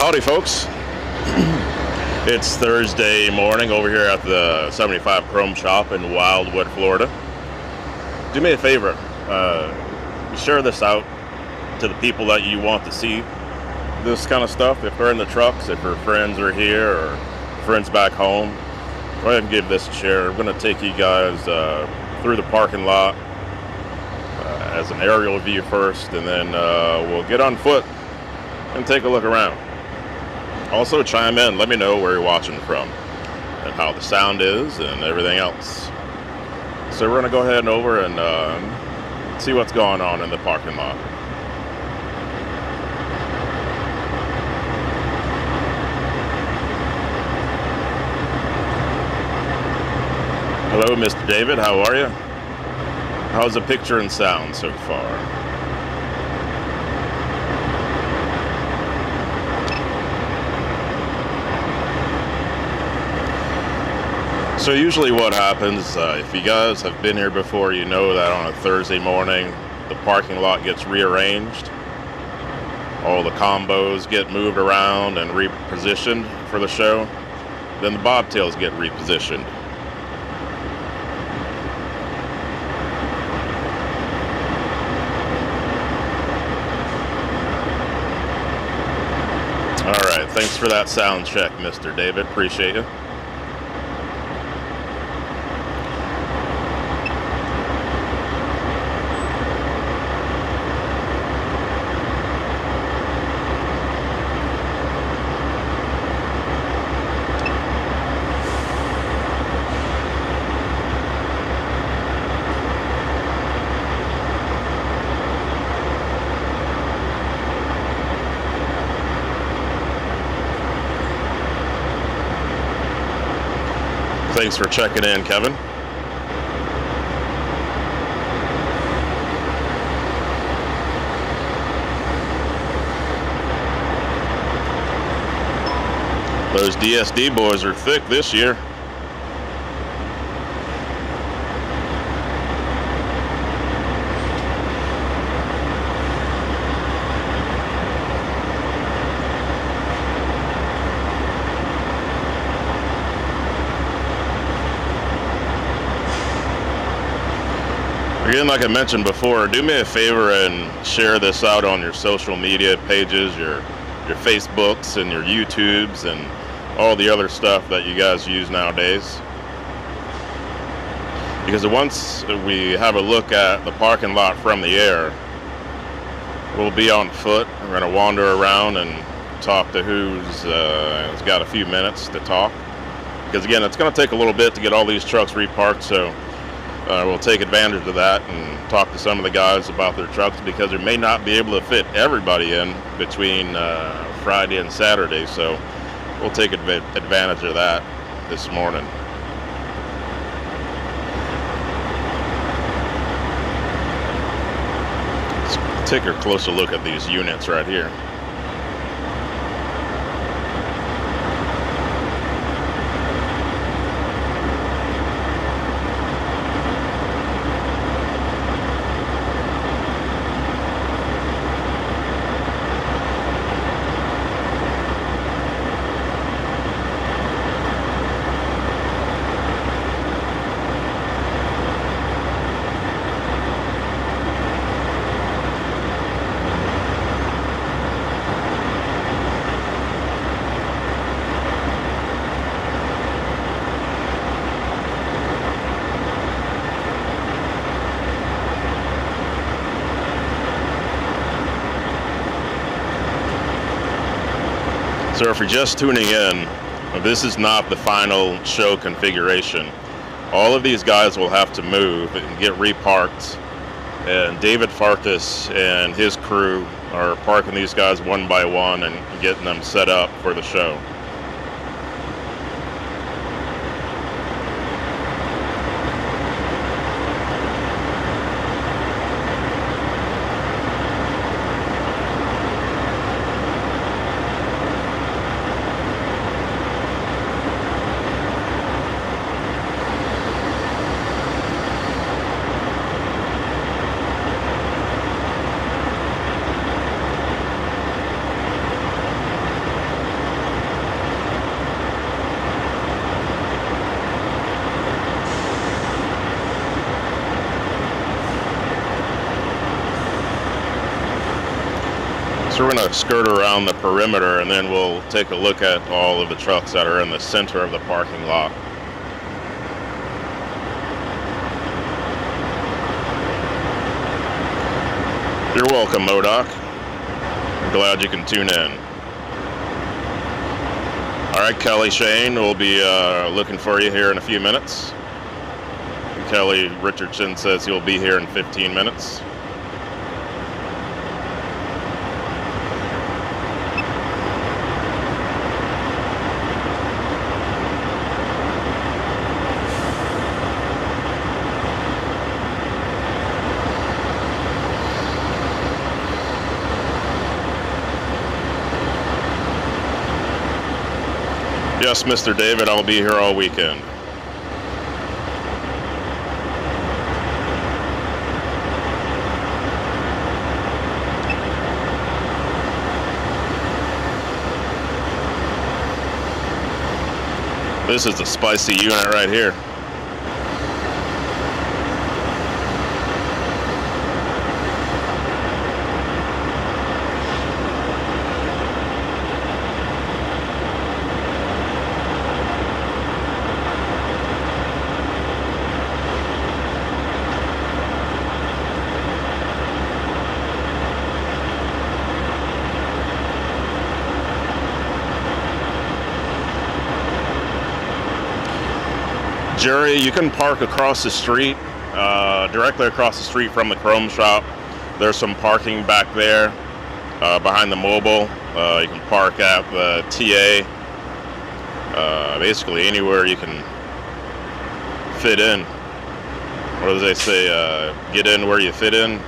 Howdy, folks. It's Thursday morning over here at the 75 Chrome Shop in Wildwood, Florida. Do me a favor, share this out to the people that you want to see this kind of stuff. If they're in the trucks, if your friends are here or friends back home, go ahead and give this a share. I'm going to take you guys through the parking lot as an aerial view first, and then we'll get on foot and take a look around. Also chime in, let me know where you're watching from and how the sound is and everything else. So we're going to go ahead and over and see what's going on in the parking lot. Hello, Mr. David, how are you? How's the picture and sound so far? So usually what happens, if you guys have been here before, you know that on a Thursday morning, the parking lot gets rearranged. All the combos get moved around and repositioned for the show. Then the bobtails get repositioned. All right, thanks for that sound check, Mr. David. Appreciate you. Thanks for checking in, Kevin. Those DSD boys are thick this year. Again, like I mentioned before, do me a favor and share this out on your social media pages, your Facebooks and your YouTubes and all the other stuff that you guys use nowadays. Because once we have a look at the parking lot from the air, we'll be on foot. We're going to wander around and talk to who's got a few minutes to talk. Because again, it's going to take a little bit to get all these trucks reparked, so we'll take advantage of that and talk to some of the guys about their trucks, because we may not be able to fit everybody in between Friday and Saturday, so we'll take advantage of that this morning. Let's take a closer look at these units right here. So if you're just tuning in, this is not the final show configuration. All of these guys will have to move and get reparked, and David Farkas and his crew are parking these guys one by one and getting them set up for the show. So we're going to skirt around the perimeter, and then we'll take a look at all of the trucks that are in the center of the parking lot. You're welcome, Modoc. I'm glad you can tune in. All right, Kelly Shane, we'll be looking for you here in a few minutes. Kelly Richardson says he'll be here in 15 minutes. Yes, Mr. David, I'll be here all weekend. This is a spicy unit right here. Jerry, you can park across the street, directly across the street from the chrome shop. There's some parking back there behind the mobile. You can park at the TA, basically anywhere you can fit in. Or as they say, get in where you fit in.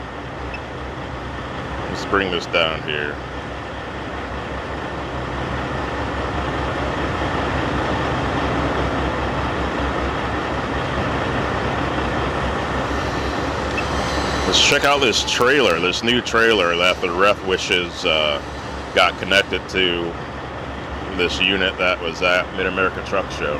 Let's bring this down here. Let's check out this trailer, this new trailer that the ref wishes got connected to this unit that was at Mid-America Truck Show.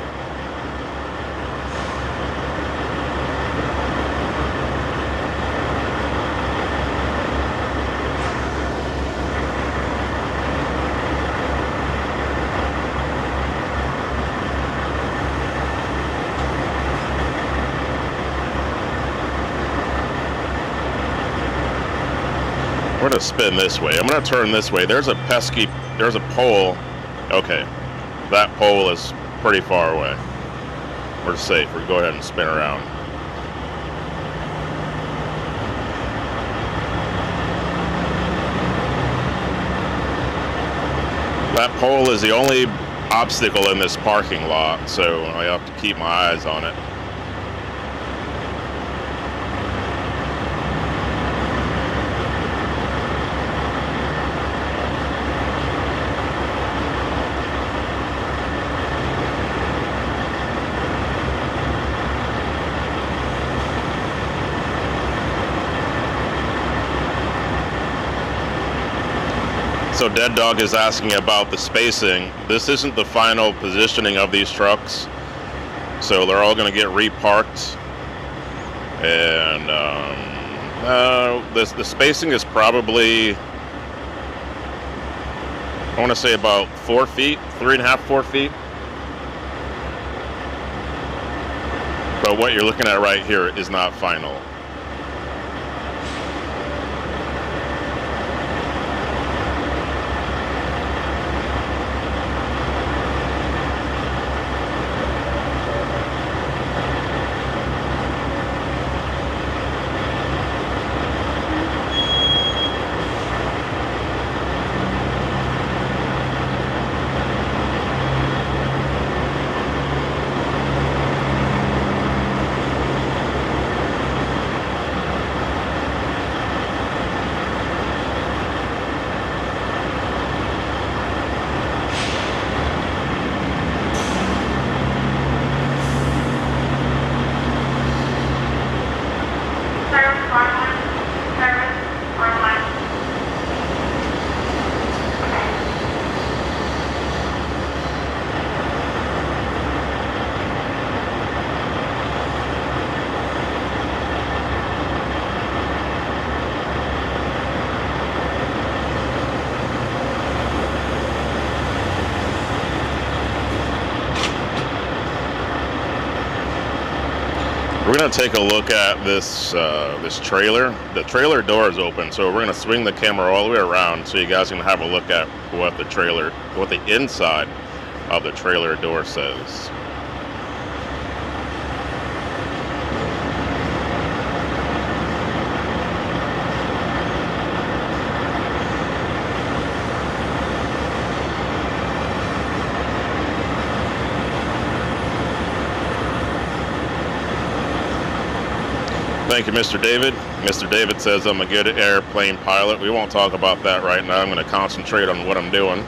We're gonna spin this way. I'm gonna turn this way. There's a pole. Okay, that pole is pretty far away. We're safe. We'll go ahead and spin around. That pole is the only obstacle in this parking lot, so I have to keep my eyes on it. So Dead Dog is asking about the spacing. This isn't the final positioning of these trucks, so they're all going to get reparked. And the spacing is probably, I want to say about 4 feet, 3.5, 4 feet. But what you're looking at right here is not final. We're gonna take a look at this this trailer. The trailer door is open, so we're gonna swing the camera all the way around so you guys can have a look at what the inside of the trailer door says. Thank you, Mr. David. Mr. David says I'm a good airplane pilot. We won't talk about that right now. I'm going to concentrate on what I'm doing.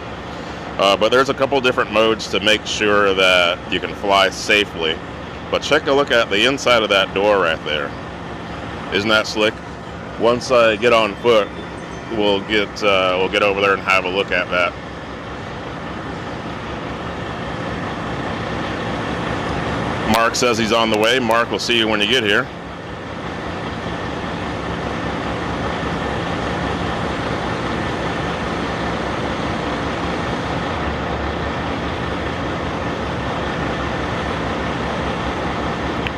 But there's a couple different modes to make sure that you can fly safely. But check a look at the inside of that door right there. Isn't that slick? Once I get on foot, we'll get over there and have a look at that. Mark says he's on the way. Mark, we'll see you when you get here.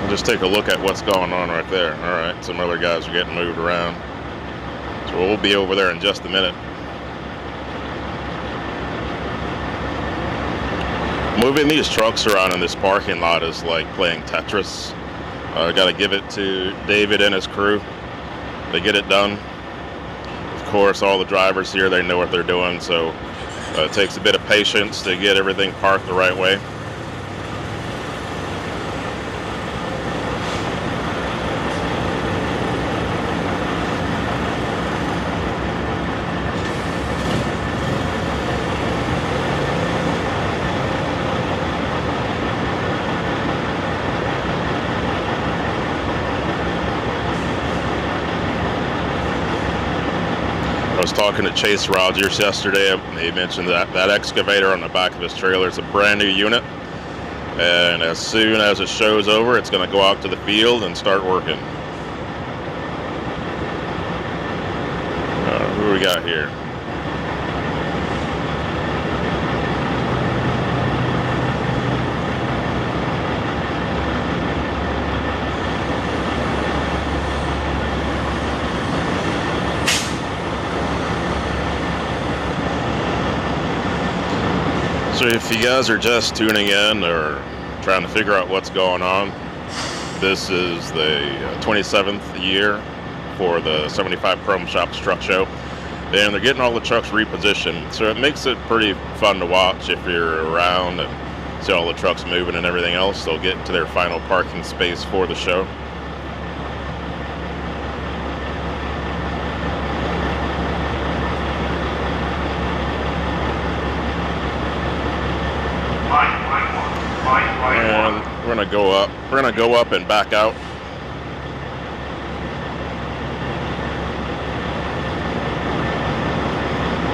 Just take a look at what's going on right there. All right, some other guys are getting moved around. So we'll be over there in just a minute. Moving these trucks around in this parking lot is like playing Tetris. I got to give it to David and his crew. They get it done. Of course, all the drivers here, they know what they're doing, so it takes a bit of patience to get everything parked the right way. I was talking to Chase Rogers yesterday. He mentioned that excavator on the back of his trailer is a brand new unit, and as soon as it shows over, it's going to go out to the field and start working. Who do we got here? So if you guys are just tuning in or trying to figure out what's going on, this is the 27th year for the 75 Chrome Shops Truck Show, and they're getting all the trucks repositioned, so it makes it pretty fun to watch if you're around and see all the trucks moving and everything else. They'll get into their final parking space for the show. And we're gonna go up and back out.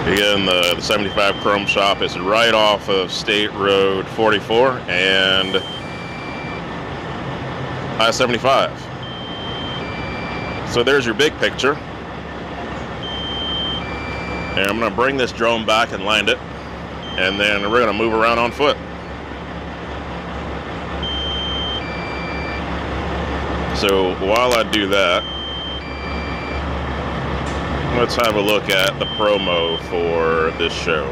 Again, the 75 Chrome Shop is right off of State Road 44 and I-75. So there's your big picture. And I'm gonna bring this drone back and land it, and then we're gonna move around on foot. So while I do that, let's have a look at the promo for this show.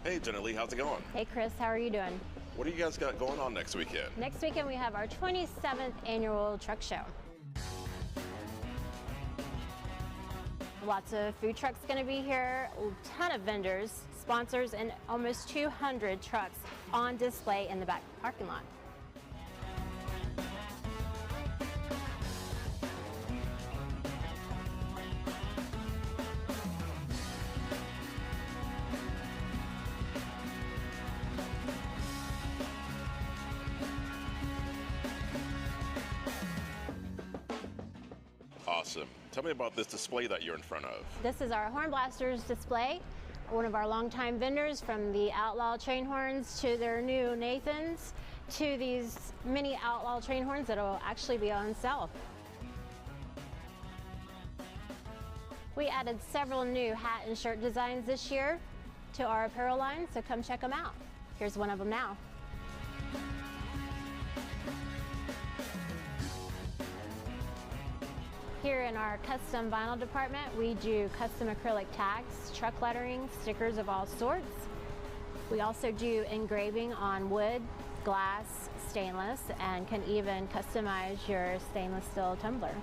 Hey Jenna Lee, how's it going? Hey Chris, how are you doing? What do you guys got going on next weekend? Next weekend we have our 27th annual truck show. Lots of food trucks going to be here, a ton of vendors, sponsors, and almost 200 trucks on display in the back parking lot. Awesome. Tell me about this display that you're in front of. This is our Horn Blasters display, one of our longtime vendors, from the Outlaw train horns to their new Nathans to these mini Outlaw train horns that will actually be on sale. We added several new hat and shirt designs this year to our apparel line, so come check them out. Here's one of them now. Here in our custom vinyl department, we do custom acrylic tags, truck lettering, stickers of all sorts. We also do engraving on wood, glass, stainless, and can even customize your stainless steel tumbler.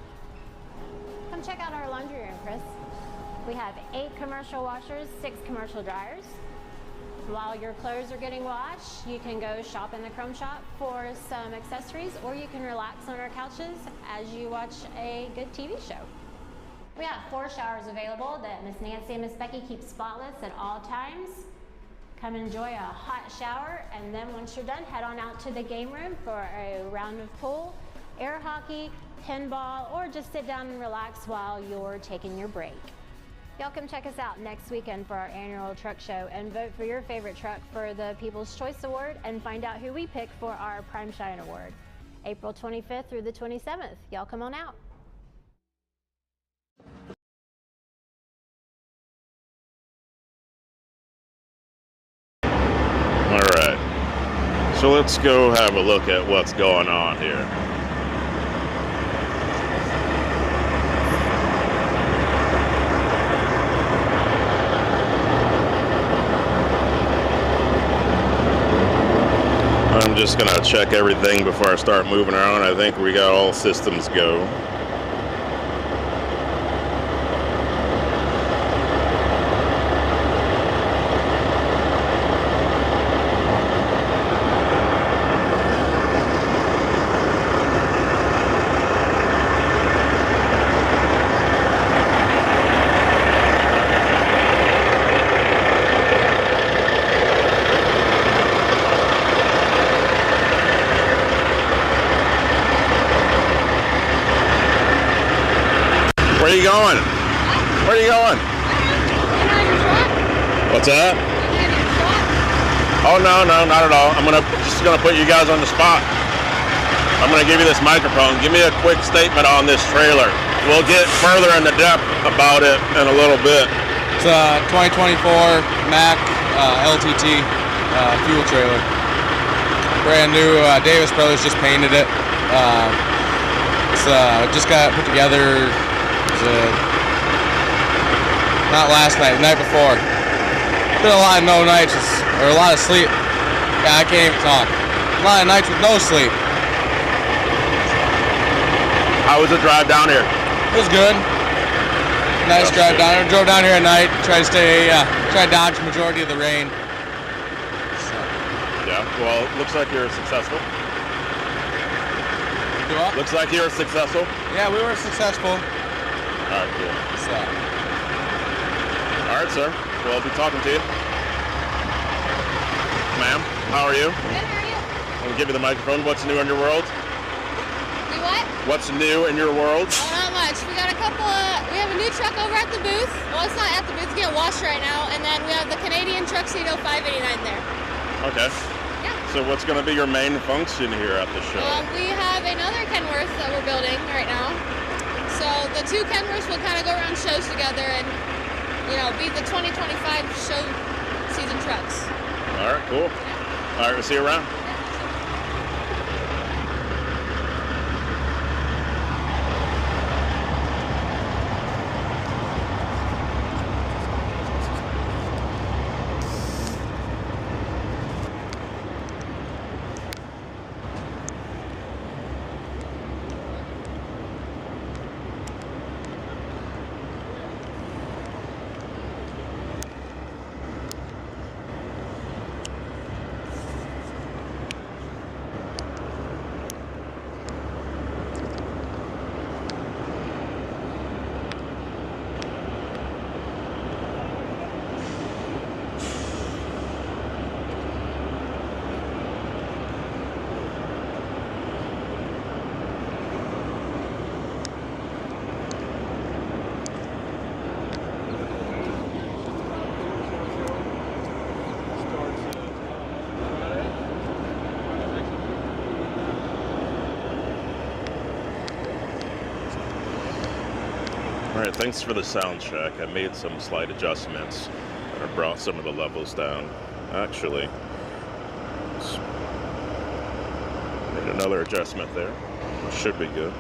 Come check out our laundry room, Chris. We have 8 commercial washers, 6 commercial dryers. While your clothes are getting washed, you can go shop in the Chrome Shop for some accessories, or you can relax on our couches as you watch a good TV show. We have 4 showers available that Miss Nancy and Miss Becky keep spotless at all times. Come enjoy a hot shower, and then once you're done, head on out to the game room for a round of pool, air hockey, pinball, or just sit down and relax while you're taking your break. Y'all come check us out next weekend for our annual truck show and vote for your favorite truck for the People's Choice Award and find out who we pick for our Prime Shine Award. April 25th through the 27th. Y'all come on out. All right, so let's go have a look at what's going on here. I'm just gonna check everything before I start moving around. I think we got all systems go. Where are you going? Where are you going? What's that? Oh no, not at all. I'm just gonna put you guys on the spot. I'm gonna give you this microphone. Give me a quick statement on this trailer. We'll get further into depth about it in a little bit. It's a 2024 Mack LTT fuel trailer. Brand new. Davis Brothers just painted it. It's just got put together. Not last night, the night before. Been a lot of no nights, or a lot of sleep. Yeah, I can't even talk. A lot of nights with no sleep. How was the drive down here? It was good. Nice drive down here. Drove down here at night. Try to dodge the majority of the rain. So. Yeah. Well, looks like you're successful. Do what? Looks like you're successful. Yeah, we were successful. All right, cool. So. All right, sir. Well, I'll be talking to you. Ma'am, how are you? Good, how are you? I'm gonna give you the microphone. What's new in your world? Do what? What's new in your world? Oh, not much. We got we have a new truck over at the booth. Well, it's not at the booth, it's getting washed right now. And then we have the Canadian Truck Cedo 589 there. Okay. Yeah. So what's gonna be your main function here at the show? We have another Kenworth that we're building right now. So the 2 Kenworths will kind of go around shows together and, be the 2025 show season trucks. All right, cool. Yeah. All right, we'll see you around. All right, thanks for the sound check. I made some slight adjustments. I brought some of the levels down. Actually, made another adjustment there. Should be good.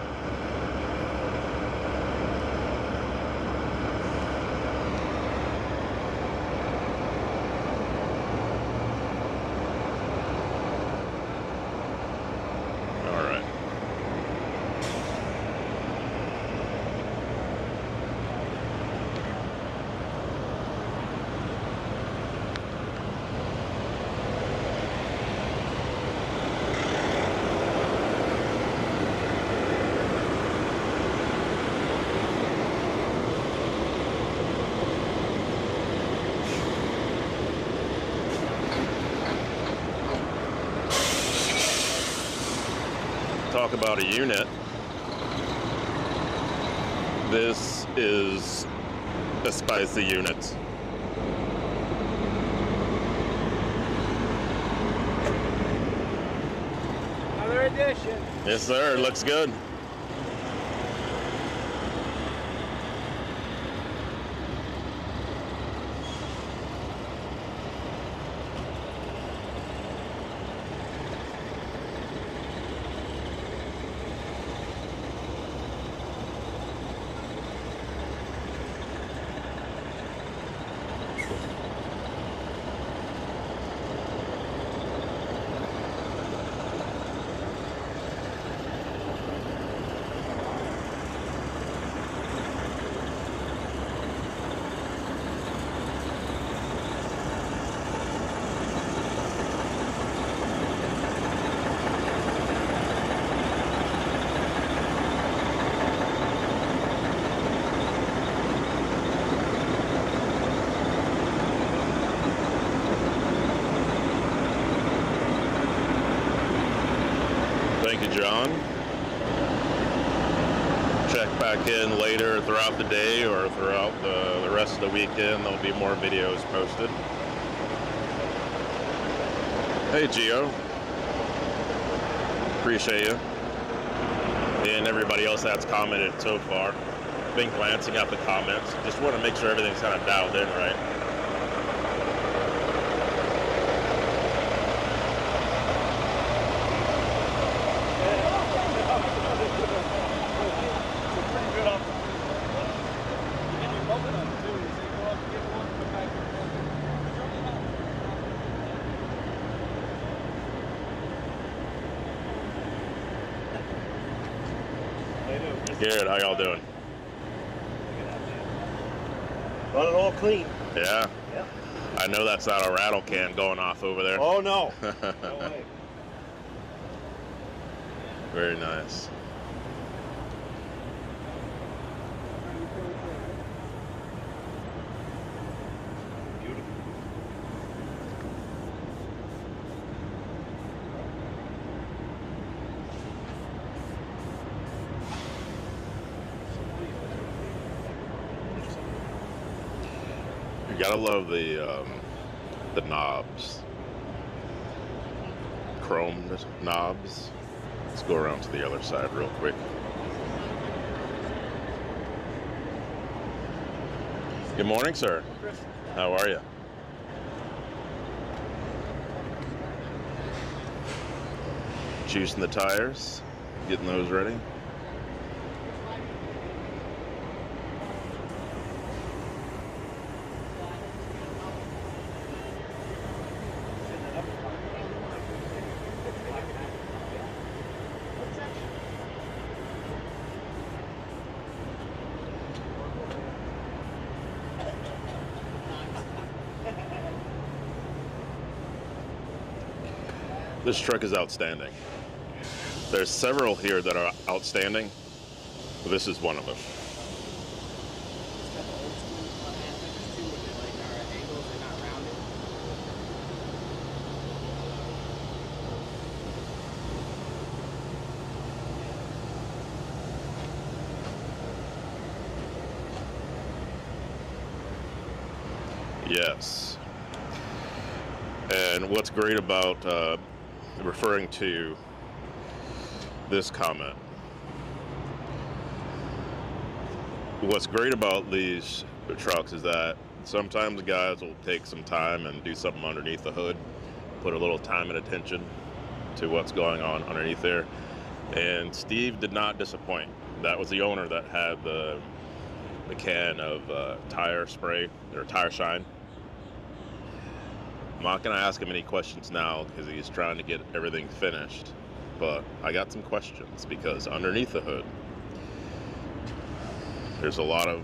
Talk about a unit. This is a spicy unit. Another edition. Yes, sir. Looks good. Thank you, John. Check back in later throughout the day or throughout the rest of the weekend. There'll be more videos posted. Hey, Gio. Appreciate you. And everybody else that's commented so far. Been glancing at the comments. Just want to make sure everything's kind of dialed in right. Good, how y'all doing? Run it all clean. Yeah? Yeah. I know that's not a rattle can going off over there. Oh no. No way. Very nice. You gotta love the knobs, chromed knobs. Let's go around to the other side real quick. Good morning, sir. Chris. How are you? Juicing the tires, getting those ready. This truck is outstanding. There's several here that are outstanding. This is one of them. Yes. And what's great about referring to this comment, what's great about these trucks is that sometimes guys will take some time and do something underneath the hood, put a little time and attention to what's going on underneath there. And Steve did not disappoint. That was the owner that had the can of tire spray or tire shine. I'm not going to ask him any questions now because he's trying to get everything finished. But I got some questions because underneath the hood, there's a lot of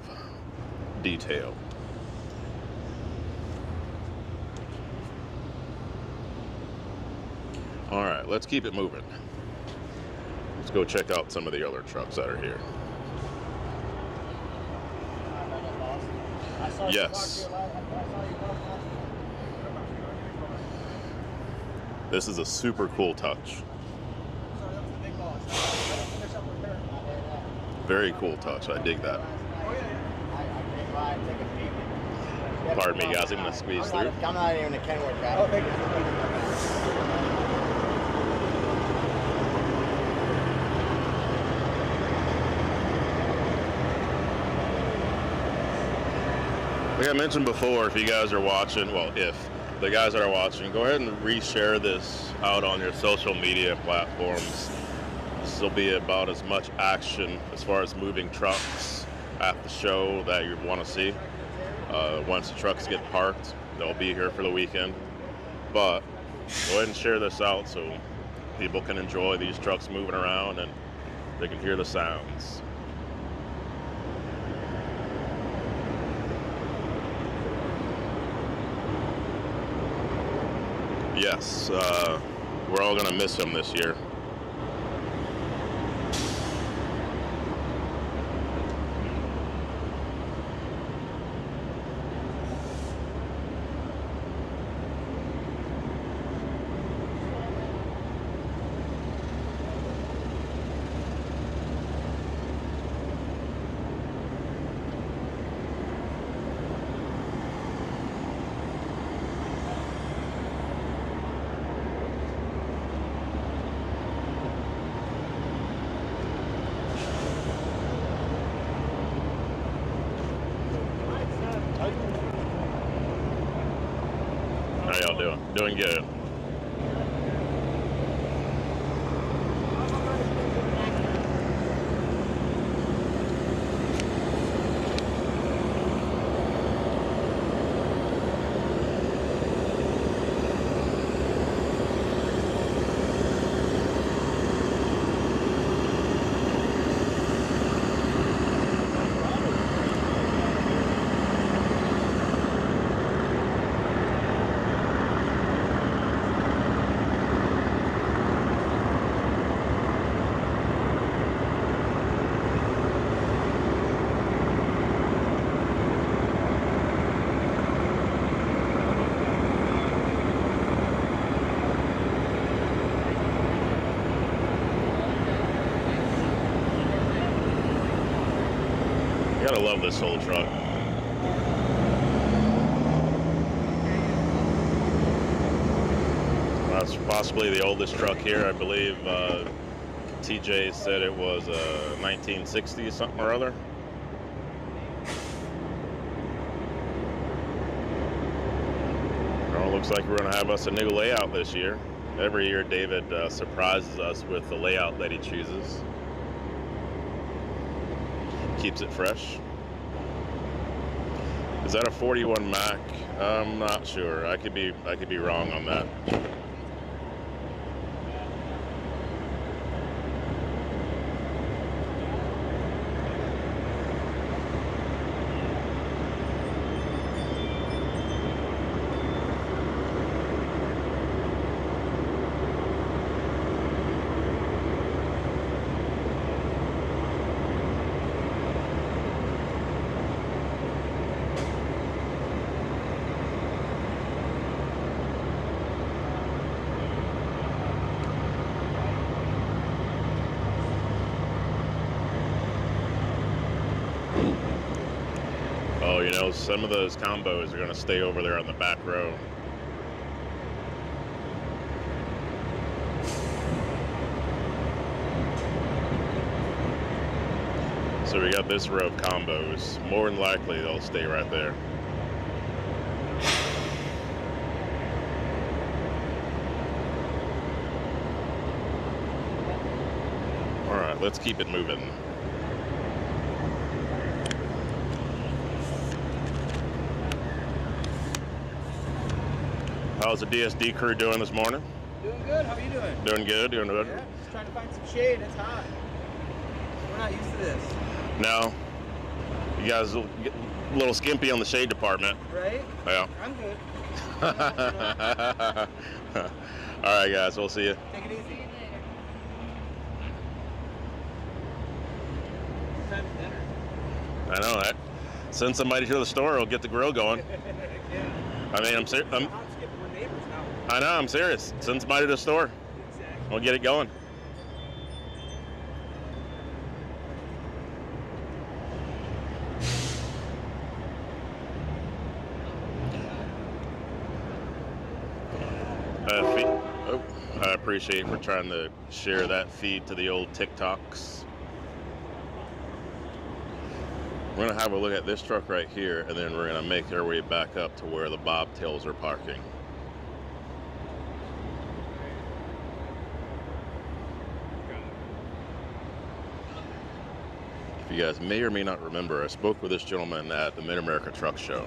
detail. All right, let's keep it moving. Let's go check out some of the other trucks that are here. Yes. This is a super cool touch. Very cool touch. I dig that. Pardon me, guys. I'm going to squeeze through. I'm not even a Kenworth guy. Like I mentioned before, if you guys are watching, well, if the guys that are watching, go ahead and reshare this out on your social media platforms. This will be about as much action as far as moving trucks at the show that you want to see. Once the trucks get parked, they'll be here for the weekend. But go ahead and share this out so people can enjoy these trucks moving around and they can hear the sounds. Yes, we're all going to miss him this year. How y'all doing? Doing good. You gotta love this old truck. That's possibly the oldest truck here. I believe TJ said it was 1960 something or other. Well, looks like we're gonna have us a new layout this year. Every year David surprises us with the layout that he chooses. Keeps it fresh. Is that a 41 Mac? I'm not sure. I could be wrong on that. Oh, you know, some of those combos are going to stay over there on the back row. So we got this row of combos. More than likely, they'll stay right there. let's keep it moving. How's the DSD crew doing this morning? Doing good. How are you doing? Doing good, doing good. Yeah, just trying to find some shade. It's hot. We're not used to this. No, you guys get a little skimpy on the shade department. Right? Yeah. I'm good. All right, guys, we'll see you. Take it easy. What time is dinner? I know that. Send somebody to the store, we'll get the grill going. Yeah. I mean, Hot skip. We're neighbors now. I know, I'm serious. Send somebody to the store. Exactly. We'll get it going. I appreciate you for trying to share that feed to the old TikToks. We're going to have a look at this truck right here, and then we're going to make our way back up to where the bobtails are parking. If you guys may or may not remember, I spoke with this gentleman at the Mid-America Truck Show.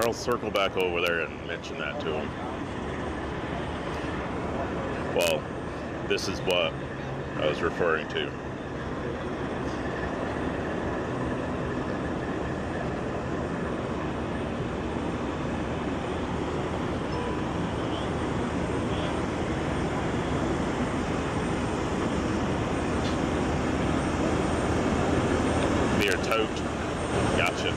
I'll circle back over there and mention that to him. Well, this is what I was referring to. Near tote. Gotcha.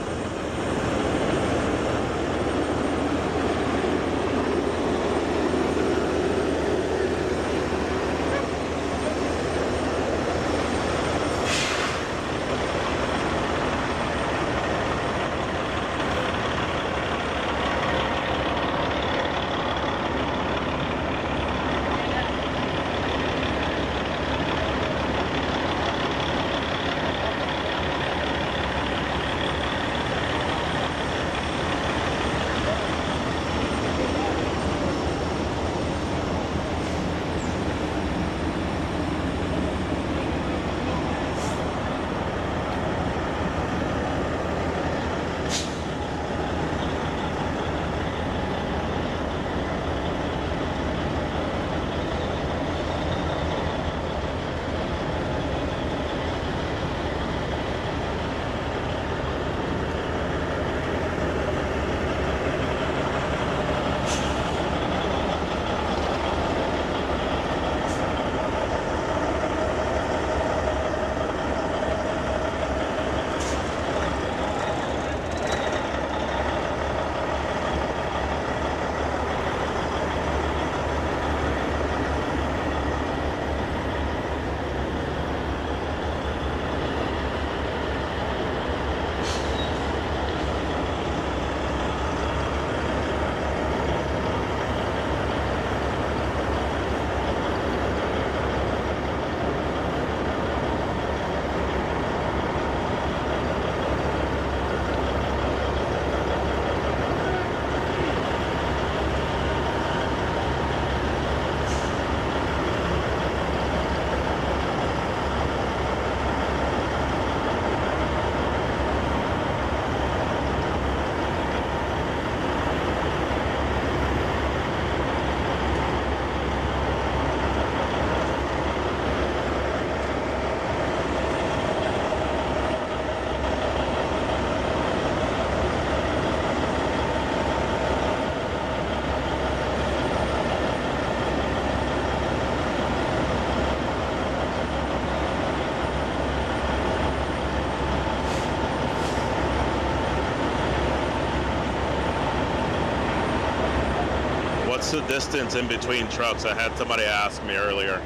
What's the distance in between trucks? I had somebody ask me earlier.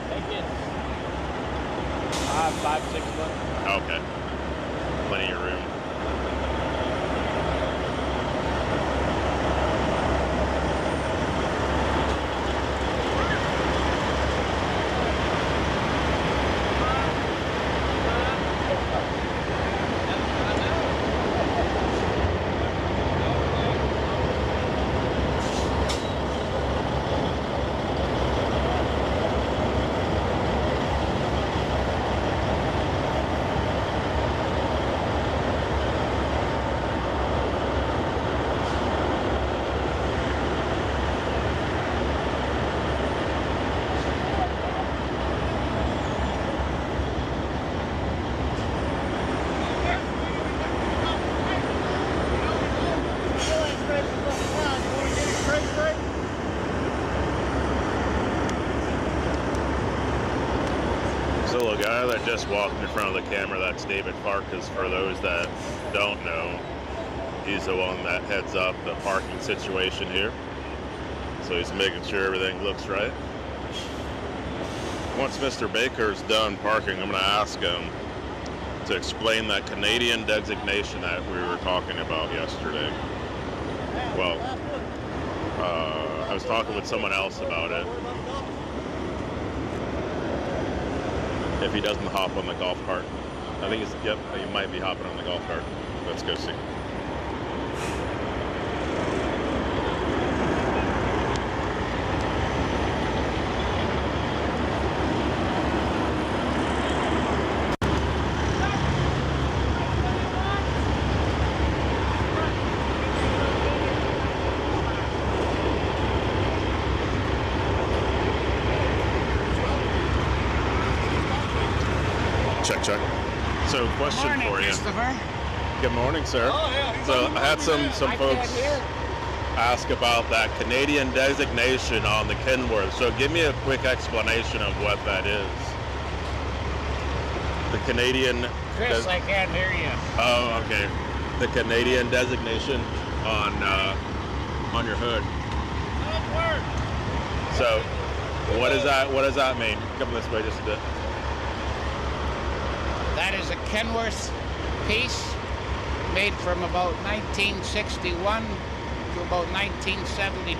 Take it. 5, 6 foot. Okay. Plenty of room. So a guy that just walked in front of the camera, that's David Farkas. For those that don't know, he's the one that heads up the parking situation here. So he's making sure everything looks right. Once Mr. Baker's done parking, I'm going to ask him to explain that Canadian designation that we were talking about yesterday. Well, I was talking with someone else about it. If he doesn't hop on the golf cart. I think he might be hopping on the golf cart. Let's go see. Check. So, question for you. Good morning, sir. Oh, yeah. So, I had some folks ask about that Canadian designation on the Kenworth. So, give me a quick explanation of what that is. The Canadian. Chris, I can't hear you. Oh, okay. The Canadian designation on your hood. So, what does that mean? Come this way just a bit. That is a Kenworth piece made from about 1961 to about 1972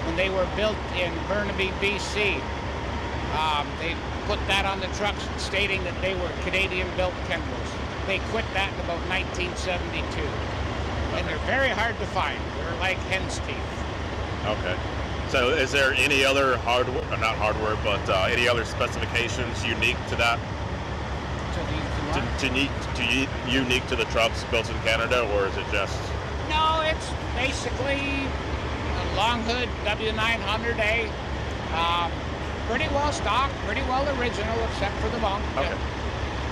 when they were built in Burnaby, BC. They put that on the trucks stating that they were Canadian-built Kenworths. They quit that in about 1972. And they're very hard to find. They're like hen's teeth. Okay. So is there any other hardware, not hardware, but any other specifications unique to that? Unique to the trucks built in Canada, or is it just? No, it's basically a long hood W900A. Pretty well stocked, pretty well original, except for the bunk. Okay.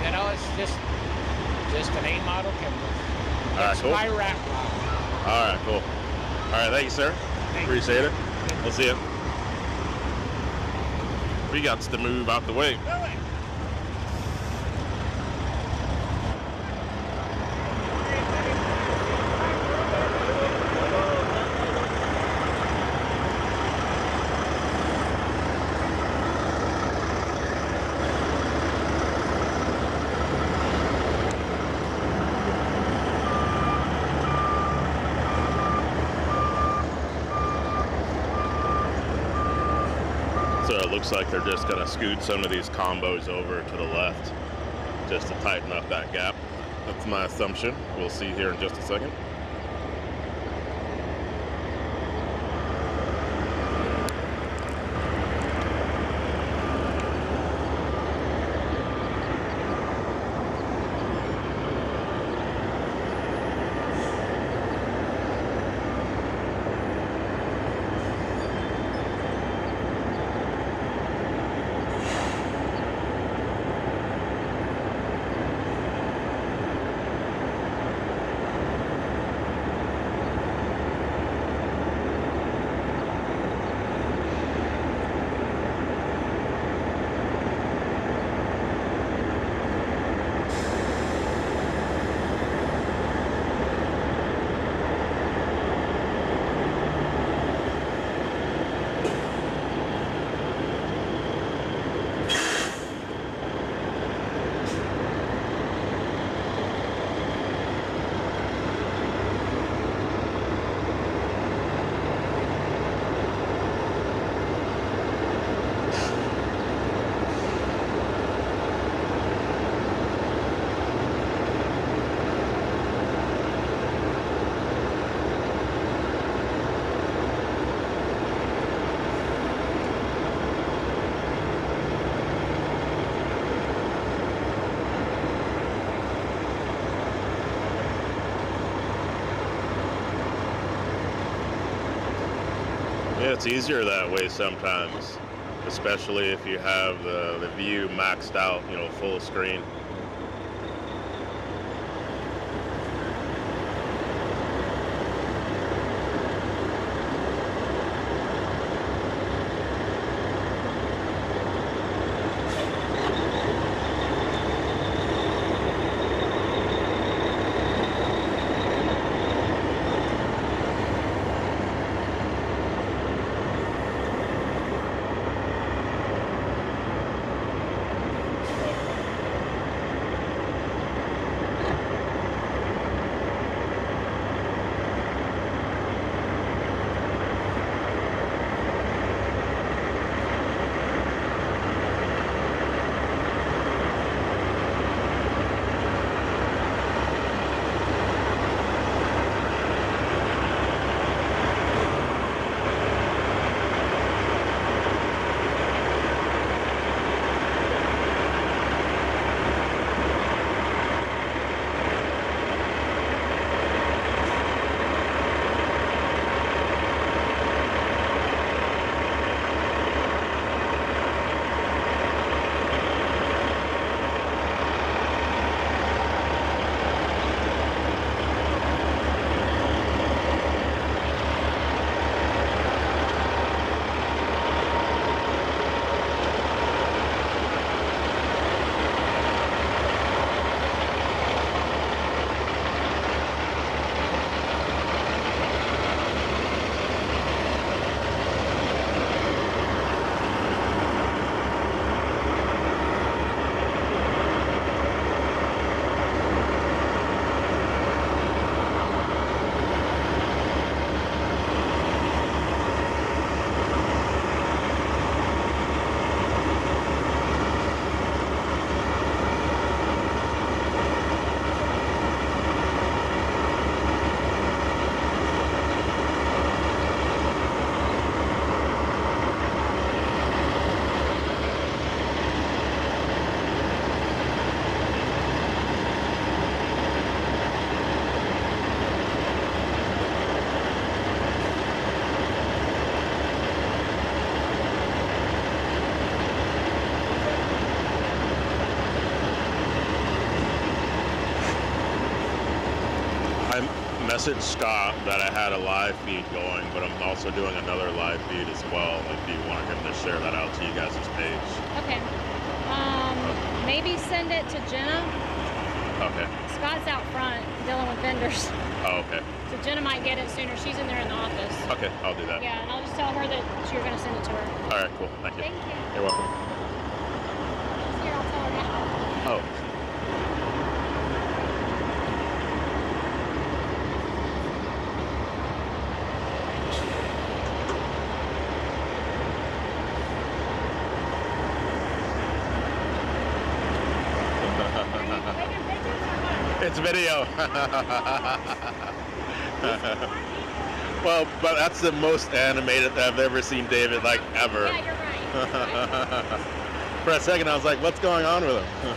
You know, it's just an A model Kenworth. All right, cool. My rat rod. All right, cool. All right, thank you, sir. Appreciate it. We'll see you. We got to move out the way. So it looks like they're just going to scoot some of these combos over to the left just to tighten up that gap. That's my assumption. We'll see here in just a second. it's easier that way sometimes, especially if you have the view maxed out, you know, full screen. Message Scott that I had a live feed going, but I'm also doing another live feed as well if you want him to share that out to you guys' page. Okay. Maybe send it to Jenna. Okay. Scott's out front dealing with vendors. Oh, okay. So Jenna might get it sooner. She's in there in the office. Okay, I'll do that. Yeah, and I'll just tell her that you're going to send it to her. All right, cool. Thank you. Thank you. You're welcome. Here, I'll tell her now. Oh. It's video. Well, but that's the most animated that I've ever seen David, like, ever. Yeah, you're right. For a second, I was like, what's going on with him?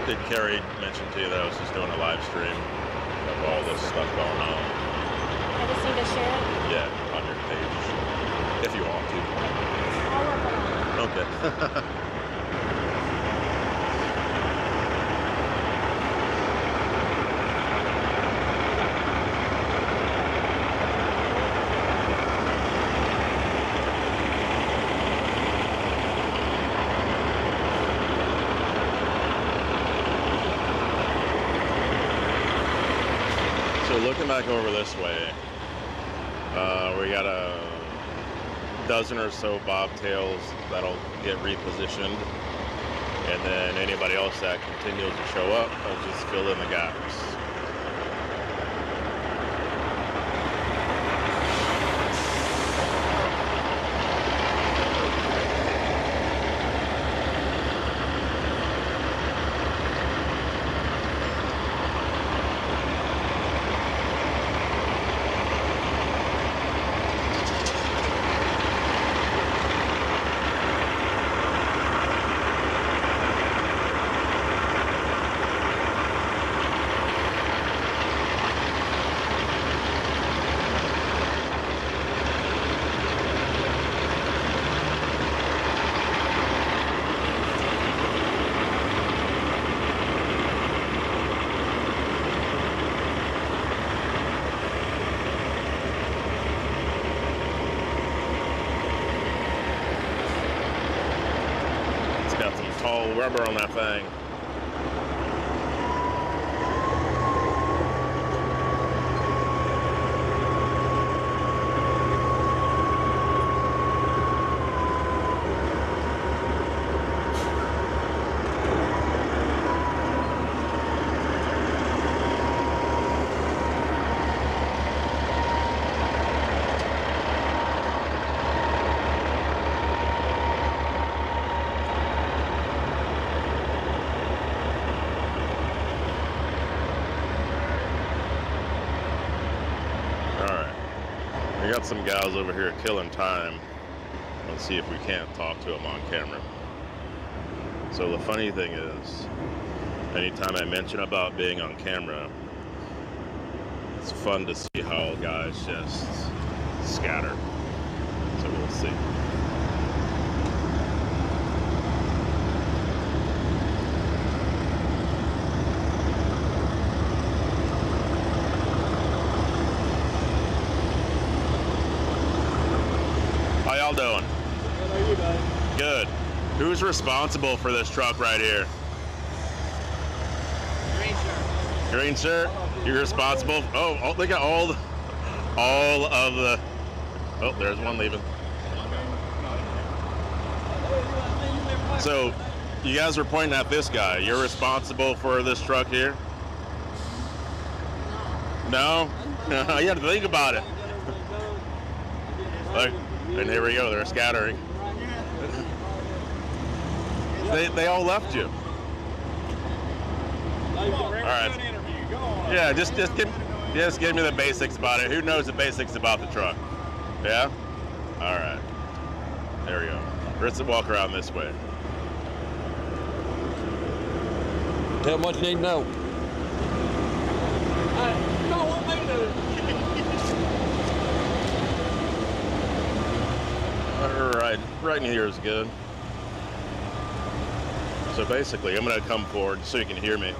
Did Carrie mention to you that I was just doing a live stream of all this stuff going on? I just need to share it? Yeah, on your page. If you want to. I'll work on it. Okay. Looking back over this way, we got a dozen or so bobtails that'll get repositioned, and then anybody else that continues to show up, I'll just fill in the gaps. tall rubber on that thing. We got some guys over here killing time. Let's see if we can't talk to them on camera. So the funny thing is, anytime I mention about being on camera, it's fun to see how guys just scatter. So we'll see. How y'all doing? Good, how are you, buddy? Good. Who's responsible for this truck right here? Green shirt. Green shirt? You're responsible? Oh, look at all of the. Oh, there's one leaving. So, you guys were pointing at this guy. You're responsible for this truck here? No? No? You have to think about it. Look, and here we go. They're scattering. They all left you. All right. Yeah, just give me the basics about it. Who knows the basics about the truck? Yeah? All right. There we go. Let's walk around this way. Tell them what you need to know. You don't want me to. All right. Right in here is good. So basically, I'm going to come forward so you can hear me.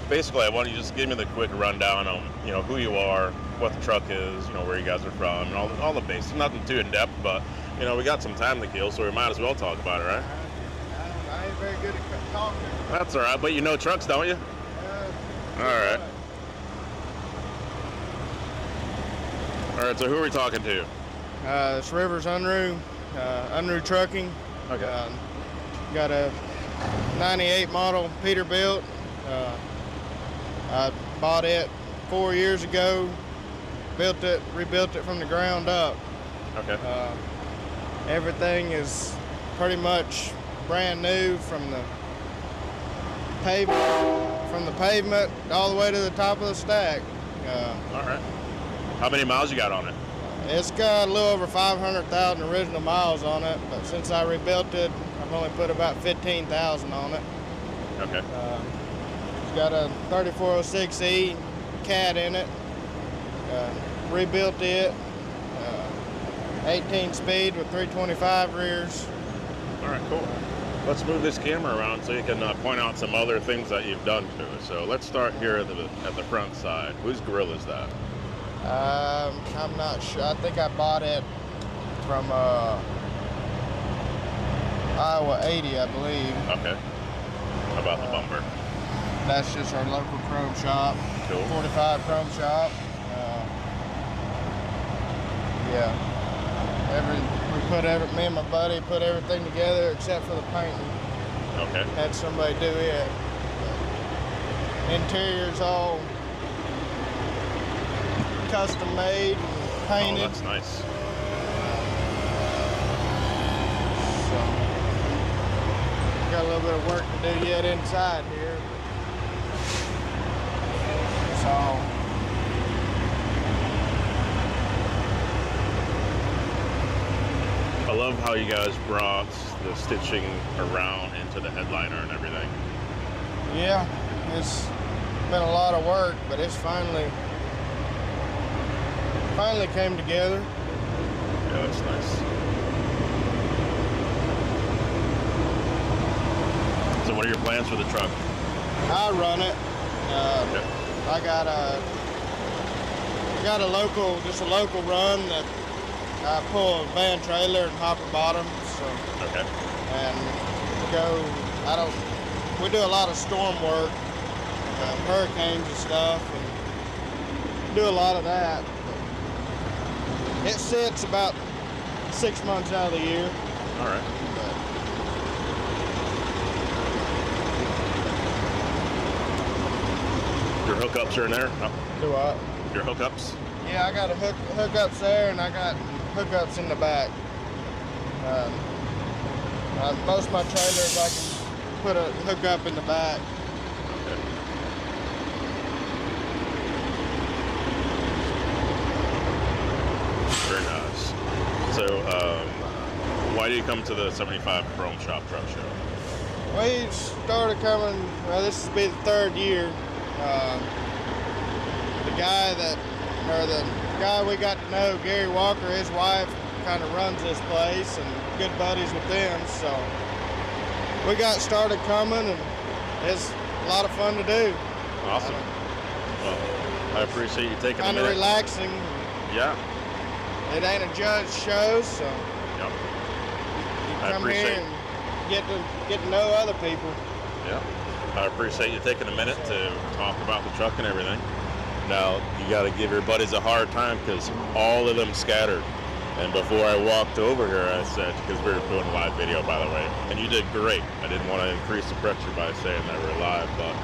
Basically, I want you to just give me the quick rundown on, who you are, what the truck is, where you guys are from, and all the basics. Nothing too in depth, but we got some time to kill, so we might as well talk about it, right? I ain't very good at talking. That's all right, but you know trucks, don't you? All right. All right. So who are we talking to? It's Rivers Unruh Trucking. Okay. Got a 98 model Peterbilt. I bought it 4 years ago, rebuilt it from the ground up. Okay. Everything is pretty much brand new from the pavement all the way to the top of the stack. All right. How many miles you got on it? It's got a little over 500,000 original miles on it, but since I rebuilt it, I've only put about 15,000 on it. Okay. It's got a 3406E cat in it. Rebuilt it. 18 speed with 325 rears. All right, cool. Let's move this camera around so you can point out some other things that you've done to it. So let's start here at the front side. Whose grill is that? I'm not sure. I think I bought it from Iowa 80, I believe. Okay. How about the bumper? That's just our local chrome shop. Cool. 45 chrome shop. Yeah. Me and my buddy put everything together except for the painting. Okay. Had somebody do it. Interior's all custom made, painted. Oh, that's nice. So, got a little bit of work to do yet inside here. So, I love how you guys brought the stitching around into the headliner and everything. yeah, it's been a lot of work, but it's finally came together. Yeah, that's nice. So what are your plans for the truck? I run it. Okay. I got a local run that I pull a van trailer and hopper bottoms. So, Okay. and go we do a lot of storm work, hurricanes and stuff, and do a lot of that. But it sits about 6 months out of the year. All right. Your hookups are in there? Do what? Your hookups? Yeah, I got hookups there, and I got hookups in the back. Most of my trailers, I can put a hookup in the back. Okay. Very nice. So, why do you come to the 75 Chrome Shop Truck Show? We started coming, well, this will be the 3rd year. The guy we got to know, Gary Walker, his wife kind of runs this place and good buddies with them. So we got started coming and it's a lot of fun to do. Awesome. Well, I appreciate you taking a kind minute. of relaxing. Yeah. It ain't a judge show, so Yep. you I come appreciate here and get to know other people. Yeah. I appreciate you taking a minute to talk about the truck and everything. Now, you got to give your buddies a hard time because all of them scattered. And before I walked over here, I said, because we were doing a live video, by the way, and you did great. I didn't want to increase the pressure by saying that we're live, but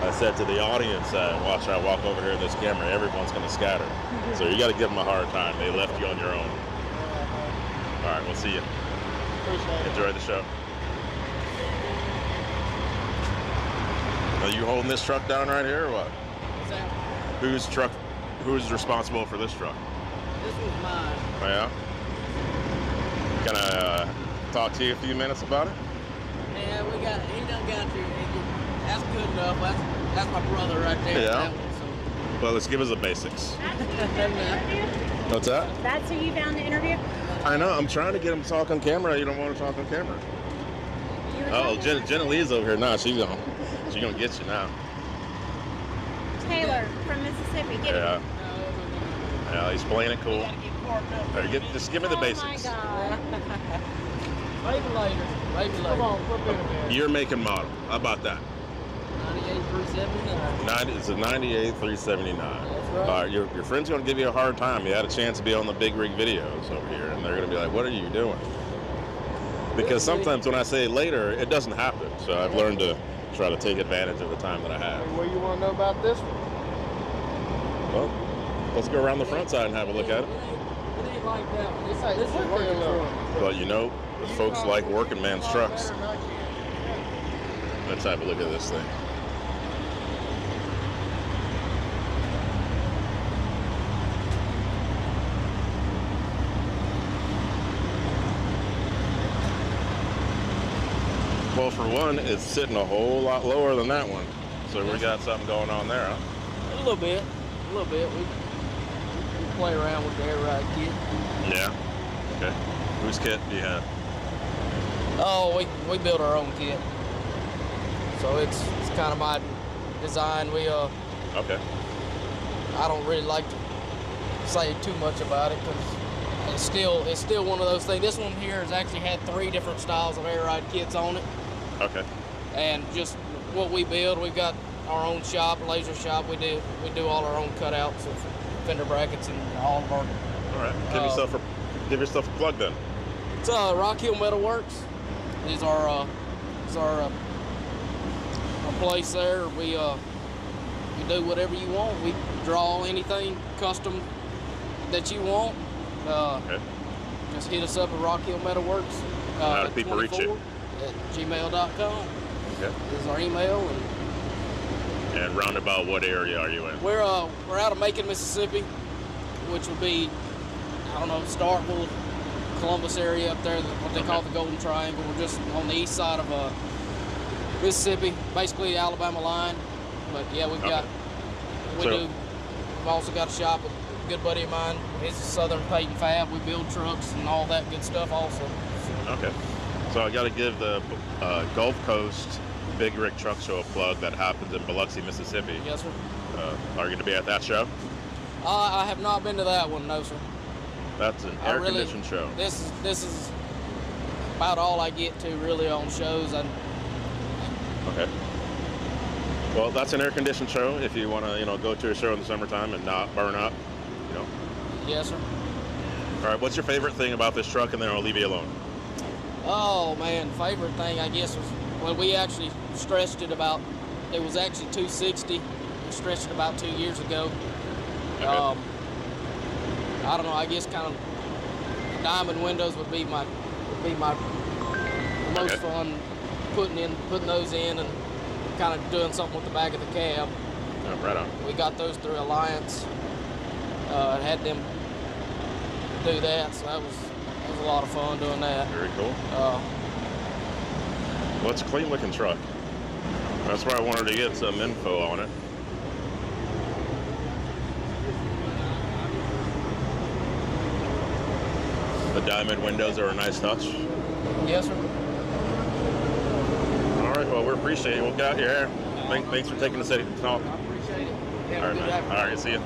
I said to the audience, watch I walk over here in this camera, everyone's going to scatter. So you got to give them a hard time. They left you on your own. All right, we'll see you. Appreciate it. Enjoy the show. Are you holding this truck down right here or what? What's that? Who's responsible for this truck? This was mine. Oh, yeah? Can I talk to you a few minutes about it? Yeah, he done got you. That's good enough. That's my brother right there. Yeah. That one, so. Well, let's give us the basics. That's who you found to interview? What's that? That's who you found to interview? I know. I'm trying to get him to talk on camera. You don't want to talk on camera. Oh, Jenna Lee's over here now. She's gonna get you now. Taylor from Mississippi. Get Yeah. it. Yeah, he's playing it cool. Gotta get parked up. All right, just give me the basics. Oh my God. Maybe later. Maybe later. Come on, flip it a bit. Year, make, and model. How about that? 98 379. It's a 98 379. That's right. Your friend's going to give you a hard time. You had a chance to be on the big rig videos over here, and they're going to be like, what are you doing? Because sometimes when I say later, it doesn't happen. So I've learned to try to take advantage of the time that I have. What do you want to know about this one? Well, let's go around the front side and have a look at it. It ain't like that one. This Hey, is look working there, look. truck. But you know, the folks like working man's trucks. Let's have a look at this thing. Well, for one, it's sitting a whole lot lower than that one. So we got something going on there, huh? A little bit. We play around with the air ride kit. Yeah. Okay. Whose kit do you have? Oh, we build our own kit. So it's kind of my design. Okay. I don't really like to say too much about it because it's still one of those things. This one here has actually had 3 different styles of air ride kits on it. Okay. And just what we build, we've got our own shop, laser shop. We do all our own cutouts of fender brackets and all of our. All right. Give yourself a plug then. It's Rock Hill Metal Works. Is our place there. We do whatever you want. We draw anything custom that you want. Okay. Just hit us up at Rock Hill Metal Works. How do people reach you? At gmail.com Okay. is our email. And roundabout, what area are you in? We're out of Macon, Mississippi, which would be, I don't know, Starkville, Columbus area up there, what they call the Golden Triangle. We're just on the east side of Mississippi, basically the Alabama line. But yeah, we've also got a shop with a good buddy of mine. It's a Southern Paint and Fab. We build trucks and all that good stuff also. Okay. So I got to give the Gulf Coast Big Rig Truck Show a plug that happens in Biloxi, Mississippi. Yes, sir. Are you going to be at that show? I have not been to that one, no, sir. That's an air-conditioned show. This is about all I get to really on shows. Okay. Well, that's an air-conditioned show. If you want to, go to a show in the summertime and not burn up, Yes, sir. All right. What's your favorite thing about this truck, and then I'll leave you alone. Oh man, favorite thing I guess was when we actually stretched it about. It was actually 260. We stretched it about 2 years ago. Okay. I don't know. I guess kind of diamond windows would be my most fun putting those in and kind of doing something with the back of the cab. Oh, right on. We got those through Alliance. Had them do that, so that was a lot of fun doing that. Very cool. Well, it's a clean looking truck. That's why I wanted to get some info on it. The diamond windows are a nice touch. Yes, sir. All right, well, we appreciate it. We'll get out your hair. Thanks for taking the city to talk. I appreciate it. Yeah, All right, man. All right, see you.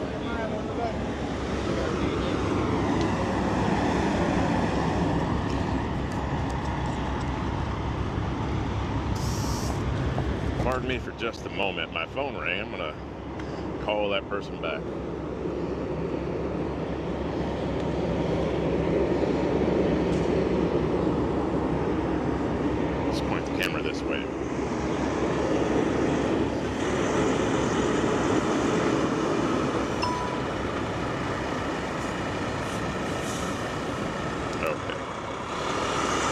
Pardon me for just a moment. My phone rang. I'm going to call that person back. Let's point the camera this way. Okay.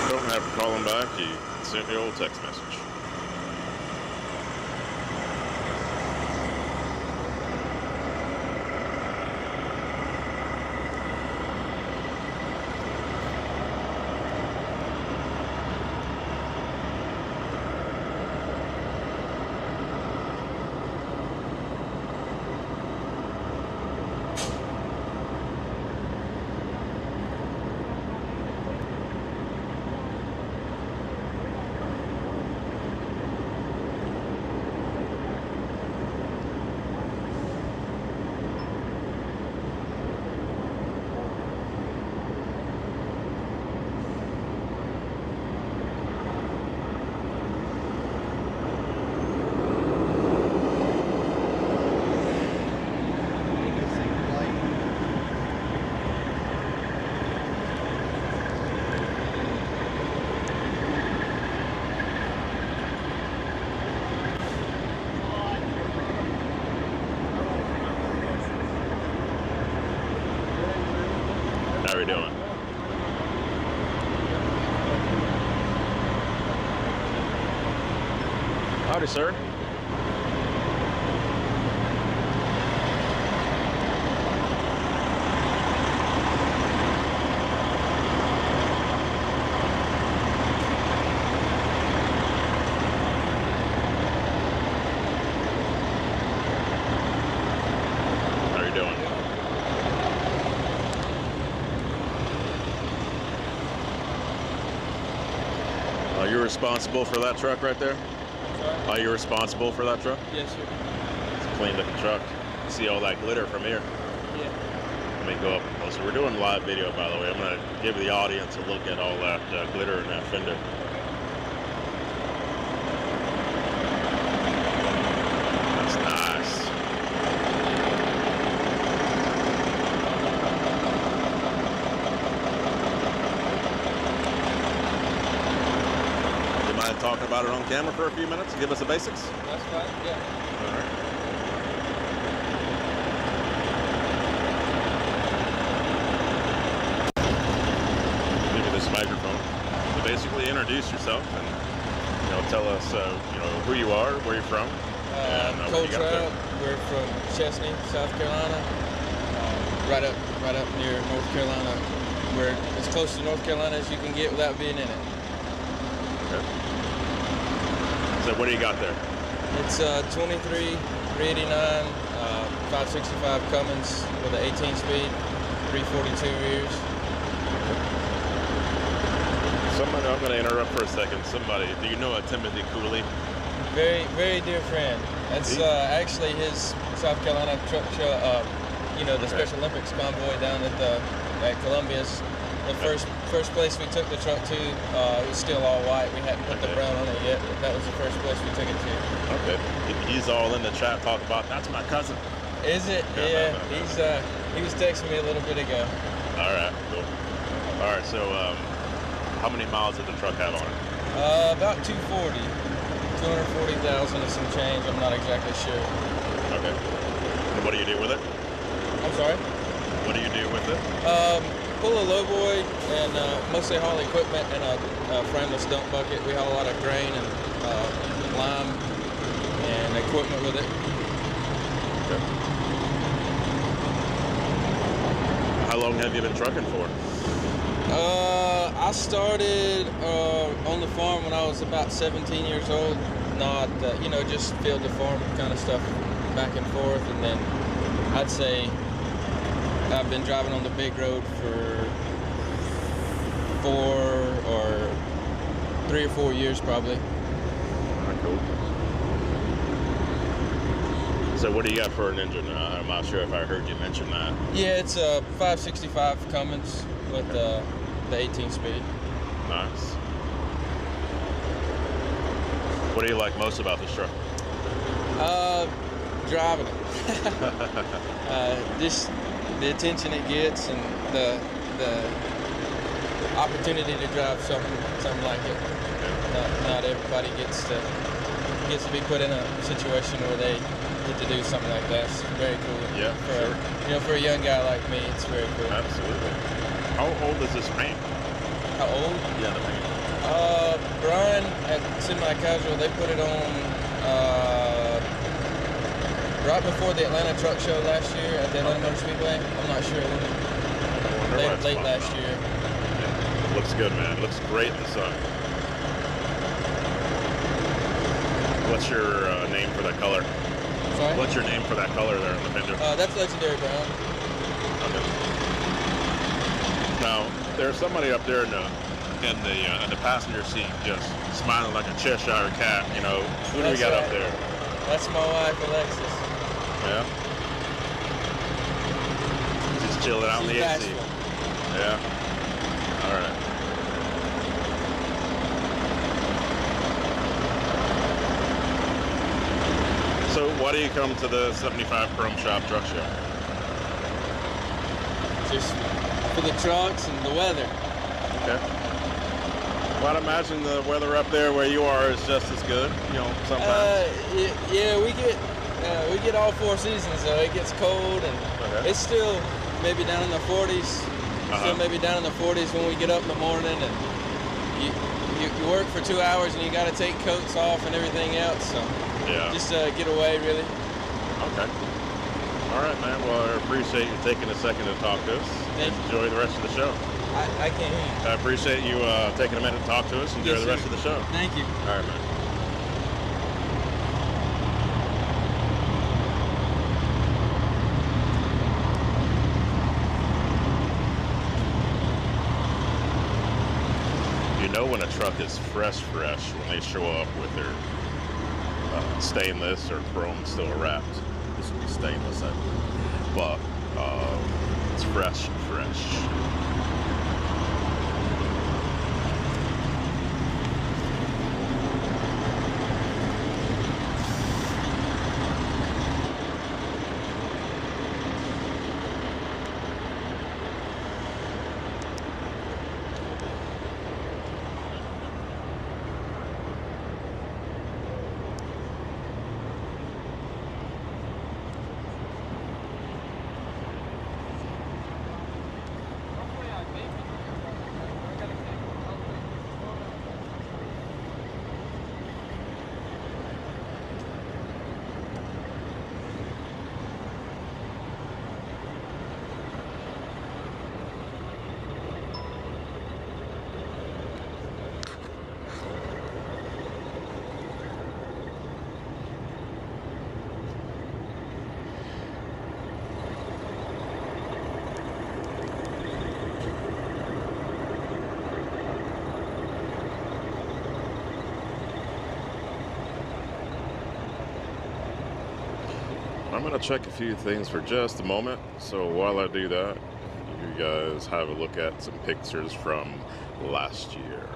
Don't have to call him back. He sent me a old text message. How are we doing? Howdy, sir. How are you doing? Are you responsible for that truck right there? Sorry? Are you responsible for that truck? Yes, sir. It's a clean looking truck. You see all that glitter from here? Yeah. Let me go up closer. We're doing live video, by the way. I'm going to give the audience a look at all that glitter in that fender. That's nice. You mind talking about it on camera for a few minutes and give us the basics? That's fine. Yeah. All right. Give me this microphone. So basically introduce yourself and tell us who you are, where you're from. and, what Cold you got there. Trout. We're from Chesney, South Carolina. Right up near North Carolina. We're as close to North Carolina as you can get without being in it. Okay. So what do you got there? It's 23, 389, 565 Cummins with an 18-speed, 342 rears. Somebody, I'm going to interrupt for a second. Somebody, do you know Timothy Cooley? Very, very dear friend. That's actually his South Carolina truck show. The Special Olympics convoy down at Columbia's. The first place we took the truck to, it was still all white. We hadn't put the brown on it yet. But that was the first place we took it to. Okay. He's all in the chat talking about, that's my cousin. Is it? Yeah. He was texting me a little bit ago. All right, cool. All right, so how many miles did the truck have on it? About 240,000 and some change. I'm not exactly sure. Okay. And what do you do with it? I'm sorry? What do you do with it? Pull a lowboy and mostly haul equipment and a frameless dump bucket. We haul a lot of grain and lime and equipment with it. Okay. How long have you been trucking for? I started on the farm when I was about 17 years old. Not, just field to farm kind of stuff, back and forth. And then I'd say I've been driving on the big road for 3 or 4 years probably. Alright, cool. So what do you got for an engine? I'm not sure if I heard you mention that. Yeah, it's a 565 Cummins with the 18 speed. Nice. What do you like most about this truck? Driving it. Just the attention it gets and the opportunity to drive something like it. Not everybody gets to be put in a situation where they get to do something like that. It's very cool. Yeah, For a young guy like me, it's very cool. Absolutely. How old is this paint? How old? Yeah, the paint. Brian at Semi Casual, they put it on right before the Atlanta Truck Show last year at the Atlanta Motor Speedway. I'm not sure when. Late last year. Yeah. Looks good, man. Looks great in the sun. What's your name for that color? Sorry? What's your name for that color there in the fender? That's Legendary Brown. Okay. Now, there's somebody up there in the passenger seat just smiling like a Cheshire cat, you know. Who do we got up there? That's my wife, Alexis. Yeah? Just chilling out in the AC. Bashful. Yeah? Alright. So why do you come to the 75 Chrome Shop Truck Show? Just for the trucks and the weather. Okay. Well, I'd imagine the weather up there where you are is just as good, you know, sometimes. Yeah, we get all 4 seasons though. It gets cold and it's still maybe down in the 40s. Still maybe down in the 40s when we get up in the morning and you work for 2 hours and you got to take coats off and everything else. So yeah, just get away really. Okay. All right, man. Well, I appreciate you taking a second to talk to us. Enjoy the rest of the show. I can't hear you. I appreciate you taking a minute to talk to us. Enjoy the rest of the show. Thank you. All right, man. You know when a truck is fresh when they show up with their stainless or chrome still wrapped. This would be stainless, but it's fresh. I'm going to check a few things for just a moment. So while I do that, you guys have a look at some pictures from last year.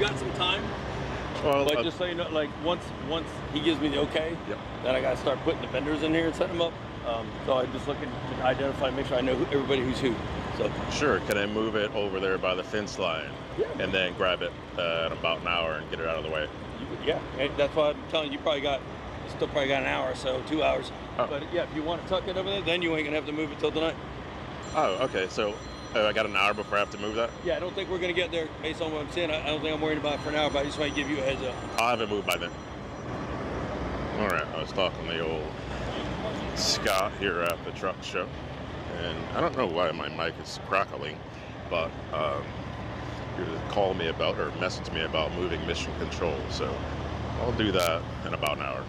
got some time. Well, But just so you know, like once he gives me the okay, then I got to start putting the vendors in here and setting them up. So I'm just looking to identify, make sure I know everybody who's who. So sure. Can I move it over there by the fence line? Yeah. And then grab it in about an hour and get it out of the way? Yeah, and that's why I'm telling you, still probably got an hour or so, 2 hours. Oh. But yeah, if you want to tuck it over there, then you ain't gonna have to move it till tonight. Oh, okay. So I got an hour before I have to move that? Yeah, I don't think we're gonna get there based on what I'm saying. I don't think I'm worried about it for an hour, but I just want to give you a heads up. I'll have it moved by then. All right, I was talking to the old Scott here at the truck show, and I don't know why my mic is crackling, but you called me about or messaged me about moving mission control, so I'll do that in about an hour.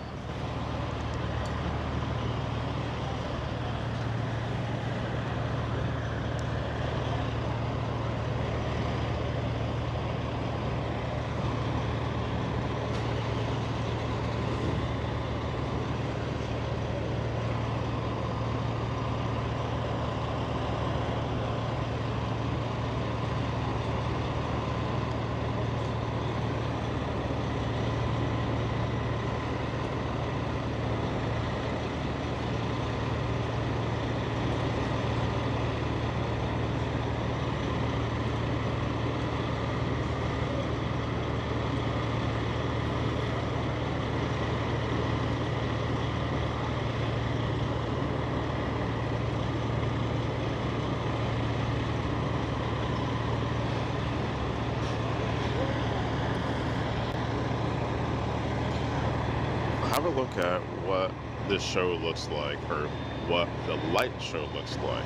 Have a look at what this show looks like, or what the light show looks like,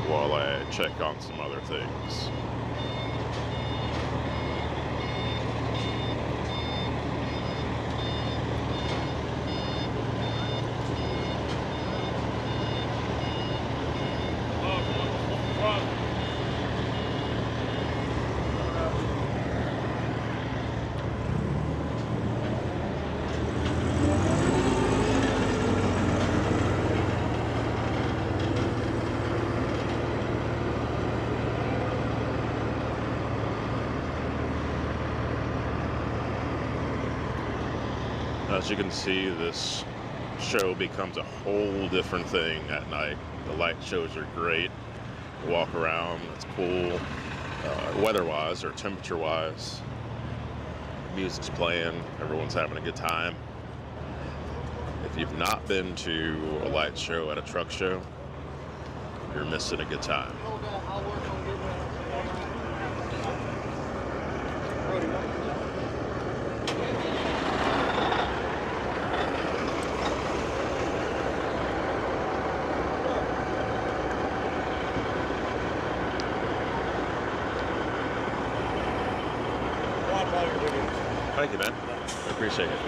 while I check on some other things. As you can see, this show becomes a whole different thing at night. The light shows are great. Walk around, it's cool. Weather-wise or temperature-wise, music's playing, everyone's having a good time. If you've not been to a light show at a truck show, you're missing a good time. Thank you, man. I appreciate it.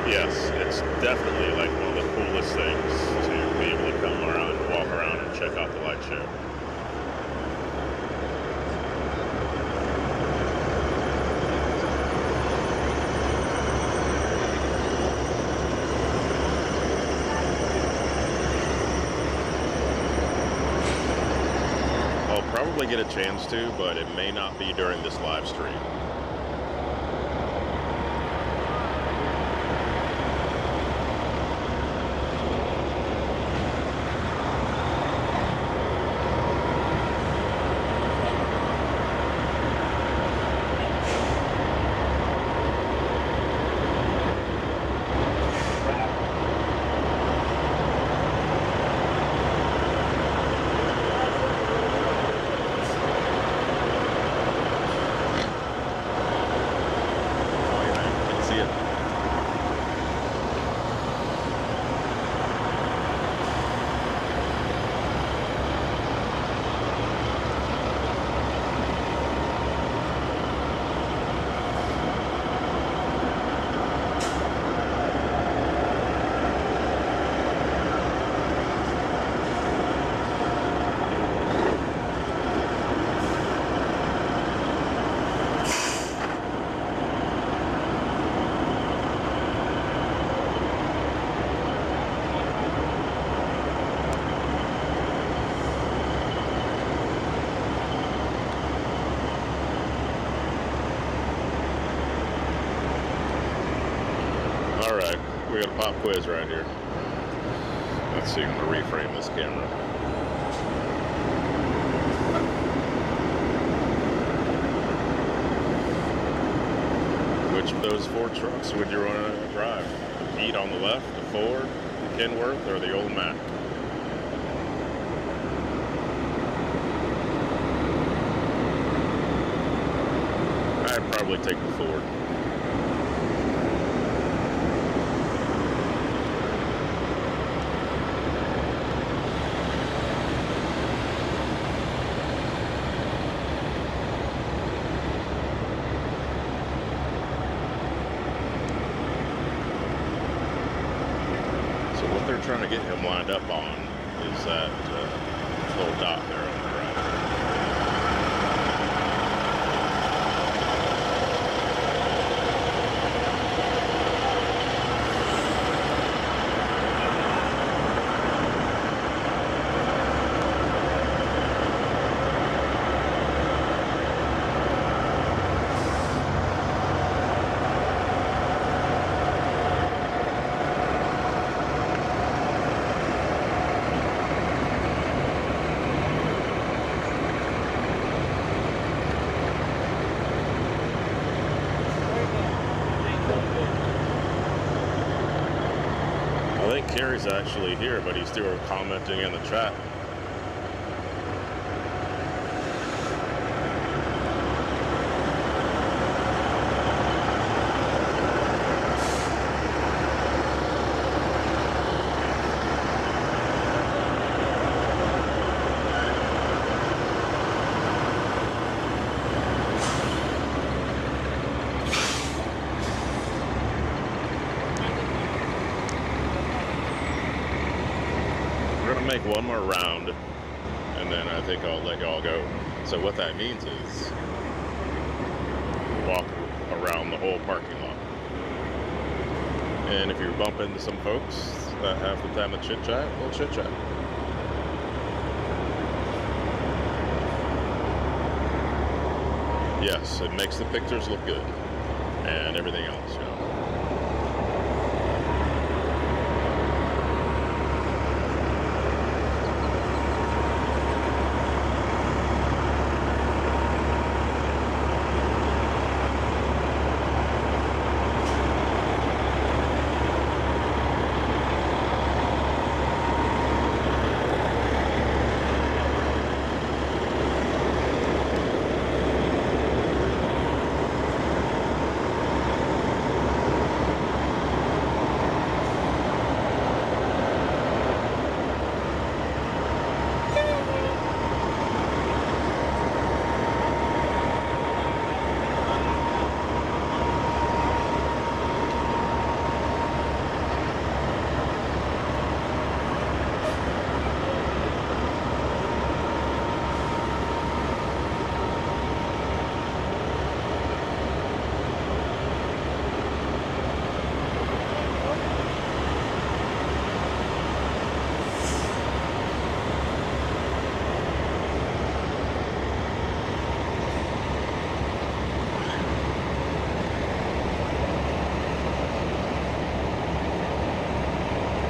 Yes, it's definitely like one of the coolest things to be able to come around and walk around and check out the light show. I'll probably get a chance to, but it may not be during this live stream. We got a pop quiz right here. Let's see, I'm going to reframe this camera. Which of those four trucks would you want to drive? The Pete on the left, the Ford, the Kenworth, or the old Mac? I'd probably take the Ford. Trying to get him lined up on is that little dot there on the right. Carrie's actually here, but he's still commenting in the chat. Make one more round and then I think I'll let y'all go. So what that means is walk around the whole parking lot. And if you bump into some folks that have the time to chit chat, we'll chit chat. Yes, it makes the pictures look good and everything else, you know.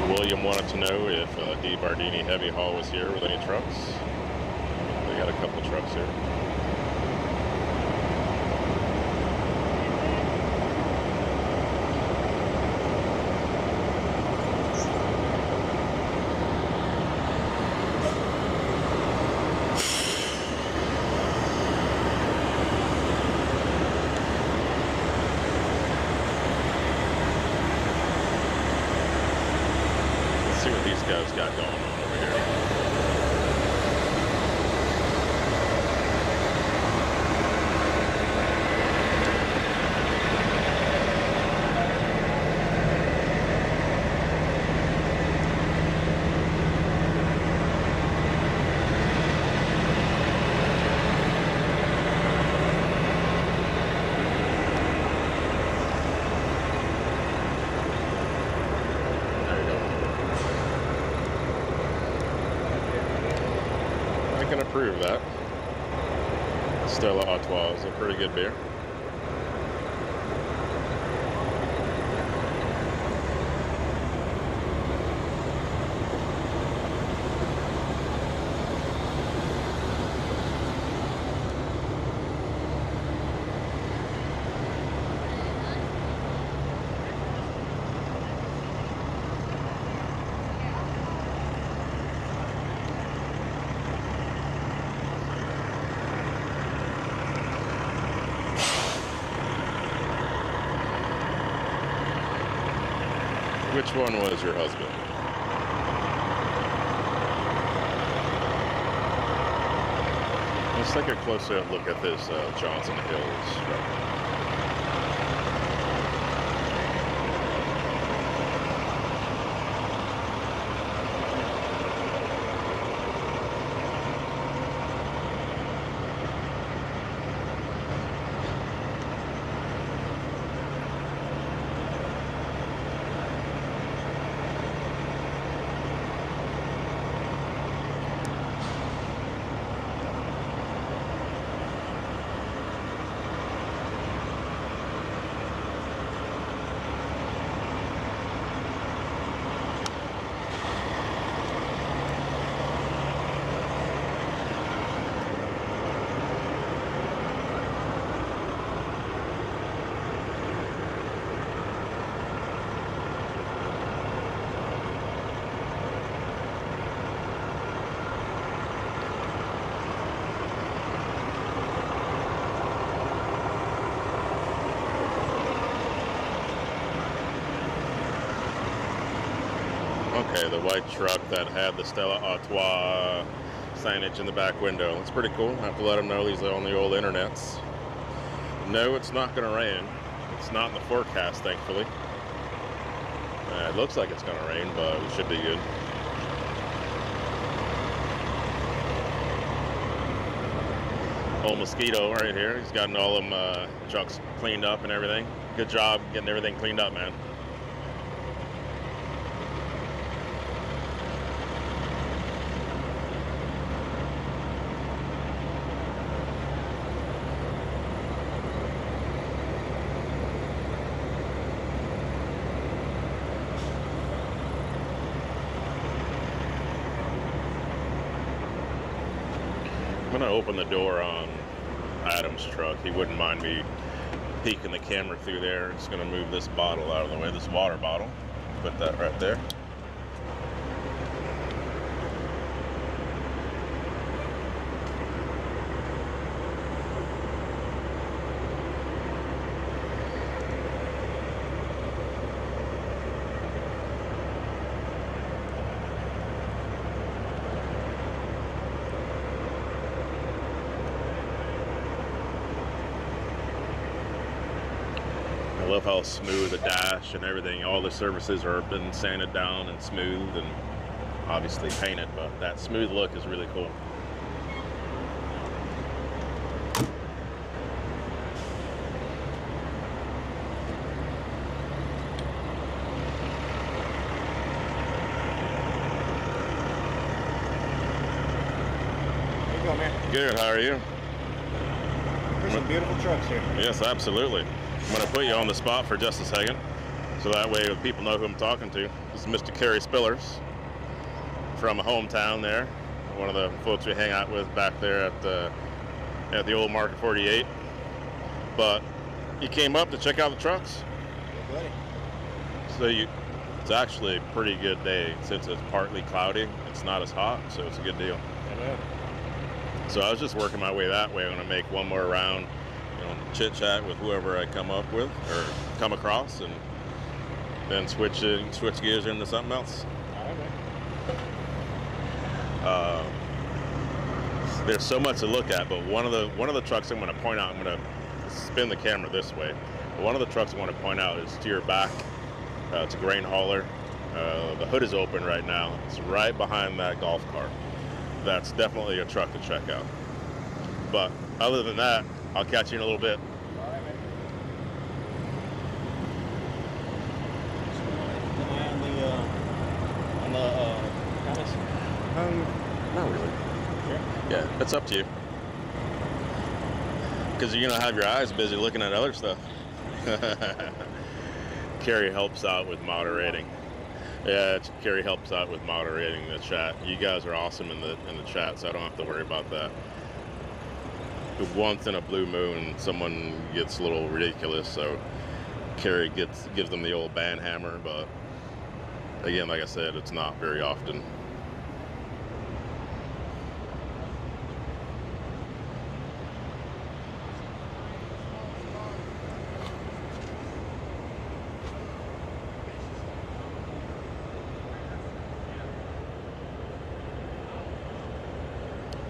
William wanted to know if D. Bardini Heavy Haul was here with any trucks. They got a couple trucks here. See what these guys got going on over here. I can approve that. Stella Artois is a pretty good beer. Which one was your husband? Let's take a closer look at this Johnson Hills truck. Okay, the white truck that had the Stella Artois signage in the back window. It's pretty cool. I have to let them know these are on the old internets. No, it's not going to rain. It's not in the forecast, thankfully. It looks like it's going to rain, but we should be good. Old Mosquito right here. He's gotten all them trucks cleaned up and everything. Good job getting everything cleaned up, man. I'm gonna open the door on Adam's truck. He wouldn't mind me peeking the camera through there. Just gonna move this bottle out of the way, this water bottle. Put that right there. I love how smooth the dash and everything. All the surfaces are been sanded down and smooth and obviously painted, but that smooth look is really cool. How you going, man? Good, how are you? There's some beautiful trucks here. Yes, absolutely. I'm gonna put you on the spot for just a second. So that way people know who I'm talking to. This is Mr. Kerry Spillers from a hometown there. One of the folks we hang out with back there at the old Market 48. But you came up to check out the trucks? Yeah, buddy. So it's actually a pretty good day since it's partly cloudy. It's not as hot, so it's a good deal. Yeah. So I was just working my way that way. I'm going to make one more round, chit chat with whoever I come up with or come across, and then switch gears into something else. All right, man. There's so much to look at, but one of the trucks I'm going to point out. I'm going to spin the camera this way. One of the trucks I want to point out is to your back. It's a grain hauler. The hood is open right now. It's right behind that golf cart. That's definitely a truck to check out. But other than that, I'll catch you in a little bit. All right, man. On the comments? Not really. Yeah, it's up to you. Because you're going to have your eyes busy looking at other stuff. Kerry helps out with moderating. Yeah, Kerry helps out with moderating the chat. You guys are awesome in the chat, so I don't have to worry about that. Once in a blue moon, someone gets a little ridiculous, so Kerry gives them the old band hammer, but again, like I said, it's not very often.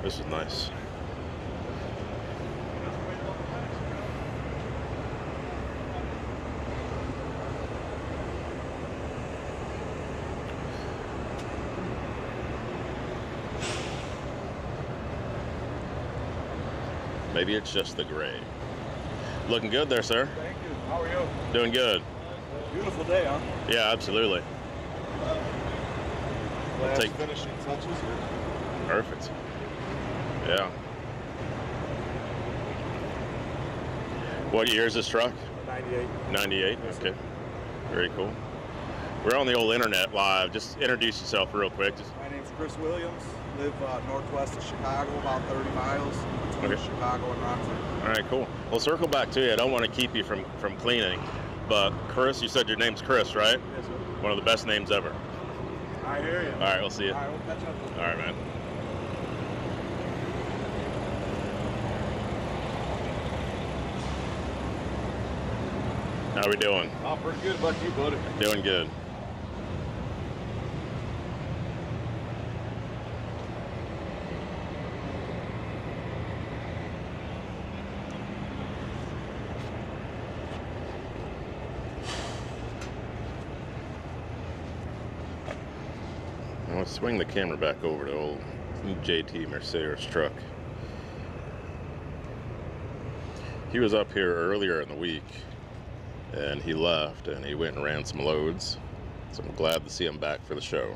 This is nice. Maybe it's just the gray. Looking good there, sir. Thank you. How are you? Doing good. Beautiful day, huh? Yeah, absolutely. Last take- finishing touches here. Perfect. Yeah. What year is this truck? 98. 98? Okay. Very cool. We're on the old internet live. Just introduce yourself real quick. My name's Chris Williams. Live northwest of Chicago, about 30 miles between Okay. Chicago and Rockford. All right, cool. We'll circle back to you. I don't want to keep you from cleaning, but Chris, you said your name's Chris, right? Yes, sir. One of the best names ever. I hear you. All right, we'll see you. All right, we'll catch up. All right, man. How we doing? Oh, pretty good about you, buddy. Doing good. Now let's swing the camera back over to old JT Mercedes truck. He was up here earlier in the week and he left and he went and ran some loads. So I'm glad to see him back for the show.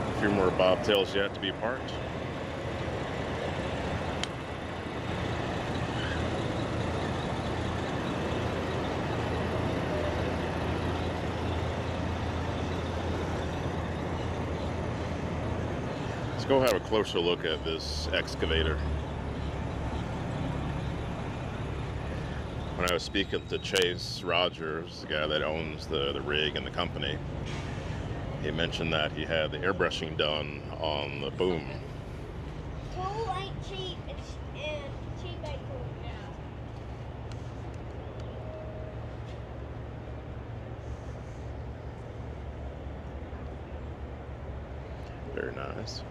A few more bobtails yet to be parked. Let's go have a closer look at this excavator. When I was speaking to Chase Rogers, the guy that owns the rig and the company, he mentioned that he had the airbrushing done on the boom. Tool ain't cheap, and nice.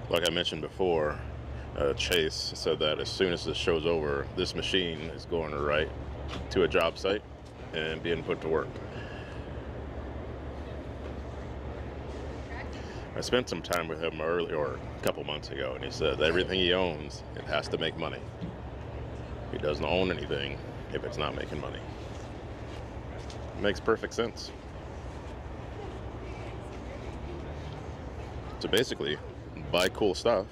Like I mentioned before, Chase said that as soon as this show's over, this machine is going right to a job site and being put to work. I spent some time with him earlier, or a couple months ago, and he said that everything he owns, it has to make money. He doesn't own anything if it's not making money. Makes perfect sense. So basically, buy cool stuff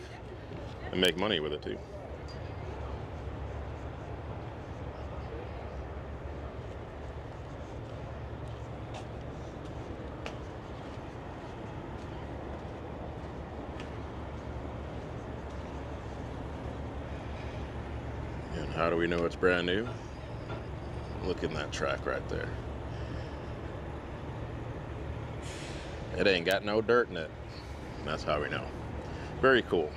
and make money with it too. And how do we know it's brand new? Look in that track right there. It ain't got no dirt in it. And that's how we know. Very cool.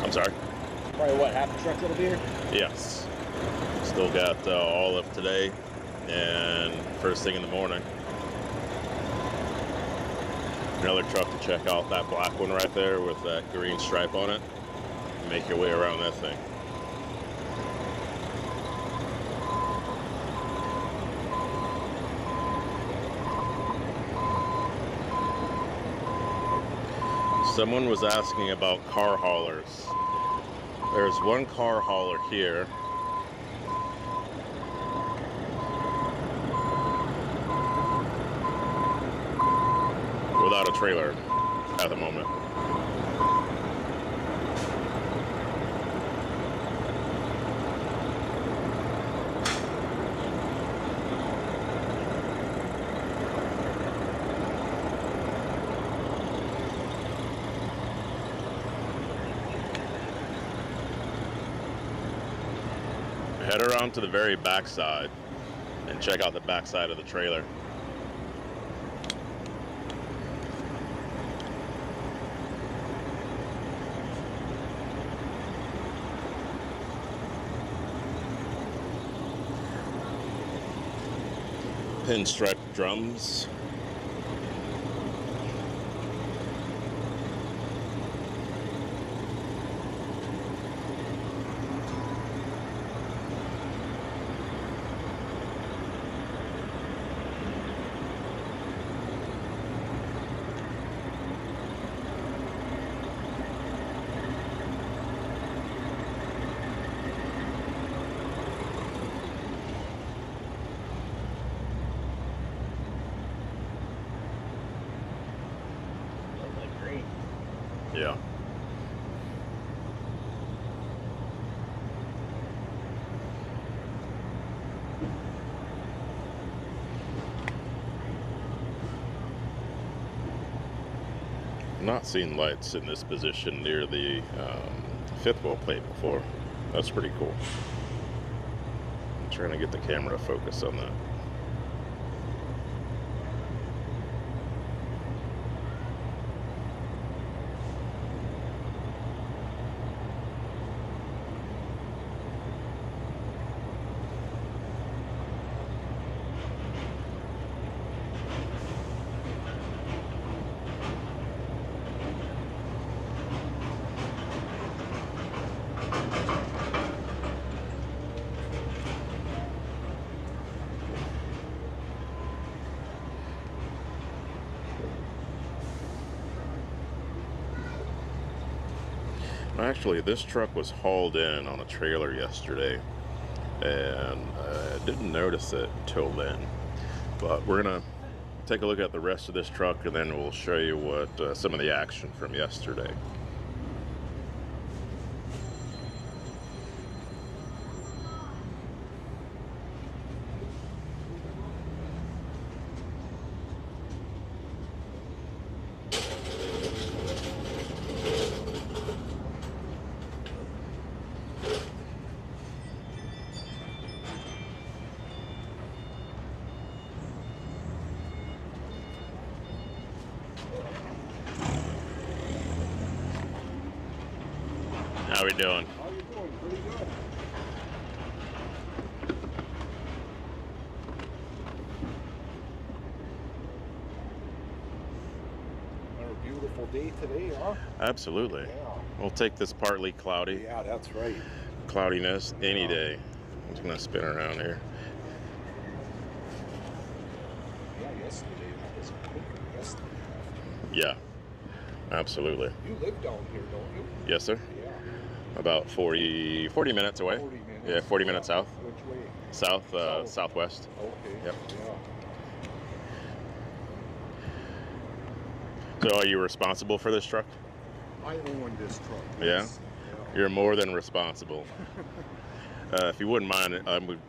I'm sorry? Probably what, half the trucks that'll be here? Yes. Still got all of today and first thing in the morning. Another truck to check out, that black one right there with that green stripe on it. Make your way around that thing. Someone was asking about car haulers. There's one car hauler here. Without a trailer at the moment. Head around to the very back side and check out the back side of the trailer. Pinstripe drums. Yeah. Not seen lights in this position near the fifth wheel plate before. That's pretty cool. I'm trying to get the camera to focus on that. Actually, this truck was hauled in on a trailer yesterday, and I didn't notice it till then. But we're gonna take a look at the rest of this truck, and then we'll show you what some of the action from yesterday. How we doing? How you doing? Pretty good. Another beautiful day today, huh? Absolutely. Yeah. We'll take this partly cloudy. Yeah, that's right. Cloudiness any day. I'm just gonna spin around here. Yeah, yesterday that was quicker. Yesterday. Yeah, absolutely. You live down here, don't you? Yes, sir. Yeah. About 40 minutes away. 40 minutes. Yeah, 40 minutes south. Which way? South, southwest. Okay. Yep. Yeah. So are you responsible for this truck? I own this truck. Yeah? Yes. You're more than responsible. If you wouldn't mind, I'm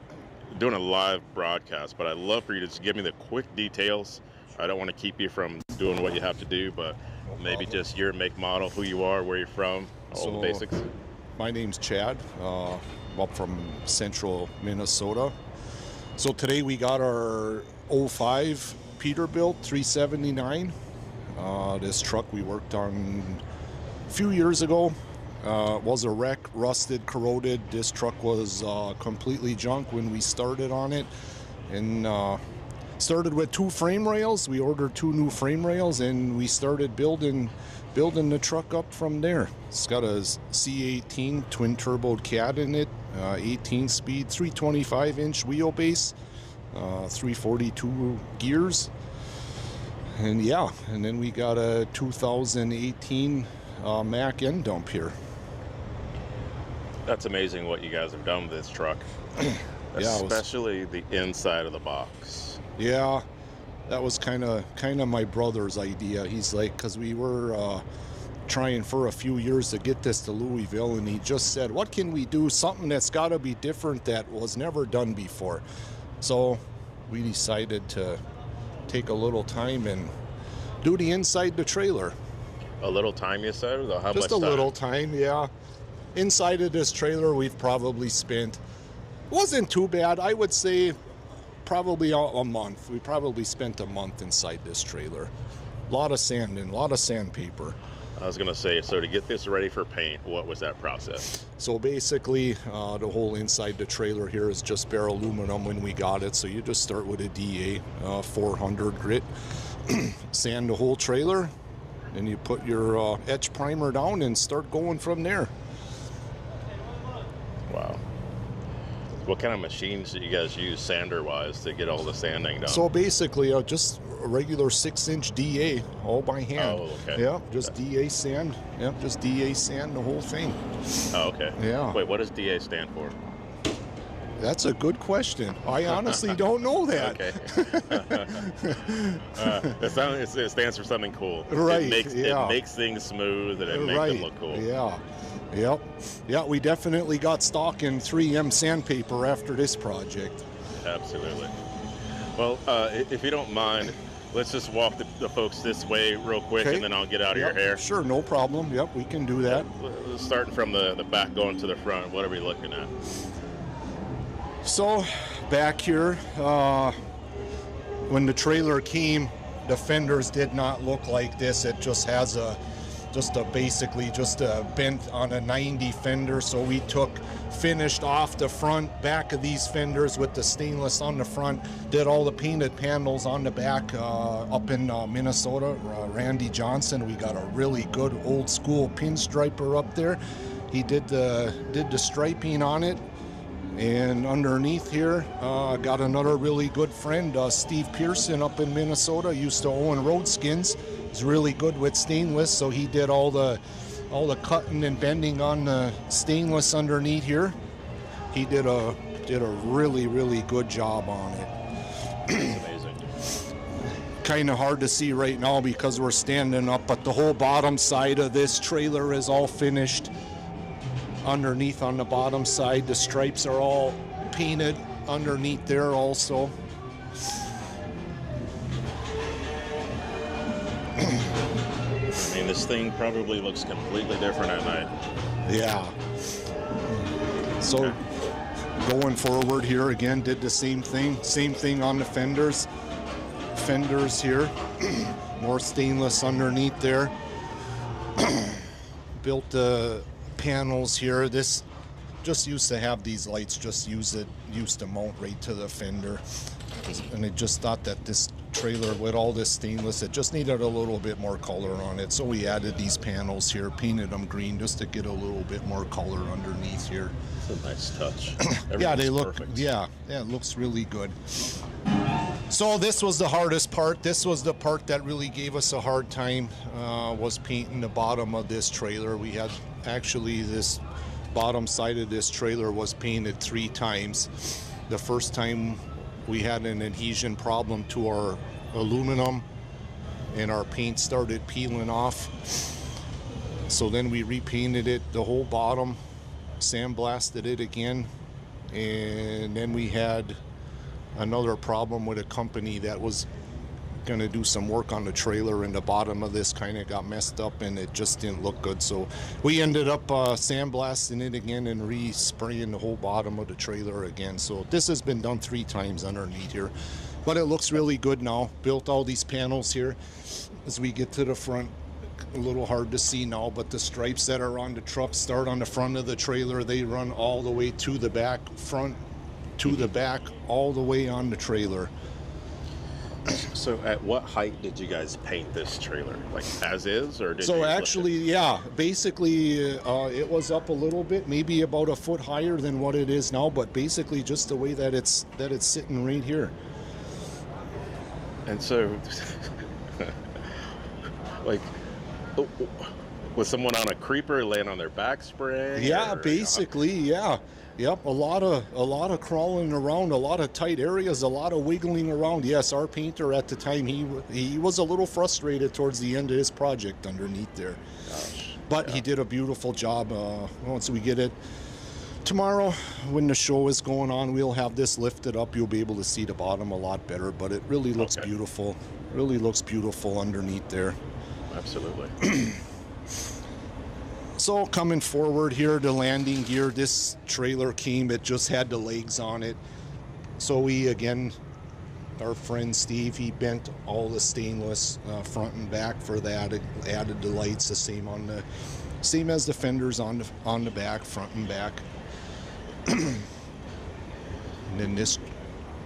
doing a live broadcast, but I'd love for you to just give me the quick details. I don't want to keep you from doing what you have to do, but maybe just your make, model, who you are, where you're from, all the basics. My name's Chad. I'm up from central Minnesota. So today we got our 05 Peterbilt 379. This truck we worked on a few years ago. Was a wreck, rusted, corroded. This truck was completely junk when we started on it, and started with 2 frame rails. We ordered 2 new frame rails, and we started building the truck up from there. It's got a C18 twin turbo cat in it, 18 speed, 325-inch wheelbase, 342 gears, and yeah, and then we got a 2018 Mack end dump here. That's amazing what you guys have done with this truck, especially the inside of the box. Yeah, that was kind of my brother's idea. He's like, because we were trying for a few years to get this to Louisville, and he just said, what can we do? Something that's got to be different that was never done before. So we decided to take a little time and do the inside the trailer. A little time, you said? Or how Just much a time? little time, yeah. Inside of this trailer, we've probably spent, wasn't too bad, I would say probably a month. We probably spent a month inside this trailer. A lot of sanding, a lot of sandpaper. I was going to say, so to get this ready for paint, what was that process? So basically, the whole inside the trailer here is just bare aluminum when we got it. So you just start with a DA 400 grit, sand the whole trailer, and you put your etch primer down and start going from there. Wow. What kind of machines do you guys use sander-wise to get all the sanding done? So basically, just a regular 6-inch DA, all by hand. Oh, okay. Yeah, just DA sand. Yep, just DA sand the whole thing. Oh, okay. Yeah. Wait, what does DA stand for? That's a good question. I honestly don't know that. Okay. It stands for something cool. Right. It makes things smooth and it makes them look cool. Yeah. Yep. Yeah, we definitely got stock in 3M sandpaper after this project. Absolutely. Well, if you don't mind, let's just walk the folks this way real quick, and then I'll get out of your hair. Sure, no problem. Yep, we can do that. Starting from the back going to the front, what are we looking at? So, back here, when the trailer came, the fenders did not look like this. It just has basically a bent on a 90 fender. So we finished off the front, back of these fenders with the stainless on the front, did all the painted panels on the back up in Minnesota, Randy Johnson. We got a really good old school pinstriper up there. He did the striping on it. And underneath here, got another really good friend, Steve Pearson up in Minnesota, used to own Road Skins. He's really good with stainless, so he did all the cutting and bending on the stainless underneath here. He did a really, really good job on it. Amazing. Kind of hard to see right now because we're standing up, but the whole bottom side of this trailer is all finished. Underneath on the bottom side, the stripes are all painted underneath there also. I mean, this thing probably looks completely different at night. Yeah. So going forward here again, did the same thing on the fenders. Fenders here, more stainless underneath there. Built the panels here. This just used to have these lights, used to mount right to the fender. And I just thought that this trailer with all this stainless, it just needed a little bit more color on it. So we added these panels here, painted them green just to get a little bit more color underneath here. It's a nice touch. Yeah, they look perfect. yeah, it looks really good. So this was the hardest part. This was the part that really gave us a hard time, was painting the bottom of this trailer. We had actually this bottom side of this trailer was painted 3 times. The first time we had an adhesion problem to our aluminum and our paint started peeling off. So then we repainted it, the whole bottom, sandblasted it again, and then we had another problem with a company that was going to do some work on the trailer, and the bottom of this kind of got messed up and it just didn't look good. So we ended up sandblasting it again and re-spraying the whole bottom of the trailer again. So this has been done 3 times underneath here, but it looks really good now. Built all these panels here. As we get to the front, a little hard to see now, but the stripes that are on the truck start on the front of the trailer. They run all the way to the back, front to the back, all the way on the trailer. So at what height did you guys paint this trailer? Like as is, or did you So lift actually, yeah, basically it was up a little bit, maybe about a foot higher than what it is now, but basically just the way that it's sitting right here. And so, like, was someone on a creeper laying on their back spring? Yeah, or, basically, yeah. Yep, a lot of crawling around, a lot of tight areas, a lot of wiggling around. Yes, our painter at the time, he was a little frustrated towards the end of his project underneath there. Gosh, but he did a beautiful job. Once we get it tomorrow, when the show is going on, we'll have this lifted up. You'll be able to see the bottom a lot better, but it really looks beautiful. Really looks beautiful underneath there. Absolutely. So coming forward here, the landing gear, this trailer came, it just had the legs on it. So we, again, our friend Steve, he bent all the stainless front and back for that. It added the lights, the same as the fenders on the back, front and back. And then this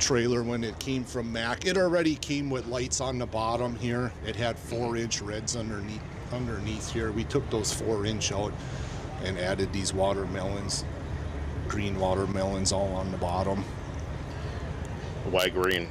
trailer, when it came from Mac, it already came with lights on the bottom here. It had 4-inch reds underneath here. We took those 4-inch out and added these watermelons, green watermelons, all on the bottom. Why green?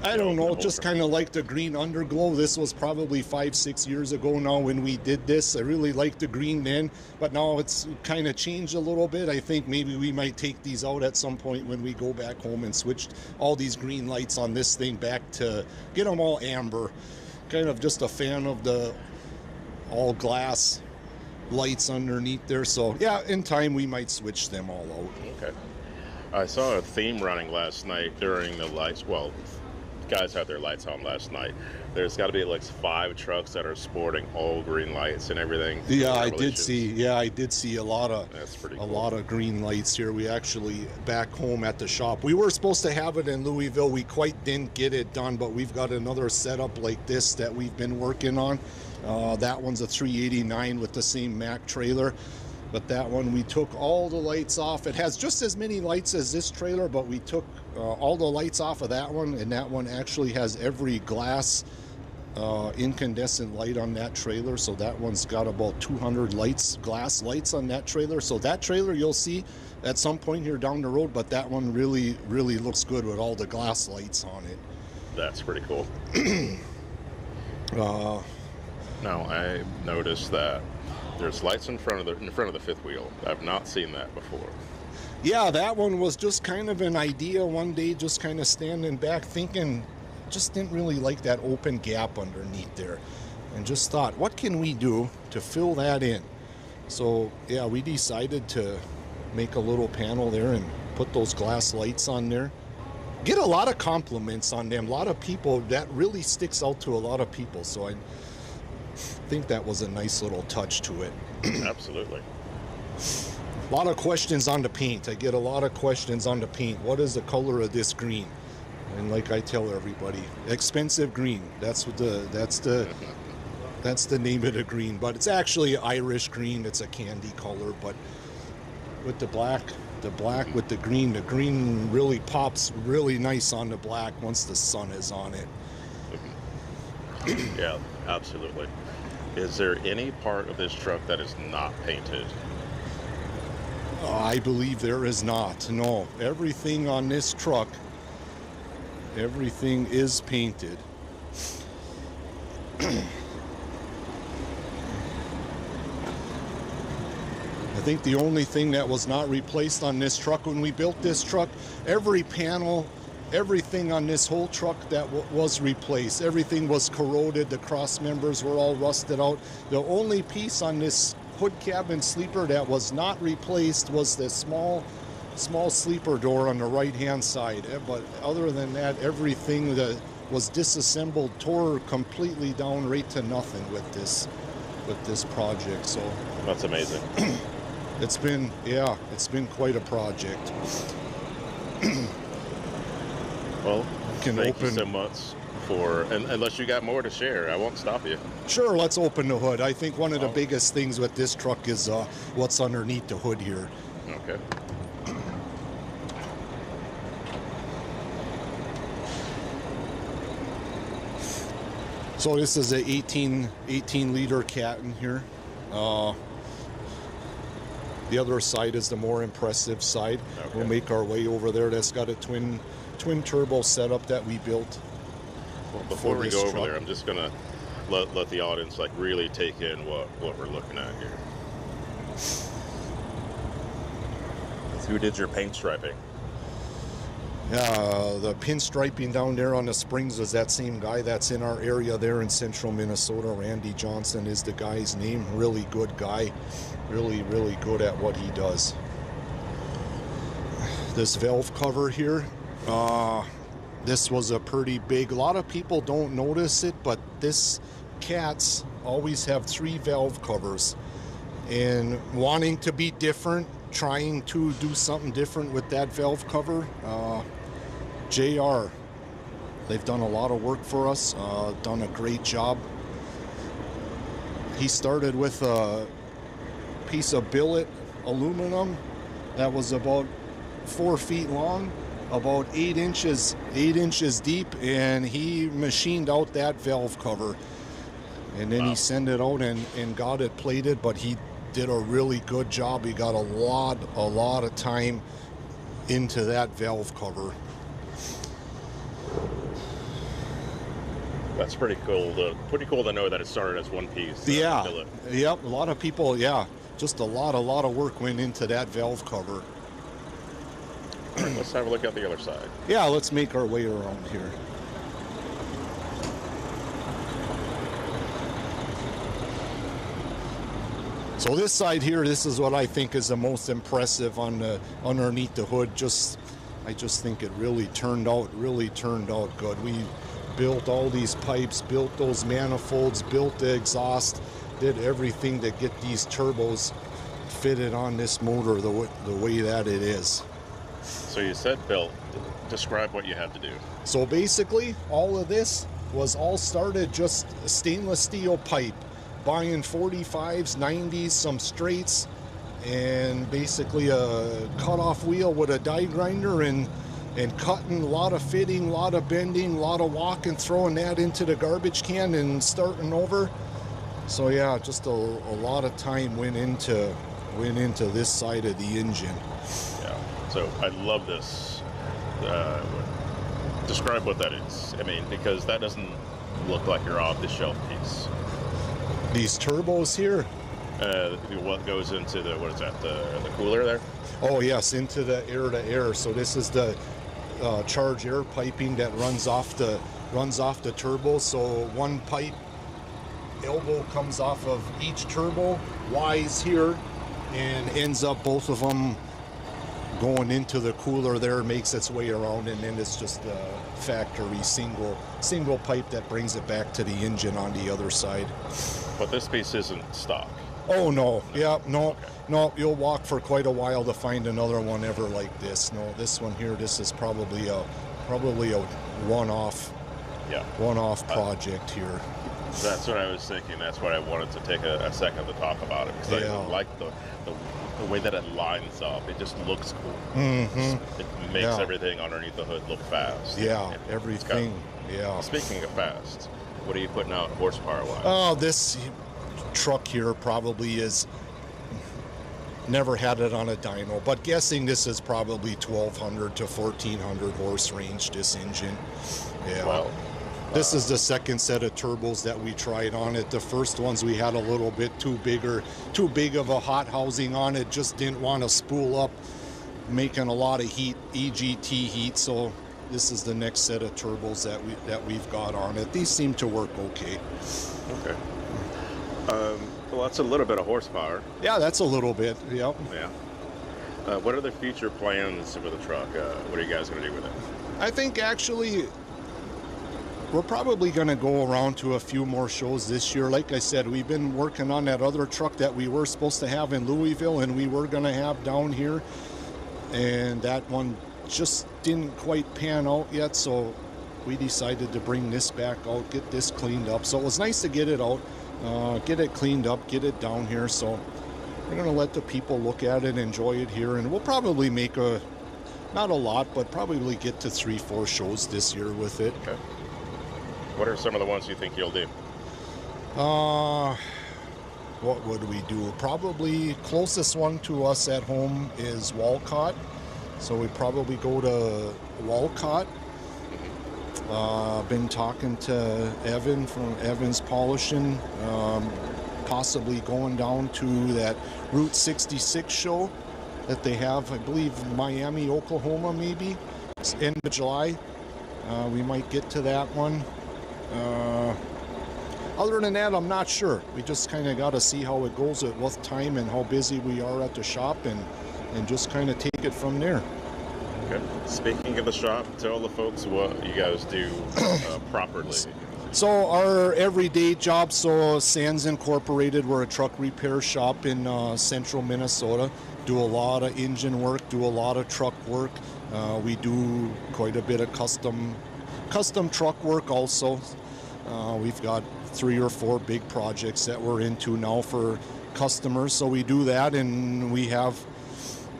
I don't know, just kind of like the green underglow. This was probably 5-6 years ago now when we did this. I really liked the green then, but now it's kind of changed a little bit. I think maybe we might take these out at some point when we go back home and switch all these green lights on this thing back to get them all amber. Kind of just a fan of the all glass lights underneath there. So yeah, in time we might switch them all out. Okay. I saw a theme running last night during the lights. Well, guys had their lights on last night. There's got to be like 5 trucks that are sporting all green lights and everything. Yeah, I did see. Yeah, I did see a lot of cool. lot of green lights here. We actually back home at the shop. We were supposed to have it in Louisville. We quite didn't get it done, but we've got another setup like this that we've been working on. That one's a 389 with the same Mack trailer. But that one, we took all the lights off. It has just as many lights as this trailer, but we took all the lights off of that one, and that one actually has every glass incandescent light on that trailer. So that one's got about 200 glass lights on that trailer. So that trailer you'll see at some point here down the road, but that one really looks good with all the glass lights on it. That's pretty cool. Now I noticed that there's lights in front of the fifth wheel. I've not seen that before. Yeah, that one was just kind of an idea one day, just kind of standing back thinking, just didn't really like that open gap underneath there, and just thought, what can we do to fill that in? So yeah, we decided to make a little panel there and put those glass lights on there. Get a lot of compliments on them. A lot of people, that really sticks out to a lot of people. So I think that was a nice little touch to it. Absolutely. A lot of questions on the paint. I get a lot of questions on the paint. What is the color of this green? And like I tell everybody, expensive green. That's the That's the name of the green, but it's actually Irish green. It's a candy color, but with the black with the green really pops really nice on the black once the sun is on it. Yeah, absolutely. Is there any part of this truck that is not painted? I believe there is not. No, everything on this truck, everything is painted. I think the only thing that was not replaced on this truck when we built this truck, every panel, everything on this whole truck that was replaced. Everything was corroded. The cross members were all rusted out. The only piece on this hood cabin sleeper that was not replaced was the small sleeper door on the right hand side. But other than that, everything that was disassembled tore completely down right to nothing with this project. So that's amazing. It's been quite a project. Well, thank you so much for, and unless you got more to share, I won't stop you. Sure, let's open the hood. I think one of the biggest things with this truck is what's underneath the hood here. Okay. So this is a 18 liter cat in here. The other side is the more impressive side. Okay. We'll make our way over there. That's got a twin turbo setup that we built. Well, before we go over there, I'm just gonna let the audience like really take in what we're looking at here. Who did your paint striping? The pinstriping down there on the springs was that same guy that's in our area there in central Minnesota. Randy Johnson is the guy's name. Really good guy. Really, really good at what he does. This valve cover here, this was a pretty big, a lot of people don't notice it, but this cats always have 3 valve covers. And wanting to be different, trying to do something different with that valve cover, JR, they've done a lot of work for us, done a great job. He started with a piece of billet aluminum that was about 4 feet long, about 8 inches deep, and he machined out that valve cover. And then he sent it out and got it plated, but he did a really good job. He got a lot of time into that valve cover. That's pretty cool. Pretty cool to know that it started as one piece. Yeah. Yep. A lot of people. Yeah. Just a lot of work went into that valve cover. Let's have a look at the other side. Yeah. Let's make our way around here. So this side here, this is what I think is the most impressive on the underneath the hood. I just think it really turned out good. We built all these pipes, built those manifolds, built the exhaust, did everything to get these turbos fitted on this motor the way that it is. So you said built. Describe what you had to do. So basically, all of this was all started just stainless steel pipe, buying 45s, 90s, some straights, and basically a cut-off wheel with a die grinder and cutting, a lot of fitting, a lot of bending, a lot of walking, throwing that into the garbage can and starting over. So yeah, just a lot of time went into this side of the engine. Yeah. So I love this. Describe what that is. I mean, because that doesn't look like your off-the-shelf piece. These turbos here. What goes into the, what is that? The cooler there? Oh yes, into the air-to-air. So this is the charge air piping that runs off the turbo. So one pipe elbow comes off of each turbo, Y's here, and ends up both of them going into the cooler there, makes its way around, and then it's just a factory single pipe that brings it back to the engine on the other side. But this piece isn't stock. Oh no, yeah, no, okay. No, you'll walk for quite a while to find another one ever like this. No, this one here, this is probably a one-off project here. That's what I was thinking. That's why I wanted to take a second to talk about it, because I like the way that it lines up. It just looks cool. Mm-hmm. It makes everything underneath the hood look fast. Yeah, everything. Speaking of fast, what are you putting out horsepower-wise? Oh, this truck here probably is, never had it on a dyno, but guessing this is probably 1,200 to 1,400 horse range, this engine. Yeah. Well, this is the second set of turbos that we tried on it. The first ones we had a little bit too big of a hot housing on it. Just didn't want to spool up, making a lot of heat, EGT heat. So this is the next set of turbos that we've got on it. These seem to work okay. Okay. Well, that's a little bit of horsepower. Yeah, that's a little bit. Yep. Yeah. What are the future plans for the truck? What are you guys going to do with it? I think actually we're probably going to go around to a few more shows this year. Like I said, we've been working on that other truck that we were supposed to have in Louisville and we were going to have down here. And that one just didn't quite pan out yet. So we decided to bring this back out, get this cleaned up. So it was nice to get it out, get it cleaned up, get it down here. So we're going to let the people look at it, enjoy it here. And we'll probably make not a lot, but probably get to 3-4 shows this year with it. Okay. What are some of the ones you think you'll do? What would we do? Probably closest one to us at home is Walcott. So we probably go to Walcott. Been talking to Evan from Evans Polishing, possibly going down to that Route 66 show that they have, I believe, Miami, Oklahoma, maybe. It's end of July. We might get to that one. Other than that, I'm not sure. We just kind of got to see how it goes with time and how busy we are at the shop and just kind of take it from there. Okay. Speaking of the shop, tell the folks what you guys do properly. So our everyday job, so Sands Incorporated, we're a truck repair shop in central Minnesota. Do a lot of engine work, do a lot of truck work. We do quite a bit of custom truck work also. We've got 3 or 4 big projects that we're into now for customers. So we do that, and we have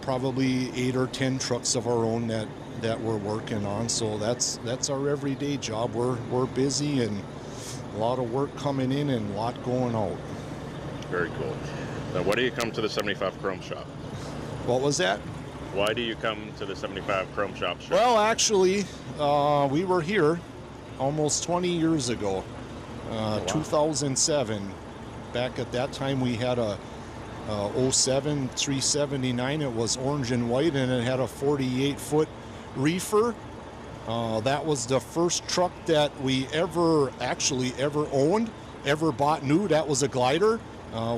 probably 8 or 10 trucks of our own that we're working on. So that's our everyday job. We're busy and a lot of work coming in and a lot going out. Very cool. Now, why do you come to the 75 Chrome Shop? What was that? Why do you come to the 75 Chrome Shop? Well, actually, we were here almost 20 years ago, 2007. Back at that time, we had a 07 379. It was orange and white, and it had a 48-foot reefer. That was the first truck that we ever owned, ever bought new. That was a glider.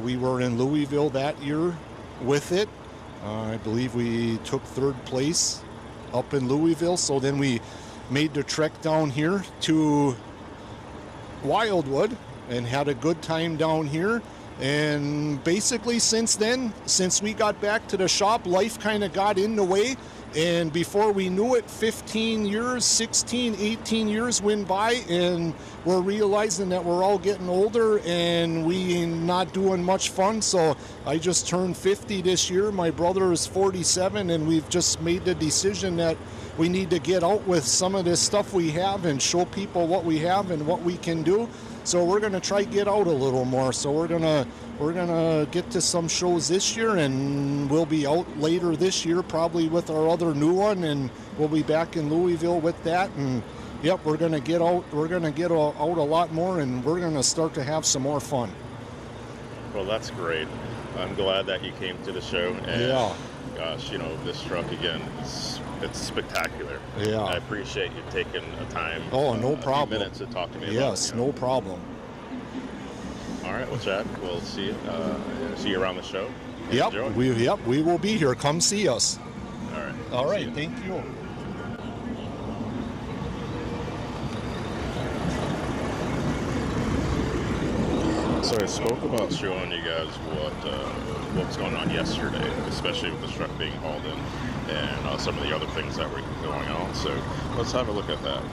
We were in Louisville that year with it. I believe we took 3rd place up in Louisville. So then we made the trek down here to Wildwood and had a good time down here. And basically since then, since we got back to the shop, life kind of got in the way. And before we knew it, 15 years, 16, 18 years went by, and we're realizing that we're all getting older and we not doing much fun. So I just turned 50 this year. My brother is 47, and we've just made the decision that we need to get out with some of this stuff we have and show people what we have and what we can do. So we're going to try get out a little more. So we're gonna get to some shows this year, and we'll be out later this year probably with our other new one, and we'll be back in Louisville with that. And yep, we're gonna get out. We're gonna get out a lot more, and we're gonna start to have some more fun. Well, that's great. I'm glad that you came to the show. And yeah. Gosh, this truck again, it's spectacular. Yeah. I appreciate you taking the time. Oh, no a few problem. minutes to talk to me. Yes, no problem. All right, well, Chad, we'll see you around the show. Yep, we will be here. Come see us. All right. All right, thank you. So I spoke about showing you guys what was going on yesterday, especially with the truck being hauled in, and some of the other things that were going on. So let's have a look at that.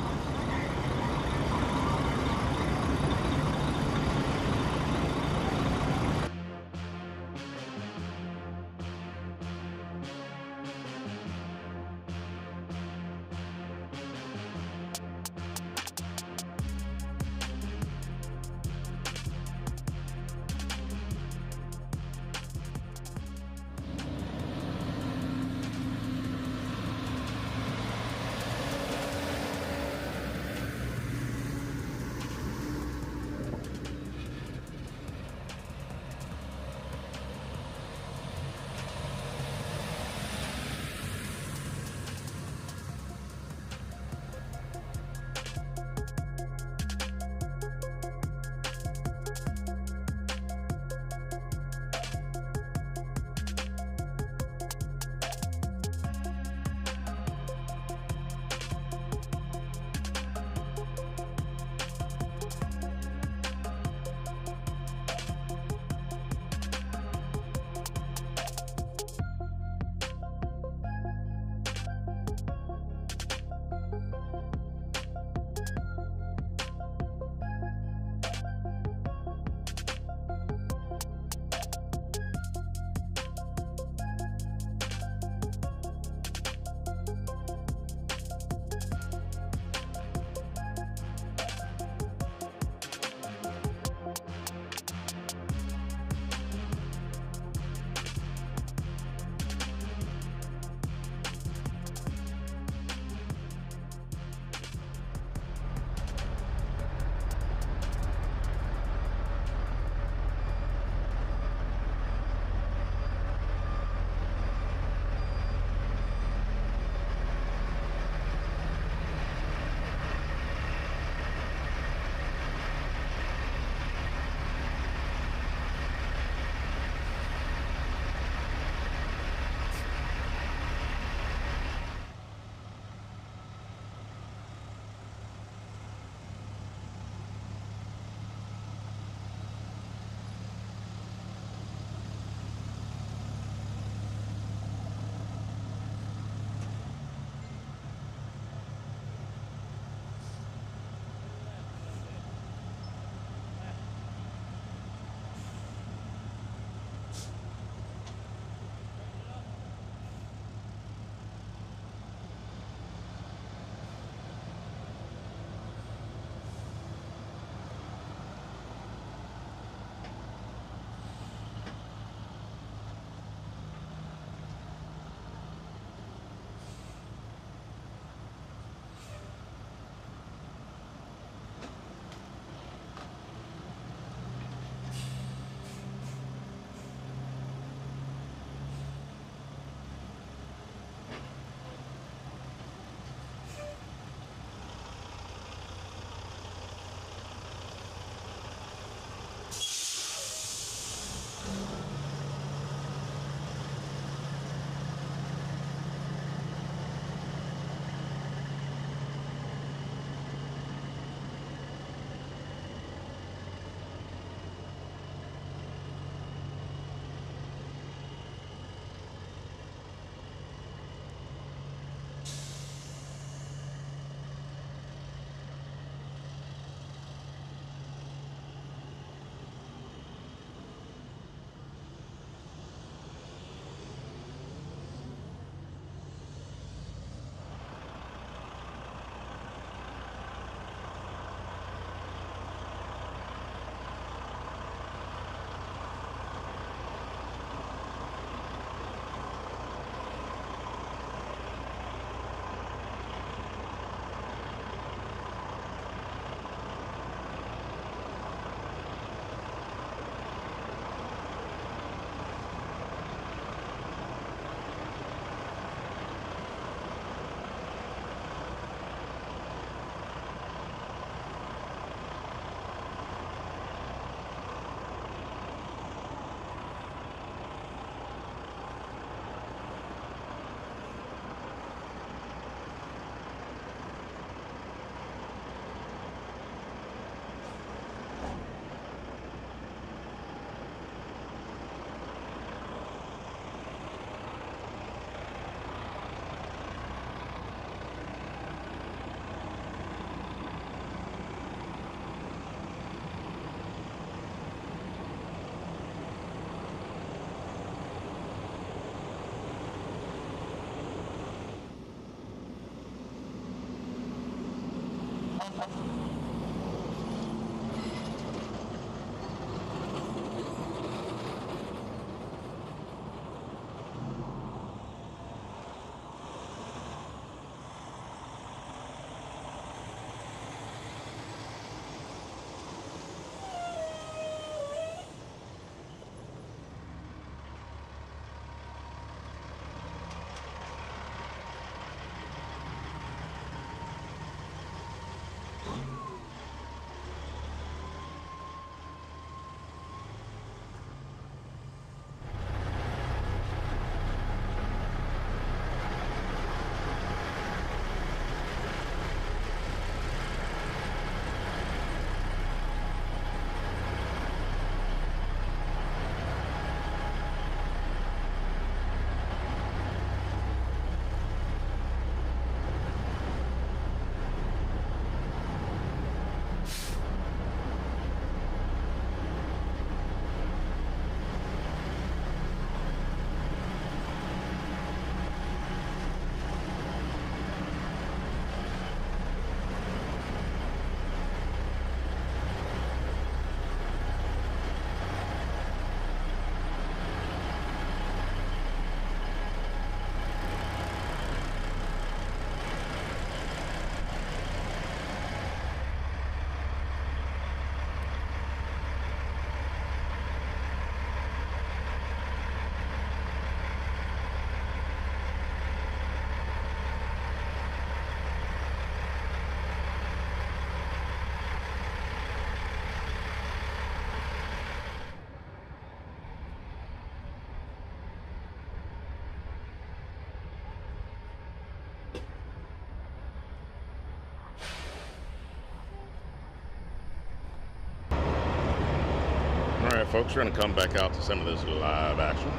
Alright folks, we're going to come back out to some of this live action.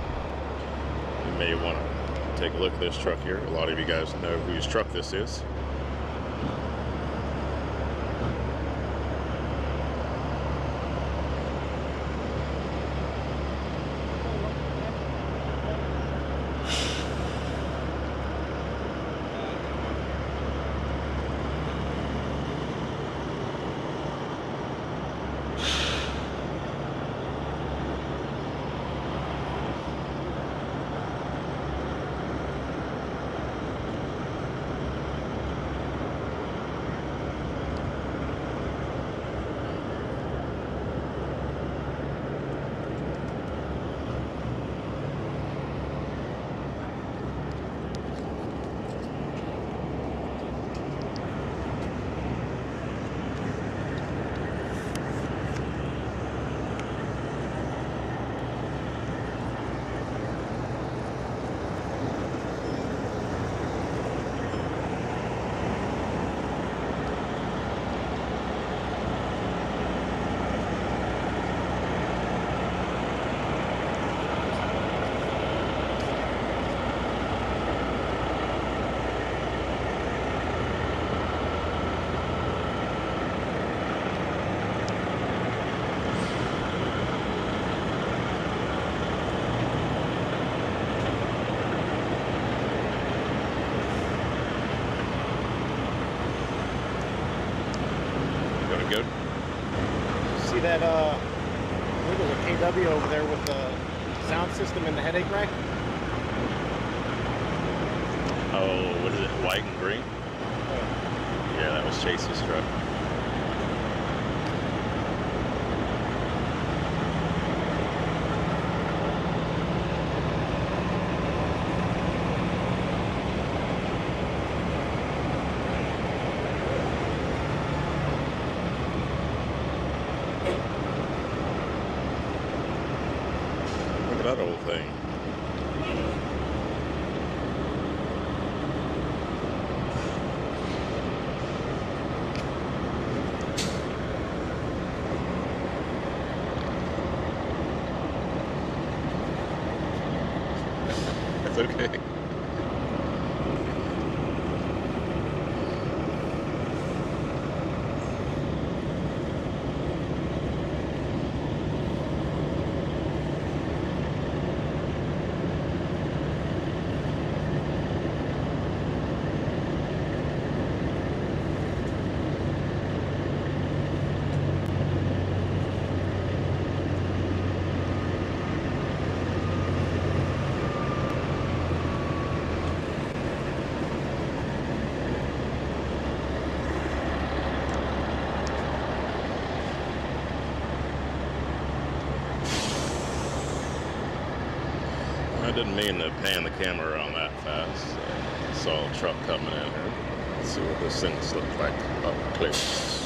You may want to take a look at this truck here. A lot of you guys know whose truck this is. Good. See that, I think there's a KW over there with the sound system and the headache rack? Oh, what is it, white and green? Yeah, that was Chase's truck. Look at that old thing. That's okay. I didn't mean to pan the camera around that fast. Saw a truck coming in here. Let's see what this thing looks like up close.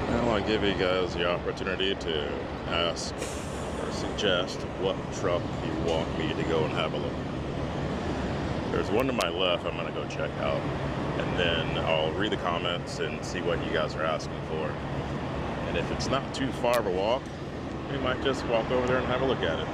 I want to give you guys the opportunity to ask or suggest what truck you want me to go and have a look. There's one to my left I'm going to go check out, and then I'll read the comments and see what you guys are asking for. And if it's not too far of a walk, we might just walk over there and have a look at it.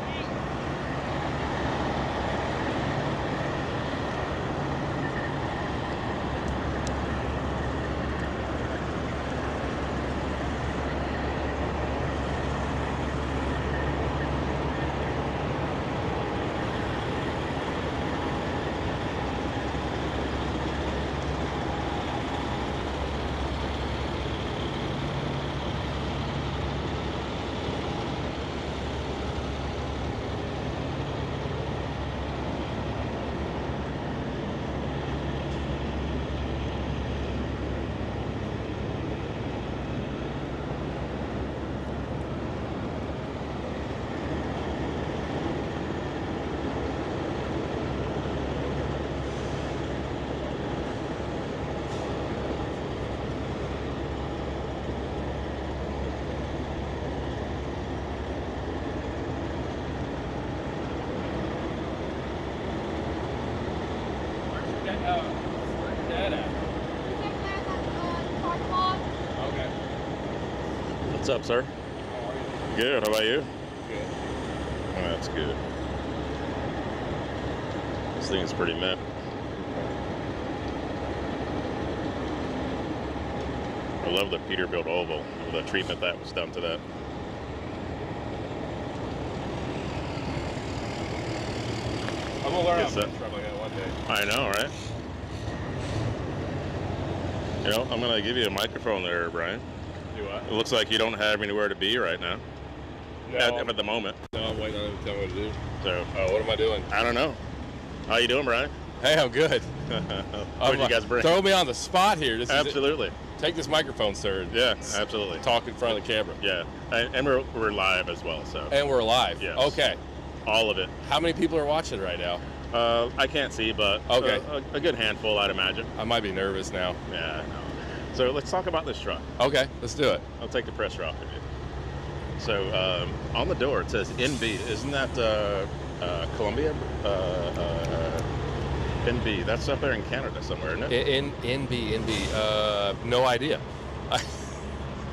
What's up, sir? Good. How about you? Good. Oh, that's good. This thing is pretty mint. I love the Peterbilt oval, the treatment that was done to that. I'm gonna learn how Yes, to sir. truck like that one day. I know, right? You know, I'm gonna give you a microphone there, Brian. Do what? It looks like you don't have anywhere to be right now. No. At the moment. No, I'm waiting on him to tell me what to do. So, what am I doing? I don't know. How you doing, Brian? Hey, I'm good. What did you guys bring? Throw me on the spot here. Absolutely. Take this microphone, sir. Yeah, absolutely. Talk in front of the camera. Yeah, and we're live as well. So. And we're live. Yes. Okay. All of it. How many people are watching right now? I can't see, but okay, a good handful, I'd imagine. I might be nervous now. Yeah, no. So let's talk about this truck. Okay, let's do it. I'll take the pressure off of you. So on the door it says NB. Isn't that Columbia? NB. That's up there in Canada somewhere, isn't it? NB. No idea.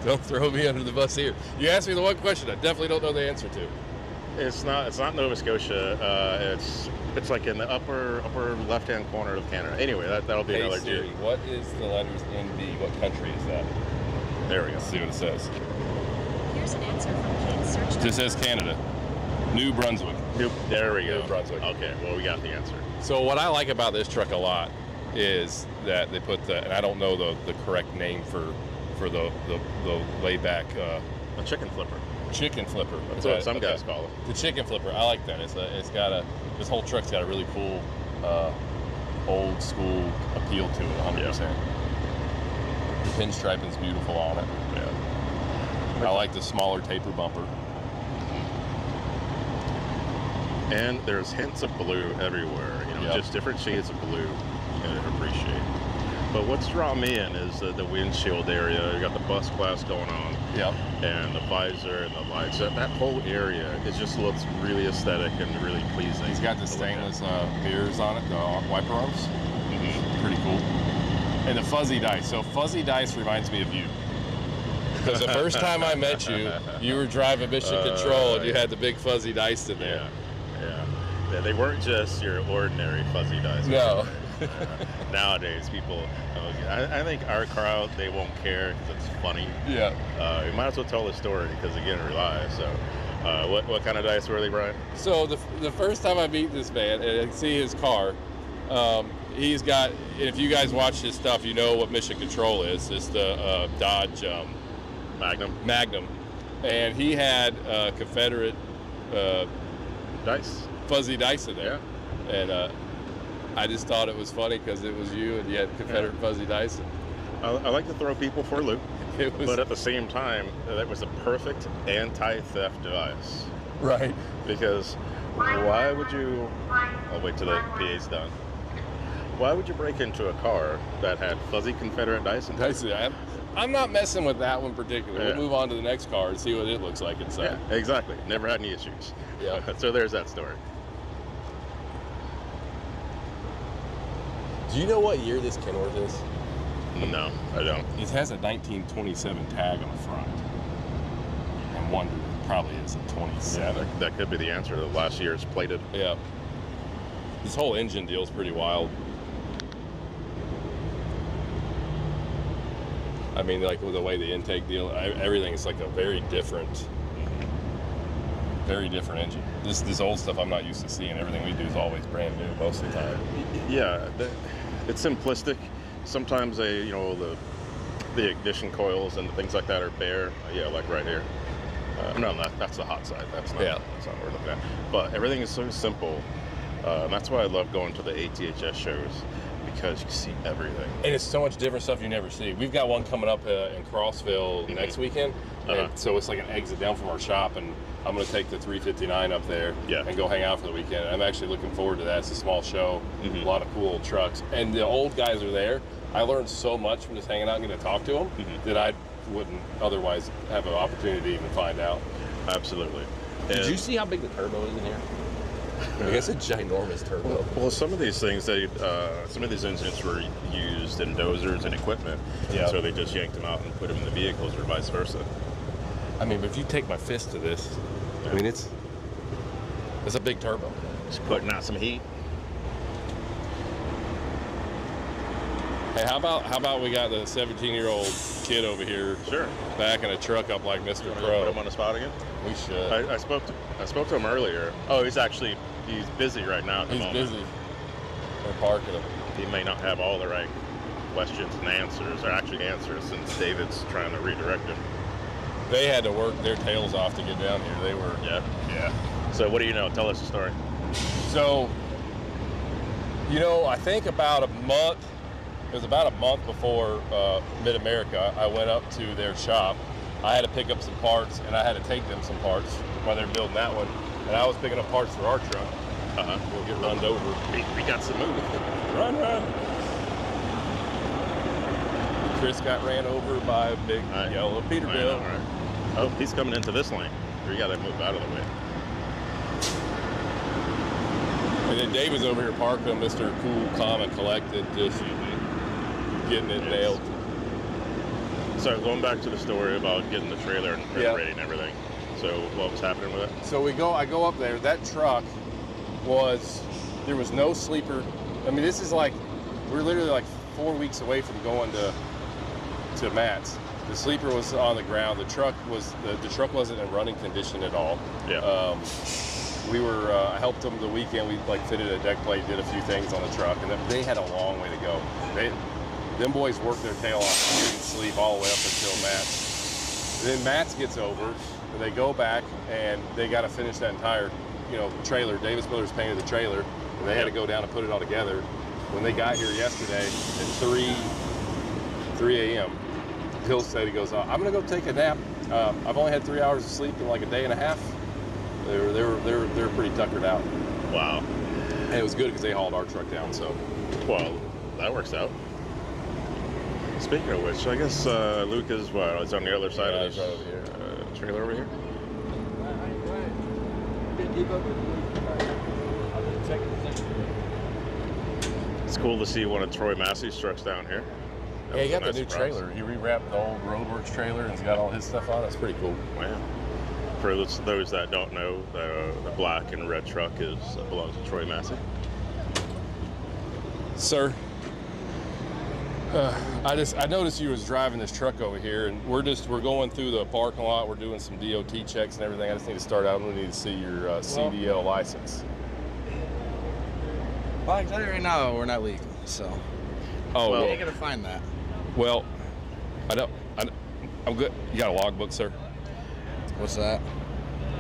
Don't throw me under the bus here. You asked me the one question I definitely don't know the answer to. It's not Nova Scotia. It's like in the upper left-hand corner of Canada. Anyway, that'll be another Siri, what is the letters NB? What country is that? There we go. Let's see what it says. Here's an answer from Kate's search. This says Canada. New Brunswick. There we go. New Brunswick. Okay, well, we got the answer. So what I like about this truck a lot is that they put and I don't know the correct name for the layback. A chicken flipper. Chicken flipper. That's what some guys call it. The chicken flipper. I like that. It's got this whole truck's got a really cool old school appeal to it. 100%. The pinstriping's beautiful on it. Yeah. I like the smaller taper bumper. And there's hints of blue everywhere. Just different shades of blue. You can appreciate. But what's drawing me in is the windshield area. You got the bus glass going on. Yep. And the visor and the lights. That whole area, it just looks really aesthetic and really pleasing. He's got the stainless mirrors on it, the wiper arms. Mm-hmm. Pretty cool. And the fuzzy dice. So fuzzy dice reminds me of you. Because the first time I met you, you were driving Mission Control and you had the big fuzzy dice in there. Yeah, they weren't just your ordinary fuzzy dice. No. Nowadays, people, I think our crowd, they won't care because it's funny. Yeah. You might as well tell the story because, again, we're live. So, what kind of dice were they, Brian? So the first time I meet this man and I see his car, he's got, if you guys watch his stuff, you know what Mission Control is. It's the Dodge Magnum. And he had Confederate dice. Fuzzy dice in there. Yeah. And I just thought it was funny because it was you and you had Confederate fuzzy dice. I like to throw people for a loop, but at the same time, that was a perfect anti-theft device. Right. Because why would you... I'll wait till the PA's done. Why would you break into a car that had fuzzy Confederate dice in it? I'm not messing with that one particularly. We'll move on to the next car and see what it looks like inside. Yeah, exactly. Never had any issues. Yeah. So there's that story. Do you know what year this Kenworth is? No, I don't. It has a 1927 tag on the front. I'm wondering, it probably is a 27. Yeah, that could be the answer. The last year it's plated. Yeah. This whole engine deal is pretty wild. I mean, like with the way the intake deal, everything is like a very different engine. This old stuff I'm not used to seeing. Everything we do is always brand new most of the time. Yeah, it's simplistic. Sometimes the ignition coils and things like that are bare. Yeah, like right here. No, that's the hot side. That's not what we're looking at. But everything is so simple. And that's why I love going to the ATHS shows, because you see everything. And it's so much different stuff you never see. We've got one coming up in Crossville next weekend. And so it's like an exit down from our shop, and I'm going to take the 359 up there and go hang out for the weekend. I'm actually looking forward to that. It's a small show, a lot of cool old trucks. And the old guys are there. I learned so much from just hanging out and getting to talk to them that I wouldn't otherwise have an opportunity to even find out. Absolutely. Did you see how big the turbo is in here? I mean, it's a ginormous turbo. Well, some of these things, some of these engines were used in dozers and equipment, so they just yanked them out and put them in the vehicles, or vice versa. I mean, but if you take my fist to this, I mean, it's a big turbo. Just putting out some heat. Hey, how about we got the 17-year-old kid over here, sure, backing a truck up like Mr. Put Pro? him on the spot again. We should. I spoke to him earlier. Oh, he's busy right now. At the moment. He's busy. They're parking him. He may not have all the right questions and answers, or actually answers, since David's trying to redirect him. They had to work their tails off to get down here. They were. Yeah. So what do you know? Tell us the story. So, I think about a month. It was about a month before Mid-America. I went up to their shop. I had to pick up some parts, and I had to take them some parts while they're building that one. And I was picking up parts for our truck. We'll get runned over. We got some move. Run. Chris got ran over by a big yellow Peterbilt. Right. Oh, he's coming into this lane. We got to move out of the way. And then Dave was over here parking him, Mr. Cool, Calm, and Collected, just getting it nailed. So going back to the story about getting the trailer and ready and everything. So what was happening with it? So I go up there. That truck there was no sleeper. I mean, this is like, we're literally like 4 weeks away from going to Matt's. The sleeper was on the ground. The truck wasn't in running condition at all. Yeah. I helped them the weekend. We fitted a deck plate, did a few things on the truck, and they had a long way to go. Them boys worked their tail off, didn't sleep all the way up until Matt's. Then Matt's gets over, and they go back, and they got to finish that entire, trailer. Davis Brothers painted the trailer, and they had to go down and put it all together. When they got here yesterday at 3 a.m., Hill said, he goes, I'm gonna go take a nap. I've only had 3 hours of sleep in like a day and a half. They were pretty tuckered out. Wow. And it was good because they hauled our truck down. So, well, that works out. Speaking of which, I guess Luke is it's on the other side of this right over here. Trailer over here. It's cool to see one of Troy Massey's trucks down here. Yeah, he got the new trailer. He rewrapped the old Roadworks trailer and he's got all his stuff on it. It's pretty cool. Wow. For those that don't know, the black and red truck belongs to Troy Massey. Sir, I noticed you was driving this truck over here, and we're going through the parking lot. We're doing some DOT checks and everything. I just need to start out. We need to see your CDL license. Well, I can tell you right now, we're not legal, so. Oh, well, you ain't gonna find that. Well, I'm good. You got a logbook, sir? What's that?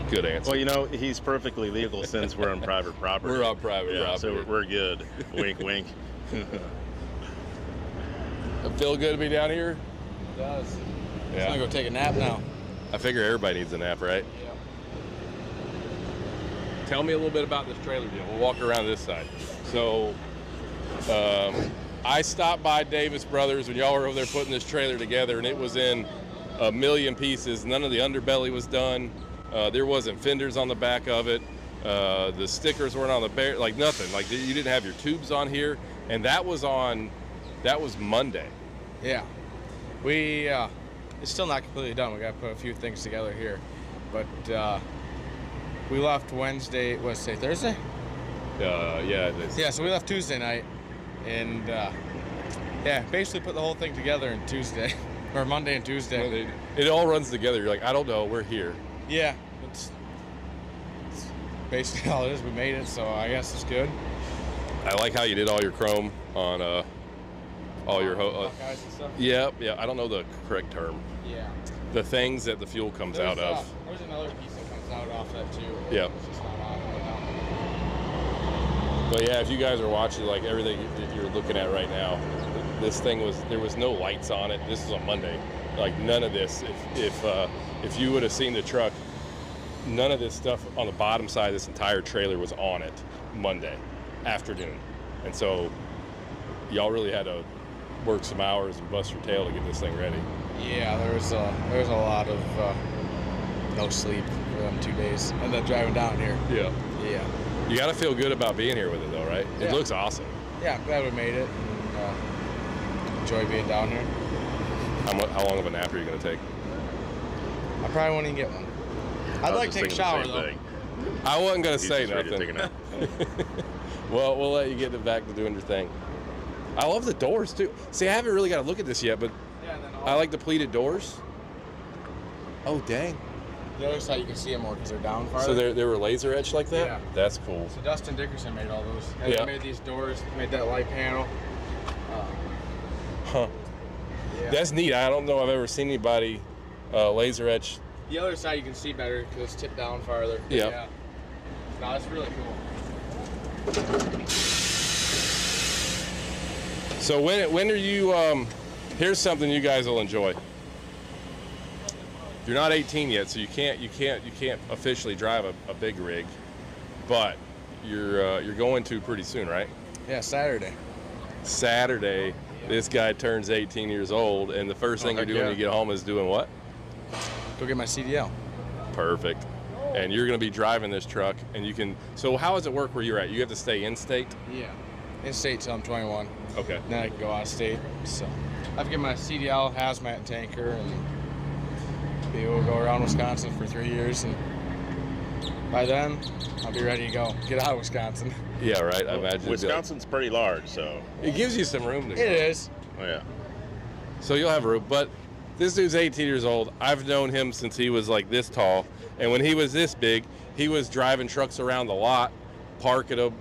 Good answer. Well, he's perfectly legal since we're on private property. We're on private property. So we're good. Wink, wink. It feel good to be down here? It does. Yeah. I'm gonna go take a nap now. I figure everybody needs a nap, right? Yeah. Tell me a little bit about this trailer deal. We'll walk around this side. So, I stopped by Davis Brothers when y'all were over there putting this trailer together, and it was in a million pieces. None of the underbelly was done. There wasn't fenders on the back of it. The stickers weren't on the bear, like nothing. Like you didn't have your tubes on here, and that was Monday. Yeah, it's still not completely done. We got to put a few things together here, but we left Wednesday. What's today? Thursday? Yeah, it is. Yeah, so we left Tuesday night, and basically put the whole thing together in Tuesday or Monday and Tuesday. It all runs together. You're like, I don't know, we're here. Yeah, it's basically all it is. We made it, so I guess it's good. I like how you did all your chrome on all your guys and stuff. Yeah. I don't know the correct term. Yeah. The things that the fuel comes out of. There's another piece that comes out off that too. Yeah. It's just not on right now. But yeah, if you guys are watching, like everything that you're looking at right now, there was no lights on it. This is on Monday. Like none of this. If you would have seen the truck, none of this stuff on the bottom side of this entire trailer was on it Monday afternoon. And so y'all really had to work some hours and bust your tail to get this thing ready. Yeah, there was a lot of no sleep for them 2 days, and then driving down here. Yeah. Yeah. You got to feel good about being here with it, though, right? Yeah. It looks awesome. Yeah, I'm glad we made it. And, enjoy being down here. How long of a nap are you going to take? I probably won't even get one. I'd like to take a shower, though. I wasn't going to He's say just ready to nothing. take a nap. Well, we'll let you get back to doing your thing. I love the doors, too. See, I haven't really got to look at this yet, but I like the pleated doors. Oh, dang. The other side, you can see them more because they're down farther. So they were laser etched like that? Yeah. That's cool. So Dustin Dickerson made all those. And Yeah. He made these doors, made that light panel. Huh. Yeah. That's neat. I don't know I've ever seen anybody laser etch. The other side you can see better because it's tipped down farther. Yeah. Yeah. No, it's really cool. So when are you? Here's something you guys will enjoy. You're not 18 yet, so you can't officially drive a big rig, but you're going to pretty soon, right? Yeah, Saturday. Saturday, this guy turns 18 years old, and the first thing you're doing when you get home is doing what? Go get my CDL. Perfect. And you're going to be driving this truck, and you can. So how does it work where you're at? You have to stay in state. Yeah. In state till I'm 21. Okay. Then I can go out of state. So I've got my CDL, hazmat, and tanker, and be able to go around Wisconsin for 3 years, and by then I'll be ready to go. Get out of Wisconsin. Yeah, right. I imagine Wisconsin's pretty large, so it gives you some room to. It is. Oh yeah. So you'll have room, but this dude's 18 years old. I've known him since he was like this tall, and when he was this big, he was driving trucks around the lot, parking them,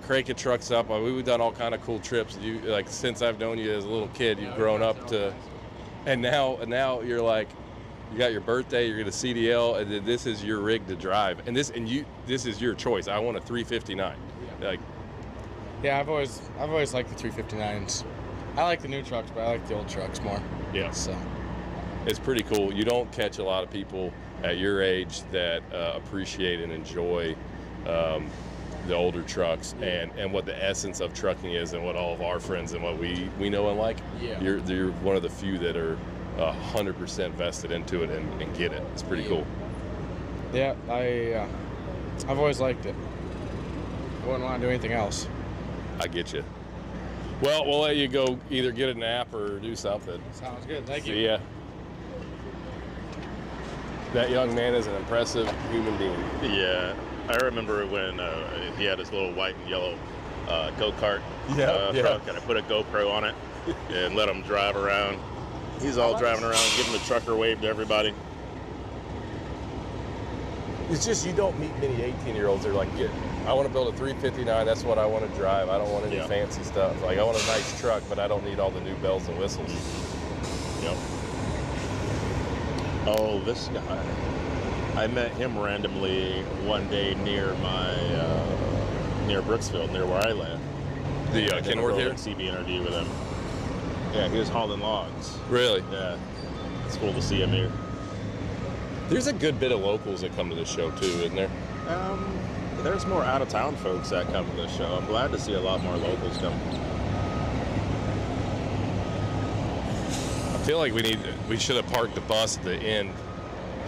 cranking trucks up. I mean, we've done all kind of cool trips. You like since I've known you as a little kid, you've grown up to, and now you're like, you got your birthday, you're gonna CDL, and then this is your rig to drive, and this is your choice. I want a 359. Like, yeah, I've always liked the 359s. I like the new trucks, but I like the old trucks more. Yeah. So it's pretty cool. You don't catch a lot of people at your age that appreciate and enjoy the older trucks and what the essence of trucking is, and what all of our friends and what we know and like. Yeah. You're one of the few that are 100% vested into it and get it. It's pretty cool. Yeah, I've always liked it. I wouldn't want to do anything else. I get you. Well, we'll let you go either get a nap or do something. Sounds good. Thank you. See ya. That young man is an impressive human being. Yeah, I remember when he had his little white and yellow go-kart truck, and I put a GoPro on it and let him drive around. He's all driving around, giving the trucker wave to everybody. It's just you don't meet many 18-year-olds that are like, I want to build a 359. That's what I want to drive. I don't want any fancy stuff. Like, I want a nice truck, but I don't need all the new bells and whistles. Yep. Oh, this guy. I met him randomly one day near near Brooksville, near where I live. The Kenworth here? CB interview with him. Yeah, he was hauling logs. Really? Yeah. It's cool to see him here. There's a good bit of locals that come to this show too, isn't there? There's more out-of-town folks that come to this show. I'm glad to see a lot more locals come. I feel like we should have parked the bus at the end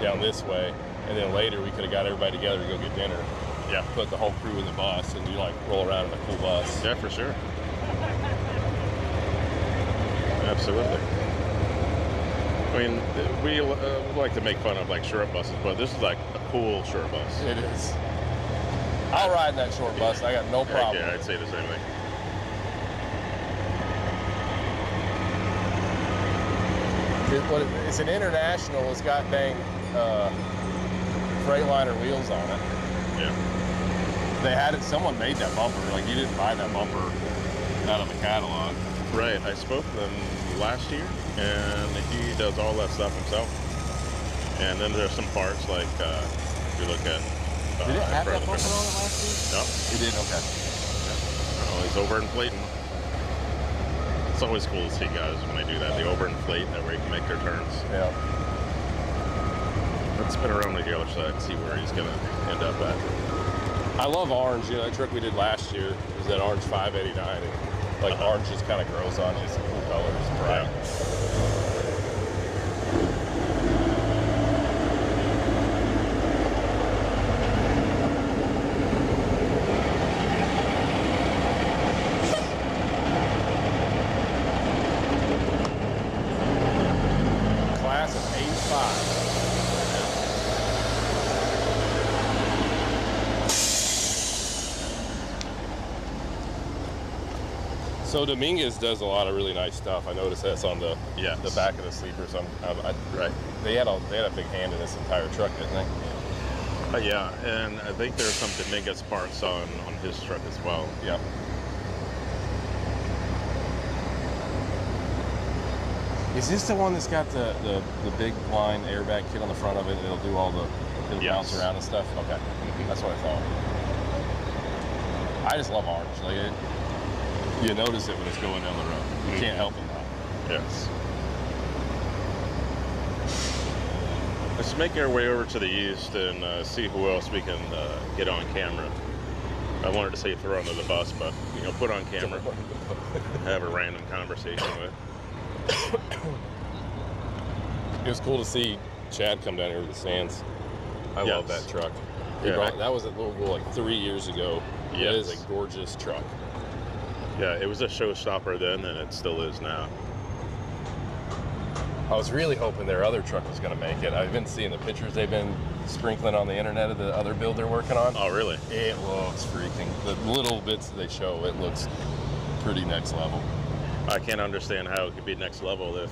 down this way, and then later we could have got everybody together to go get dinner. Yeah. Put the whole crew in the bus, and you like roll around in a cool bus. Yeah, for sure. Absolutely. I mean, we like to make fun of like short buses, but this is like a cool short bus. It is. I'll ride in that short bus. I got no problem. Yeah, I'd say the same thing. It's an International. It's got dang Freightliner wheels on it. Yeah. They had it. Someone made that bumper. Like, you didn't buy that bumper out of the catalog. Right. I spoke to them last year, and he does all that stuff himself. And then there's some parts like if you look at. Did it have that bumper on it last year? No. It did. Okay. Yeah. Oh, he's overinflating. It's always cool to see guys when they do that. They overinflate, that way they can make their turns. Yeah. Let's spin around the other side and see where he's going to end up at. I love orange. You know, that trick we did last year was that orange 589. And, like, orange just kind of grows on you. It's a cool color. It's bright. Yeah. Class of 85. So Dominguez does a lot of really nice stuff. I noticed that's on the back of the sleepers. Right. They had a big hand in this entire truck, didn't they? Yeah, and I think there's some Dominguez parts on his truck as well. Yeah. Is this the one that's got the big blind airbag kit on the front of it? It'll do all it'll bounce around and stuff? Okay. That's what I thought. I just love orange. Like you notice it when it's going down the road. You can't help it now. Yes. Let's make our way over to the east and see who else we can get on camera. I wanted to say throw under the bus, but put on camera, have a random conversation with. It was cool to see Chad come down here with the stands. I love that truck. That was at Louisville like 3 years ago. It is a gorgeous truck. Yeah, it was a showstopper then, and it still is now. I was really hoping their other truck was going to make it. I've been seeing the pictures they've been sprinkling on the internet of the other build they're working on. Oh, really? It looks freaking. The little bits that they show, it looks pretty next level. I can't understand how it could be next level if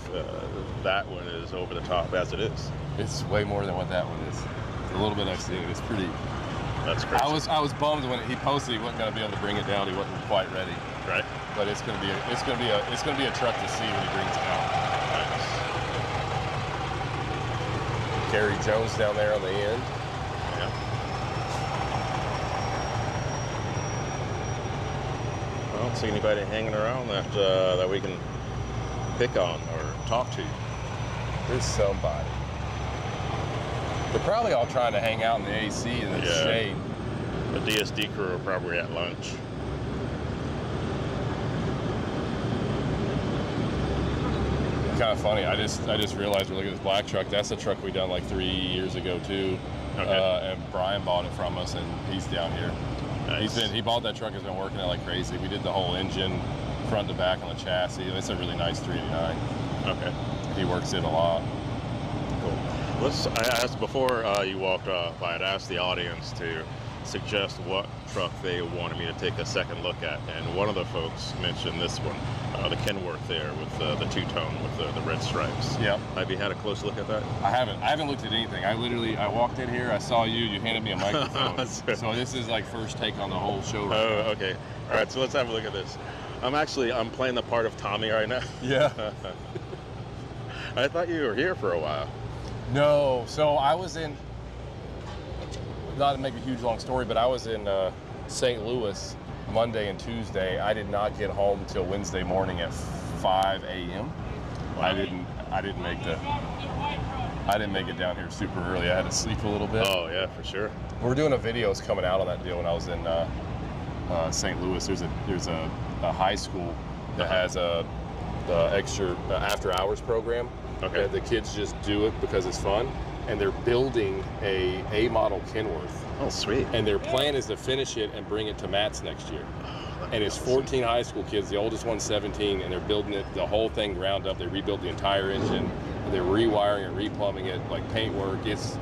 that one is over the top as it is. It's way more than what that one is. A little bit next to it. It's pretty. That's crazy. I was bummed when he posted he wasn't going to be able to bring it down. He wasn't quite ready. Right. But it's going to be a truck to see when he brings it out. Nice. Gary Jones down there on the end. Yeah. I don't see anybody hanging around that we can pick on or talk to. There's somebody. They're probably all trying to hang out in the AC in the shade. The DSD crew are probably at lunch. Kind of funny. I just realized we're looking at this black truck. That's a truck we done like 3 years ago too. Okay. And Brian bought it from us, and he's down here. Nice. He bought that truck. Has been working it like crazy. We did the whole engine, front to back on the chassis. It's a really nice 389. Okay. He works it a lot. Cool. I asked before you walked off. I had asked the audience to suggest what truck they wanted me to take a second look at, and one of the folks mentioned this one, the Kenworth there with the two-tone with the red stripes. Yeah. Have you had a close look at that? I haven't looked at anything. I walked in here, I saw you handed me a microphone. So this is like first take on the whole show right now. Okay. All right, so let's have a look at this. I'm playing the part of Tommy right now. Yeah. I thought you were here for a while. No, so I was in, not to make a huge long story, but I was in St. Louis Monday and Tuesday. I did not get home till Wednesday morning at 5 a.m. Wow. I didn't make it down here super early. I had to sleep a little bit. Oh yeah, for sure. We're doing a videos coming out on that deal when I was in St. Louis. There's a high school that has the extra after hours program. Okay. The kids just do it because it's fun, and they're building a model Kenworth. Oh, sweet. And their plan is to finish it and bring it to Matt's next year. And it's 14 high school kids. The oldest one's 17, and they're building it, the whole thing ground up. They rebuilt the entire engine. They're rewiring and replumbing it, like paint work. It's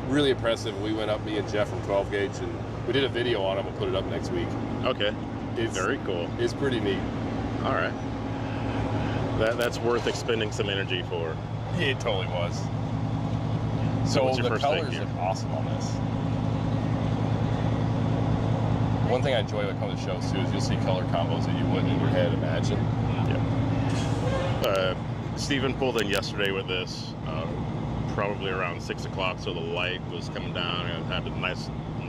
really impressive. We went up, me and Jeff from 12 Gauge, and we did a video on it. We'll put it up next week. Okay. It's very cool. It's pretty neat. All right. That's worth expending some energy for. It totally was. So the colors look awesome on this. One thing I enjoy when it comes to shows too is you'll see color combos that you wouldn't in your head imagine. Yeah. Steven pulled in yesterday with this, probably around 6 o'clock, so the light was coming down and it had a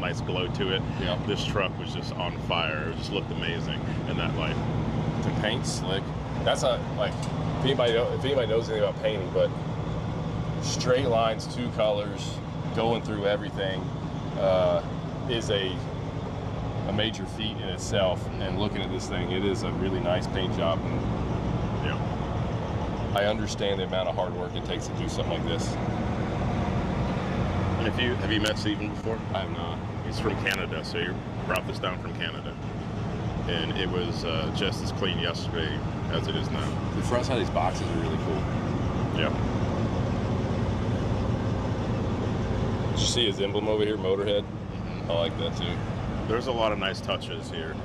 nice glow to it. Yeah. This truck was just on fire. It just looked amazing in that light. The paint's slick. That's if anybody knows anything about painting, but straight lines, two colors, going through everything is a major feat in itself. And looking at this thing, it is a really nice paint job. And I understand the amount of hard work it takes to do something like this. And have you met Steven before? I have not. He's from Canada, so he brought this down from Canada. And it was just as clean yesterday as it is now. The front side of these boxes are really cool. Yeah. Did you see his emblem over here, Motorhead? I like that too. There's a lot of nice touches here.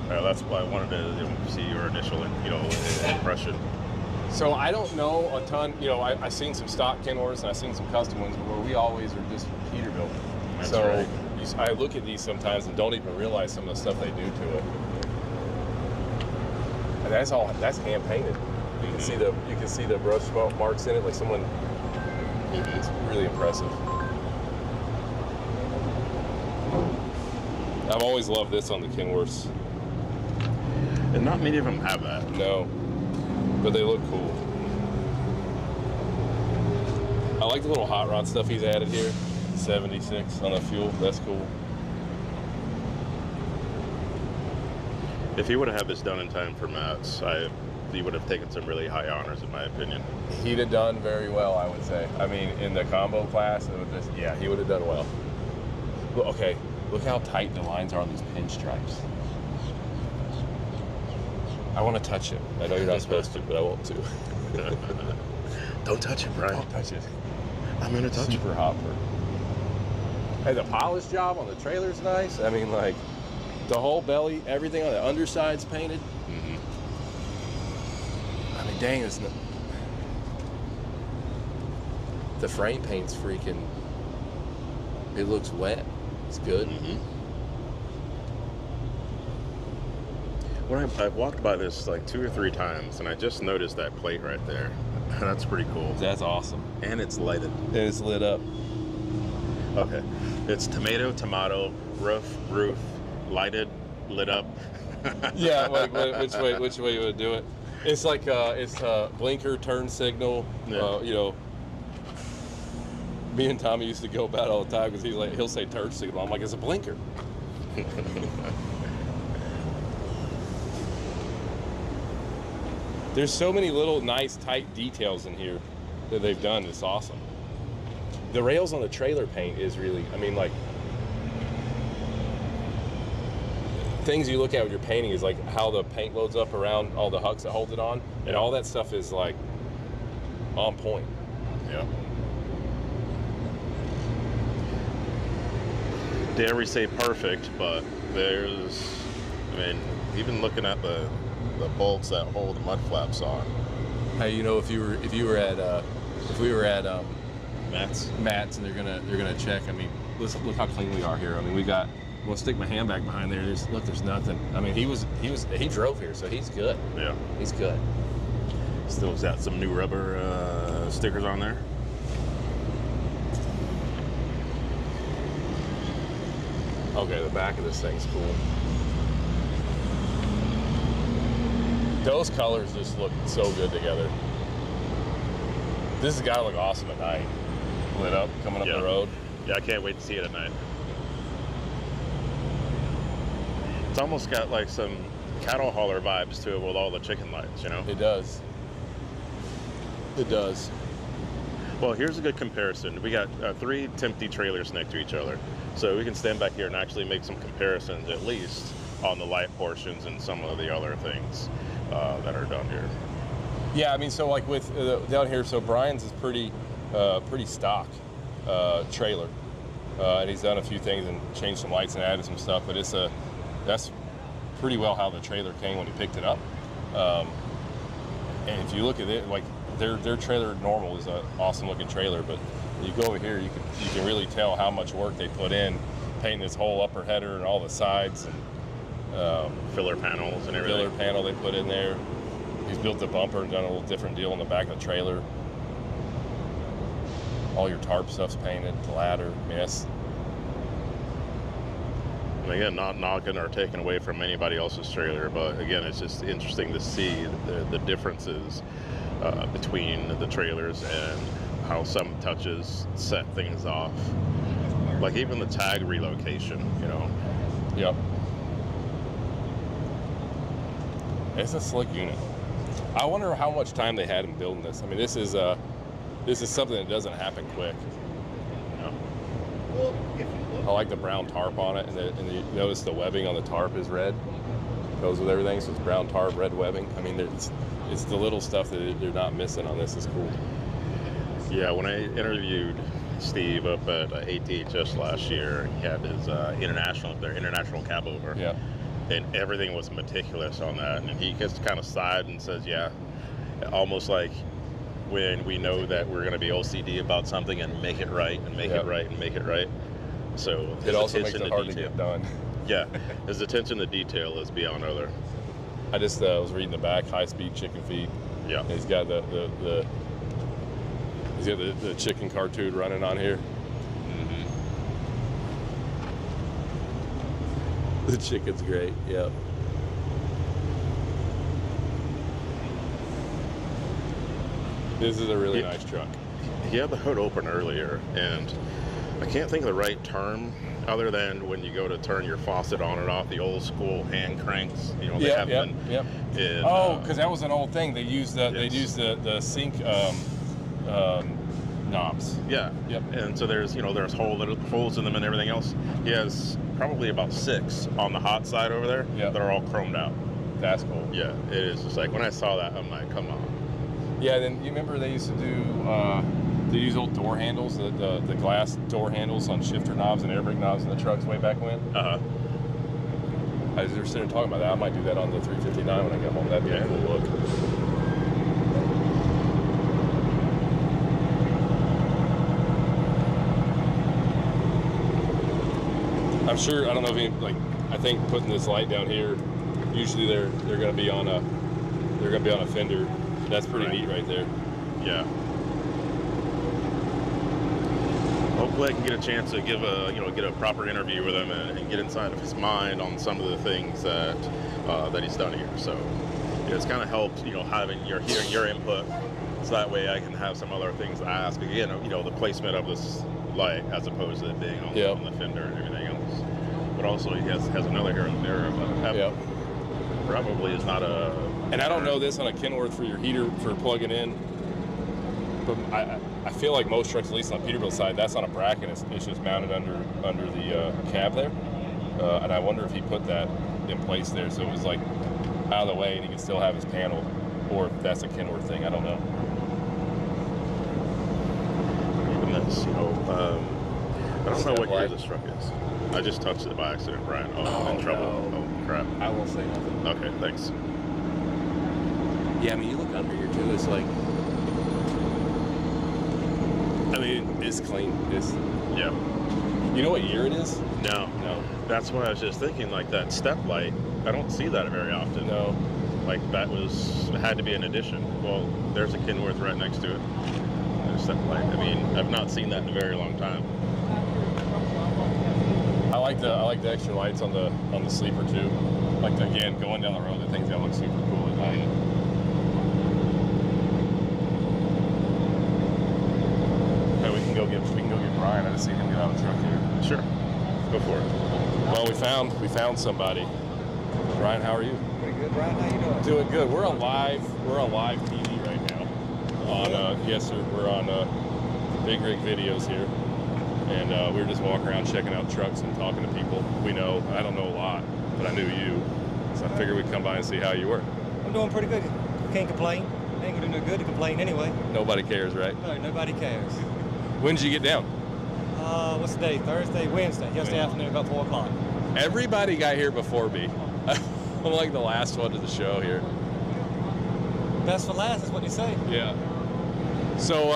That's why I wanted to see your initial, impression. So I don't know a ton. I've seen some stock Kenworths and I've seen some custom ones, where we always are just Peterbilt. That's so right. I look at these sometimes and don't even realize some of the stuff they do to it. And that's hand painted. You can see the brush marks in it, like someone. It's really impressive. I've always loved this on the Kenworths. And not many of them have that. No, but they look cool. I like the little hot rod stuff he's added here. 76 on the fuel, that's cool. If he would have had this done in time for Matt's, he would have taken some really high honors, in my opinion. He'd have done very well, I would say. I mean, in the combo class, he would have done well. Okay, look how tight the lines are on these pinstripes. I want to touch it. I know you're not supposed to, but I want to. Don't touch it, Brian. Don't touch it. I'm going to touch it. Super hopper. Hey, the polish job on the trailer's nice. I mean, like, the whole belly, everything on the underside's painted. Mm-hmm. I mean, dang, the frame paint's freaking, it looks wet. It's good. Mm-hmm. I've walked by this like 2 or 3 times, and I just noticed that plate right there. That's pretty cool. That's awesome. And it's lighted. And it's lit up. Okay. It's tomato, roof, lighted, lit up. Yeah, which way you would do it? It's like it's blinker, turn signal. Yeah. Me and Tommy used to go about it all the time because he'll say turn signal. I'm like, it's a blinker. There's so many little nice tight details in here that they've done. It's awesome. The rails on the trailer paint is really, I mean, like, things you look at when you're painting is like how the paint loads up around all the hooks that hold it on, and all that stuff is like on point. Yeah. Dare we say perfect, but even looking at the bolts that hold the mud flaps on. Hey, if we were at Matt's and they're gonna check. I mean, look how clean we are here. I mean, I'm gonna stick my hand back behind there. There's nothing. I mean, he drove here, so he's good. Yeah, he's good. Still got some new rubber stickers on there. Okay, the back of this thing's cool. Those colors just look so good together. This has got to look awesome at night. Lit up, coming up the road. Yeah, I can't wait to see it at night. It's almost got like some cattle hauler vibes to it with all the chicken lights, It does. It does. Well, here's a good comparison. We got 3 Tempty trailers next to each other. So we can stand back here and actually make some comparisons, at least on the light portions and some of the other things that are done here. Yeah, I mean, so like with down here, so Brian's is pretty stock trailer, and he's done a few things and changed some lights and added some stuff. But that's pretty well how the trailer came when he picked it up. And if you look at it, like their trailer normal is an awesome looking trailer, but you go over here, you can really tell how much work they put in painting this whole upper header and all the sides and filler panels and everything. Filler panel they put in there. He's built the bumper and done a little different deal in the back of the trailer. All your tarp stuff's painted, the ladder, yes. And again, not knocking or taking away from anybody else's trailer, but again, it's just interesting to see the differences between the trailers and how some touches set things off. Like even the tag relocation, Yep. It's a slick unit. I wonder how much time they had in building this. I mean, this is something that doesn't happen quick. I like the brown tarp on it, and you notice the webbing on the tarp is red. Goes with everything, so it's brown tarp, red webbing. I mean, it's the little stuff that they're not missing on this is cool. Yeah, when I interviewed Steve up at ATHS last year, he had his international cab over. Yeah. and everything was meticulous on that. And he just kind of sighed and says, yeah, almost like when we know that we're going to be OCD about something and make it right and make it right and make it right. So it also makes it hard to get done. Yeah, his attention to detail is beyond other. I just was reading the back, high-speed chicken feed. Yeah, he's got the chicken cartoon running on here. The chicken's great. Yep. This is a really nice truck. He had the hood open earlier, and I can't think of the right term other than when you go to turn your faucet on and off, the old school hand cranks. You know, they have them. In, because that was an old thing. They used the sink knobs. Yeah. Yep. And so there's holes in them and everything else. He has probably about 6 on the hot side over there that are all chromed out. That's cool. Yeah, it is. Just like when I saw that, I'm like, come on. Yeah, then you remember they used to do they use old door handles, the glass door handles on shifter knobs and air brake knobs in the trucks way back when. I was just sitting talking about that. I might do that on the 359 when I get home. That'd be a cool look. I'm sure. I don't know if I think putting this light down here. Usually they're going to be on a fender. That's pretty neat right there. Yeah. Hopefully I can get a chance to get a proper interview with him and get inside of his mind on some of the things that he's done here. So it's kind of helped, hearing your input, so that way I can have some other things to ask. Again, the placement of this light as opposed to it being on the fender and everything else. But also he has another here and there, but probably is not a. And I don't know this on a Kenworth for your heater for plugging in, but I feel like most trucks, at least on Peterbilt's side, that's on a bracket. It's just mounted under the cab there, and I wonder if he put that in place there so it was like out of the way and he can still have his panel, or if that's a Kenworth thing. I don't know. Even this, I don't know what year this truck is. I just touched it by accident, Brian. I'm in trouble. No. Oh crap! I won't say nothing. Okay, thanks. Yeah, I mean, you look under here too. It's like, I mean, it's clean. Yeah. You know what year it is? No. That's why I was just thinking, like that step light. I don't see that very often. No. Like it had to be an addition. Well, there's a Kenworth right next to it. There's a step light. I mean, I've not seen that in a very long time. I like the extra lights on the sleeper too. Like again, going down the road, the thing's gonna look super cool at night. Okay, we can go get Brian. I just seen him get out of the truck here. Sure, go for it. Well, we found somebody. Brian, how are you? Pretty good, Brian. How you doing? Doing good. We're on live TV right now. Yes, sir. We're on Big Rig Videos here. And we were just walking around checking out trucks and talking to people we know. I don't know a lot, but I knew you. So I figured we'd come by and see how you were. I'm doing pretty good. Can't complain. Ain't gonna do no good to complain anyway. Nobody cares, right? No, nobody cares. When did you get down? What's the day? Thursday, Wednesday. Yesterday afternoon, about 4 o'clock. Everybody got here before me. I'm like the last one to the show here. Best for last is what they say. Yeah. So,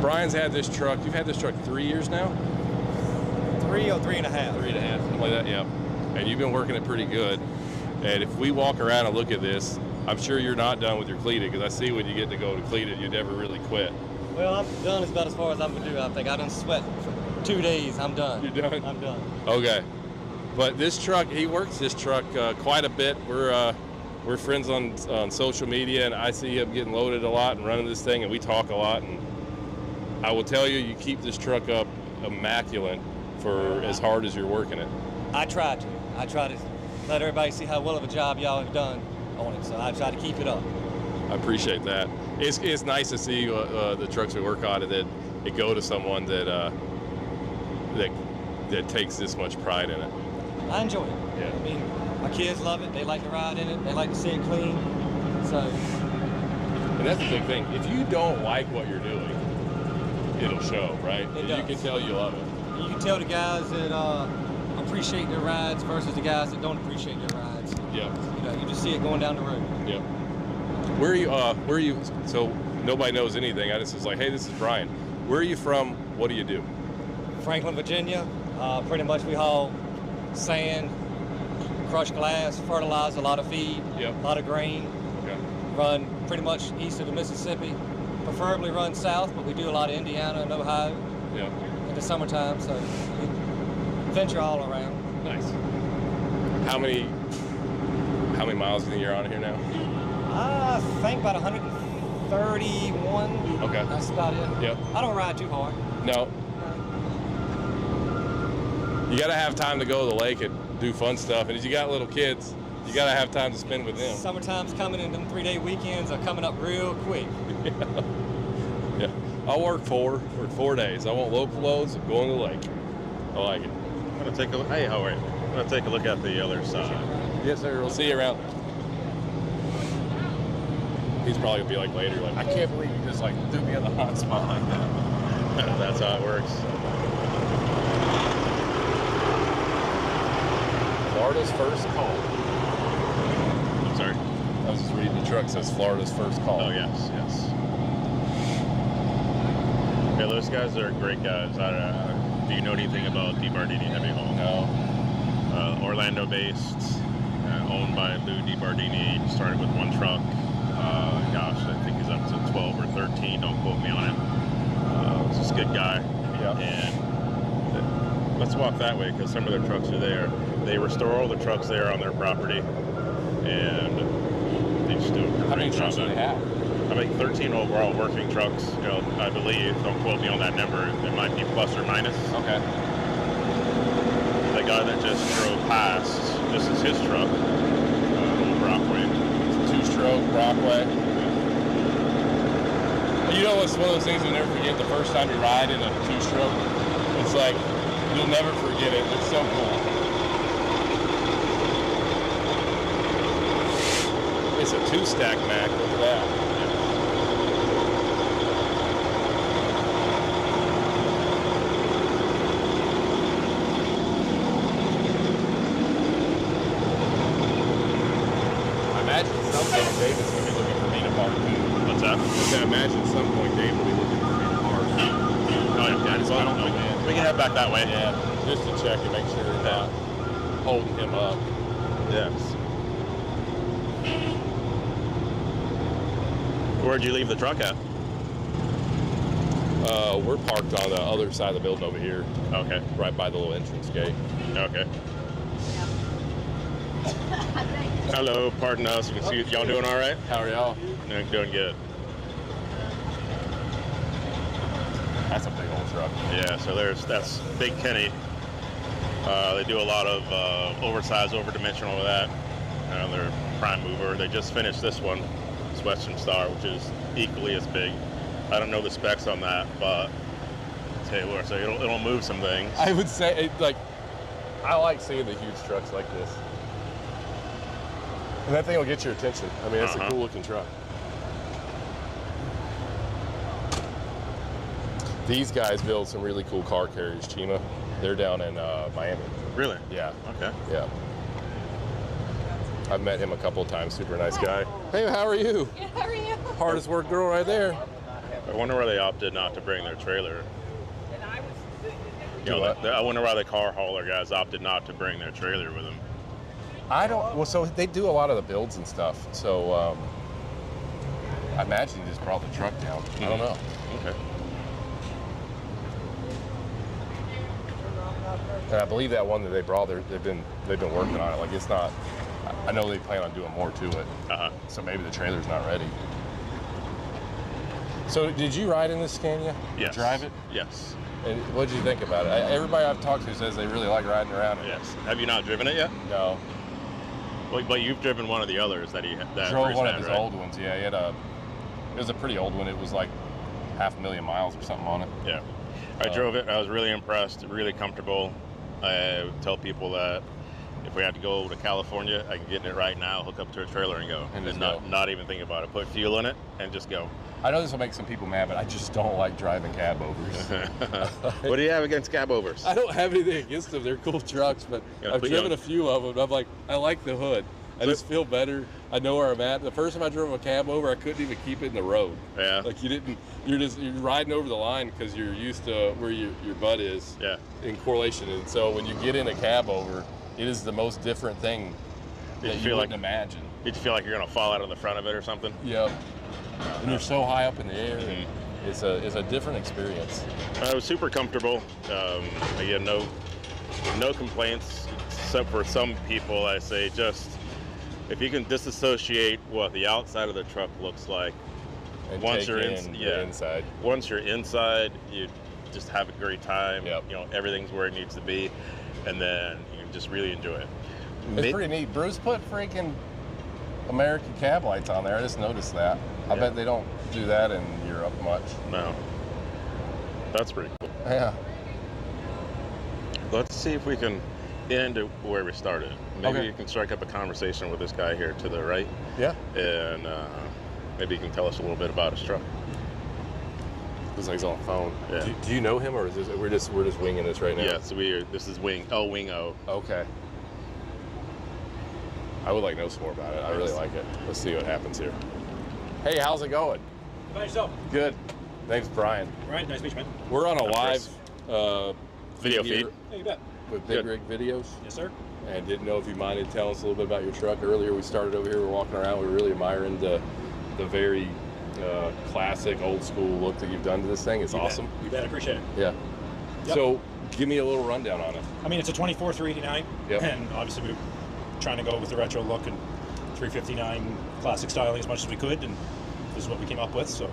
Brian's had this truck. You've had this truck 3 years now? 3 or 3.5. 3.5, something like that, yeah. And you've been working it pretty good. And if we walk around and look at this, I'm sure you're not done with your cleated, because I see when you get to go to cleated, you never really quit. Well, I'm done as about as far as I'm gonna do. I think I done sweat for 2 days. I'm done. You're done? I'm done. Okay. But this truck, he works this truck quite a bit. We're friends on social media, and I see him getting loaded a lot and running this thing, and we talk a lot. And I will tell you, you keep this truck up immaculate for as hard as you're working it. I try to let everybody see how well of a job y'all have done on it, so I try to keep it up. I appreciate that. It's nice to see the trucks we work on, and that it go to someone that takes this much pride in it. I enjoy it. Yeah. I mean, my kids love it. They like to ride in it. They like to see it clean. So. And that's the big thing. If you don't like what you're doing, it'll show, right? It you does. can tell you love it. You can tell the guys that appreciate their rides versus the guys that don't appreciate their rides. Yeah. You know, you just see it going down the road. Yep. Where are you, so nobody knows anything. I just was like, hey, this is Brian. Where are you from? What do you do? Franklin, Virginia. Pretty much we haul sand, crushed glass, fertilize, a lot of feed, a lot of grain. Okay. Run pretty much east of the Mississippi. Preferably run south, but we do a lot of Indiana and Ohio in the summertime, so we venture all around. Nice. How many miles do you think you're on here now? I think about 131. Okay. That's about it. Yep. I don't ride too hard. No. You got to have time to go to the lake and do fun stuff. And if you got little kids, you got to have time to spend with them. Summertime's coming, and them 3-day weekends are coming up real quick. Yeah. I'll work 4 days. I want local loads. I'm going to the lake. I like it. I'm going to take a look. Hey, how are you? I'm going to take a look at the other side. Yes, sir. We'll see you around. He's probably going to be like later, like, I can't believe you just like threw me in the hot spot like that. That's how it works. Florida's first call. I'm sorry? I was just reading the truck says Florida's first call. Oh, yes. Yeah, those guys are great guys. Do you know anything about DeBardini Heavy Haul? No. Orlando-based, owned by Lou DeBardini. He started with one truck. Gosh, I think he's up to 12 or 13. Don't quote me on it. He's just a good guy. Yeah. And let's walk that way because some of their trucks are there. They restore all the trucks there on their property, and they just do a great job. How many trucks do they have? I think 13 overall working trucks. You know, I believe. Don't quote me on that number. It might be plus or minus. Okay. The guy that just drove past, this is his truck, old Brockway. It's a 2-stroke Brockway. You know, it's one of those things you'll never forget. The first time you ride in a 2-stroke, it's like you'll never forget it. It's so cool. It's a 2-stack Mac. Look at that. I imagine at some point David's going to be looking for me to park too. What's that? I imagine at some point Dave will be looking for me to park. Oh, yeah, I don't know, man. We can head back that way. Yeah, just to check and make sure we're not holding him up. Yes. Where'd you leave the truck at? We're parked on the other side of the building over here. Okay. Right by the little entrance gate. Okay. Hello, pardon us. You can see y'all doing all right? How are y'all? Doing good. That's a big old truck. Yeah, so that's Big Kenny. They do a lot of oversized, overdimensional with that. They're a prime mover. They just finished this one, this Western Star, which is equally as big. I don't know the specs on that, but I'll tell you what, so it'll move some things. I would say, I like seeing the huge trucks like this. And that thing will get your attention. I mean, it's a cool looking truck. These guys build some really cool car carriers, Chima. They're down in Miami. Really? Yeah. Okay. Yeah. I've met him a couple of times. Super nice guy. Hey, how are you? Good, how are you? Hardest work girl right there. I wonder why they opted not to bring their trailer. You know, I wonder why the car hauler guys opted not to bring their trailer with them. I don't. Well, so they do a lot of the builds and stuff. So I imagine he just brought the truck down. I don't know. Okay. And I believe that one that they brought, they've been working on it. Like it's not. I know they plan on doing more to it. So maybe the trailer's not ready. So did you ride in this Scania? Yes. Drive it? Yes. And what did you think about it? Everybody I've talked to says they really like riding around it. Yes. Have you not driven it yet? No. Well, but you've driven one of the others that drove one of his old ones. Yeah, it was a pretty old one. It was like 500,000 miles or something on it. Yeah. I drove it. I was really impressed. Really comfortable. I tell people that if we had to go to California, I can get in it right now, hook up to a trailer and go. And just not even think about it. Put fuel in it and just go. I know this will make some people mad, but I just don't like driving cab overs. What do you have against cab overs? I don't have anything against them. They're cool trucks, but I've driven a few of them. And I'm like, I like the hood. I just feel better. I know where I'm at. The first time I drove a cab over, I couldn't even keep it in the road. Yeah. Like you're riding over the line because you're used to where your butt is. Yeah. In correlation, and so when you get in a cab over, it is the most different thing that you wouldn't imagine. Did you feel like you're gonna fall out of the front of it or something? Yep. And you're so high up in the air. And it's a different experience. I was super comfortable. Again, no complaints, except for some people. I say just if you can disassociate what the outside of the truck looks like, and once you're inside. Once you're inside, you just have a great time. Yep. You know, everything's where it needs to be, and then you can just really enjoy it. It's pretty neat. Bruce put freaking American cab lights on there. I just noticed that. I bet they don't do that in Europe much. No. That's pretty cool. Yeah. Let's see if we can end where we started. Maybe Okay. you can strike up a conversation with this guy here to the right. Yeah. And maybe you can tell us a little bit about his truck. Looks like he's on the phone. Yeah. Do you know him, or is this, we're just winging this right now? Yeah. So this is Wing O. Okay. I would like to know some more about it. I really like it. Let's see what happens here. Hey, how's it going? How about yourself? Good. Name's Brian. Brian, nice to meet you, man. We're on a live video feed. Yeah, you bet. With Big Rig Videos. Yes, sir. And didn't know if you minded telling us a little bit about your truck. Earlier we started over here, we're walking around, we're really admiring the very classic, old school look that you've done to this thing. It's awesome. You bet, I appreciate it. Yeah. Yep. So give me a little rundown on it. I mean, it's a 24 389, Yep. and obviously we're trying to go with the retro look and 359 classic styling as much as we could, and this is what we came up with. So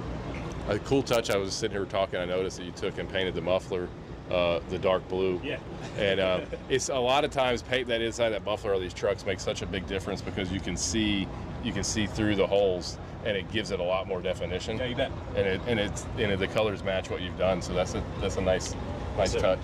A cool touch, I was sitting here talking, I noticed that you took and painted the muffler the dark blue. Yeah. And it's a lot of times paint that inside that muffler of these trucks makes such a big difference because you can see through the holes, and it gives it a lot more definition. Yeah, you bet. And the colors match what you've done, so that's a nice touch.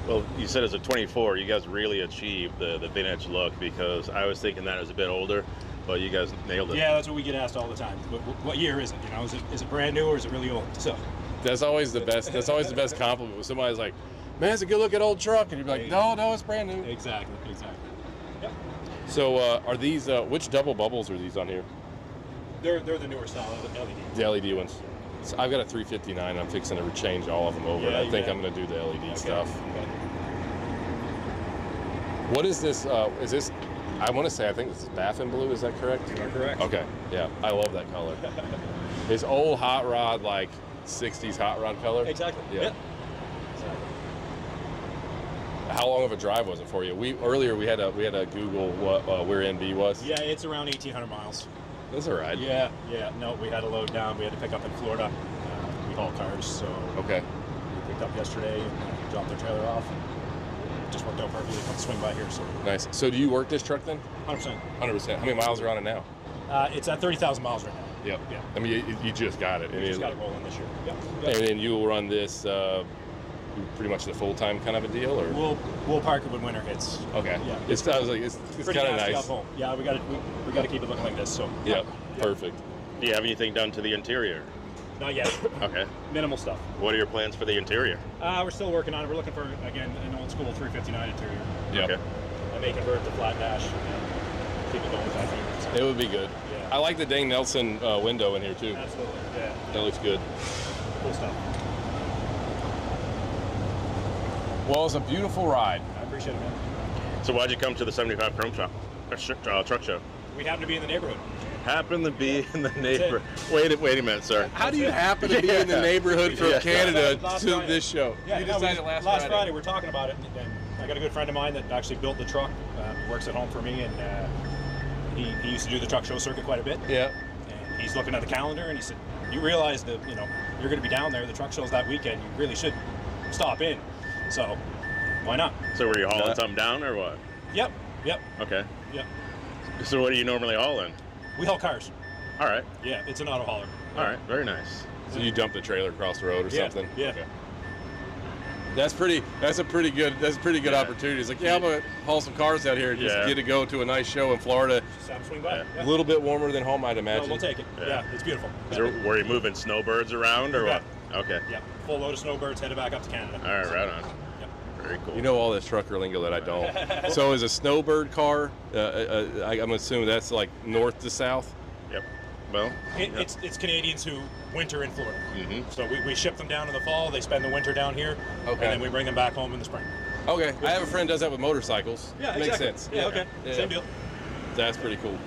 Well, you said it's a 24. You guys really achieved the vintage look, because I was thinking that it was a bit older, but you guys nailed it. yeah, that's what we get asked all the time. What year is it? You know, is it brand new or is it really old? So That's always the best. That's always the best compliment when somebody's like, "Man, it's a good looking old truck," and you're like, "No, it's brand new." Exactly. Yep. So are these which double bubbles are these on here? They're the newer style LED. The LED ones. So I've got a 359. I'm fixing to change all of them over. Yeah, I think I'm going to do the LED stuff. Okay. What is this? Is this? I want to say I think this is Baffin blue. Is that correct? You are correct. Okay. Yeah, I love that color. It's old hot rod, like 60s hot rod color. Exactly. Yeah. Yep. Exactly. How long of a drive was it for you? Earlier we had a Google where NB was. Yeah, it's around 1,800 miles. That's all right. Yeah. No, we had a load down. We had to pick up in Florida. We haul cars, so okay. We picked up yesterday and dropped their trailer off. And just worked out perfectly. Come swing by here. So nice. So do you work this truck then? 100%. 100%. How many miles are on it now? It's at 30,000 miles right now. Yep. Yeah. I mean, you just got it. We just got it rolling this year. Yep. And then you'll run this pretty much the full-time kind of a deal, or we'll park it when winter hits. Okay. Yeah. It's kind of nice. Up home. Yeah, we got to keep it looking like this. So. Yep. Perfect. Do you have anything done to the interior? Not yet. Okay. Minimal stuff. What are your plans for the interior? We're still working on it. We're looking for, again, an old school 359 interior. Yep. Okay. I may convert to flat dash and keep it going with that. It would be good. Yeah. I like the Dane Nelson window in here too. Absolutely. Yeah. That looks good. Cool stuff. Well, it's a beautiful ride. I appreciate it, man. So why'd you come to the 75 Chrome Shop truck show? We happen to be in the neighborhood. Happen to be in the neighborhood. Wait a minute, sir. How do you happen to be in the neighborhood from Canada Last to Friday. this show? Yeah, you decided last Friday. We're talking about it, and I got a good friend of mine that actually built the truck. Works at home for me, and he used to do the truck show circuit quite a bit. Yeah. And he's looking at the calendar, and he said, "You realize that you're going to be down there. The truck show's that weekend. You really should stop in." So, why not? So were you hauling something down or what? Yep. Okay. Yep. So what do you normally haul in? We haul cars. All right. Yeah, it's an auto hauler. All right. Very nice. So you dump the trailer across the road or something? Yeah. Okay. That's a pretty good opportunity. It's like, yeah, I'm gonna haul some cars out here and just get to go to a nice show in Florida. Just swing by. A little bit warmer than home, I'd imagine. No, we'll take it. Yeah, it's beautiful. Were you moving snowbirds around or what? Okay. Yeah, full load of snowbirds headed back up to Canada. All right, right on. Very cool. You know all this trucker lingo that I don't. So is a snowbird car, I'm assuming that's like north to south? Yep. Well, it's Canadians who winter in Florida. Mm-hmm. So we ship them down in the fall. They spend the winter down here. Okay. And then we bring them back home in the spring. Okay. I have a friend who does that with motorcycles. Yeah, Makes exactly. sense. Yeah, okay. Yeah. Same deal. That's pretty cool.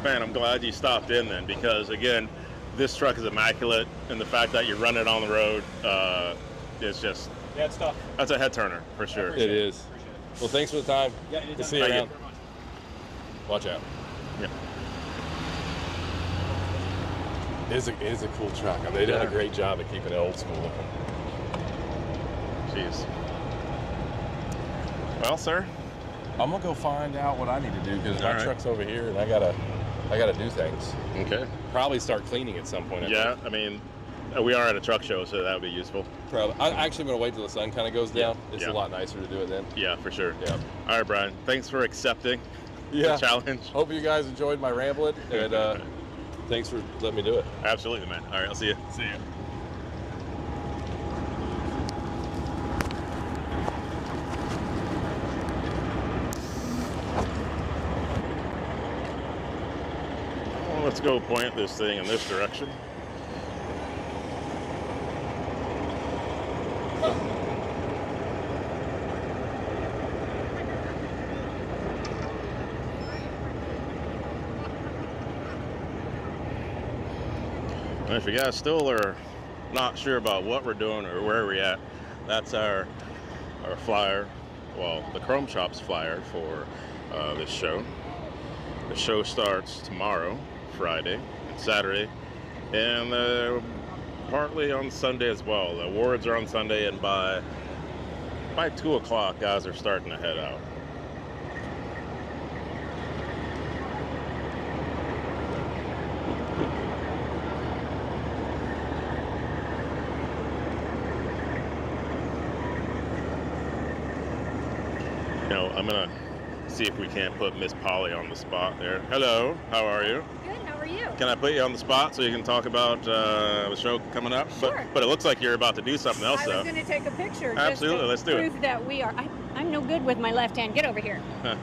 Man, I'm glad you stopped in then, because again, this truck is immaculate, and the fact that you run it on the road is just... Yeah, it's tough. That's a head turner, for sure. It is. Well, thanks for the time. Yeah, Good to see you around. Watch out. Yeah. It is a cool truck. I mean, they did a great job at keeping it old school looking. Jeez. Well, sir, I'm gonna go find out what I need to do, because my truck's over here and I gotta do things. Okay. Probably start cleaning at some point. I mean, we are at a truck show, so that would be useful. Probably. I'm actually gonna wait till the sun kind of goes down. It's a lot nicer to do it then. Yeah, for sure. Yeah. All right, Brian. Thanks for accepting the challenge. Hope you guys enjoyed my rambling, and thanks for letting me do it. Absolutely, man. All right, I'll see you. See you. Well, let's go point this thing in this direction. And if you guys still are not sure about what we're doing or where we're at, that's our flyer, well, the Chrome Shop's flyer for this show. The show starts tomorrow, Friday, and Saturday, and partly on Sunday as well. The awards are on Sunday, and by 2 o'clock, guys are starting to head out. I'm gonna see if we can't put Miss Polly on the spot there. Hello, how are you? Good, how are you? Can I put you on the spot so you can talk about the show coming up? Sure. But it looks like you're about to do something else, I though. was going to take a picture. Absolutely, let's do it. Prove that we are. I'm no good with my left hand. Get over here. All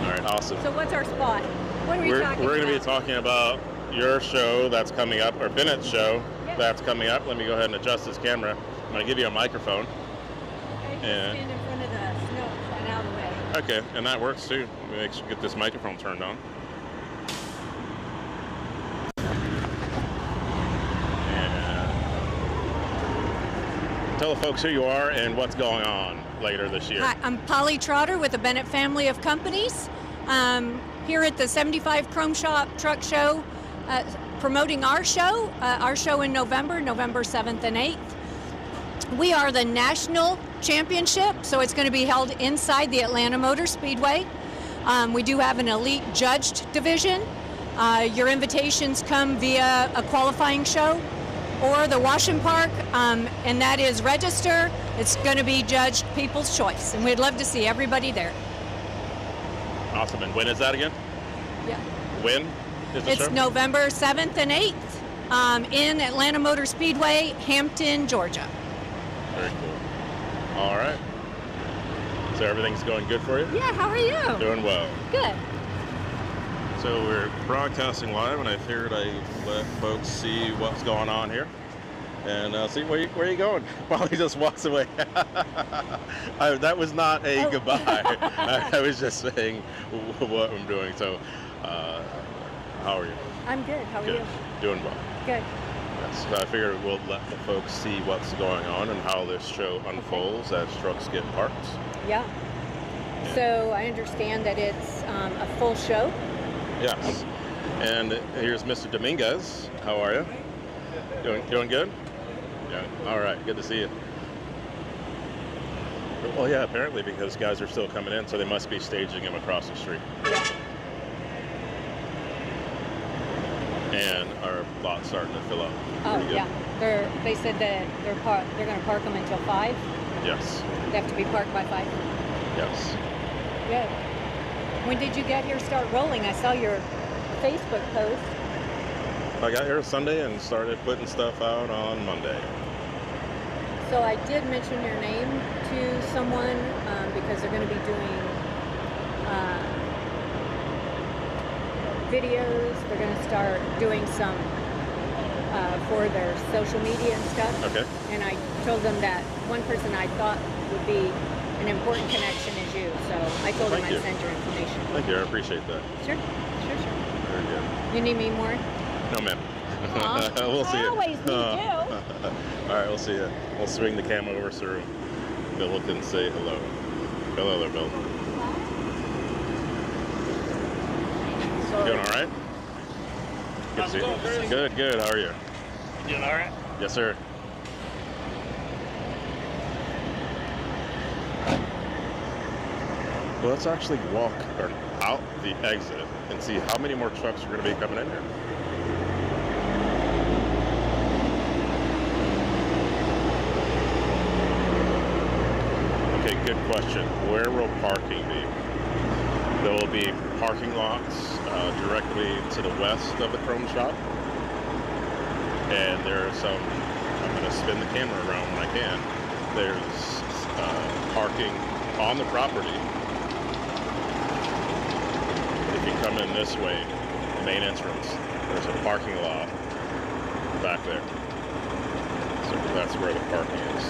right, awesome. So what's our spot? What are we talking about? We're going to be talking about your show that's coming up, or Bennett's show that's coming up. Let me go ahead and adjust this camera. I'm going to give you a microphone. Stand in front of the snow and out of the way. Okay, and that works too. Let me get this microphone turned on. And tell the folks who you are and what's going on later this year. Hi, I'm Polly Trotter with the Bennett family of companies. Here at the 75 Chrome Shop Truck Show, promoting our show in November 7th and 8th. We are the national championship, so it's going to be held inside the Atlanta Motor Speedway. We do have an elite judged division. Your invitations come via a qualifying show or the wash and park, and that is register. It's going to be judged People's Choice, and we'd love to see everybody there. Awesome. And when is that again? Yeah. When is the show? It's November 7th and 8th in Atlanta Motor Speedway, Hampton, Georgia. Very cool. All right. So everything's going good for you? Yeah, how are you? Doing well. Good. So we're broadcasting live, and I figured I'd let folks see what's going on here. And see, where are you going? Polly just walks away. That was not a goodbye. I was just saying what I'm doing. So, how are you? I'm good. How are you? Doing well. Good. Yes. So I figured we'll let the folks see what's going on and how this show unfolds as trucks get parked. Yeah. So I understand that it's a full show. Yes. And here's Mr. Dominguez. How are you? Doing good? Yeah. All right. Good to see you. Well, yeah, apparently because guys are still coming in, so they must be staging him across the street. And our lot's starting to fill up. Oh Pretty good. yeah, they said that they're going to park them until 5. Yes. They have to be parked by 5. Yes. Good. When did you get here? Start rolling? I saw your Facebook post. I got here Sunday and started putting stuff out on Monday. So I did mention your name to someone because they're going to be doing videos. They're going to start doing some for their social media and stuff. Okay. And I told them that one person I thought would be an important connection is you. So I told them Thank I'd you. send your information. Thank you. I appreciate that. Sure. Very good. You need me more? No, ma'am. Aw, We'll see I you. always need you. All right, we'll see you. We'll swing the camera over so Bill can say hello. Hello there, Bill. Doing all right? Good to see you. Good, good. How are you? You doing all right? Yes, sir. Well, let's actually walk out the exit and see how many more trucks are going to be coming in here. Okay, good question. Where will parking be? There will be parking lots directly to the west of the Chrome shop. And there are some, I'm going to spin the camera around when I can. There's parking on the property. If you come in this way, the main entrance, there's a parking lot back there. So that's where the parking is.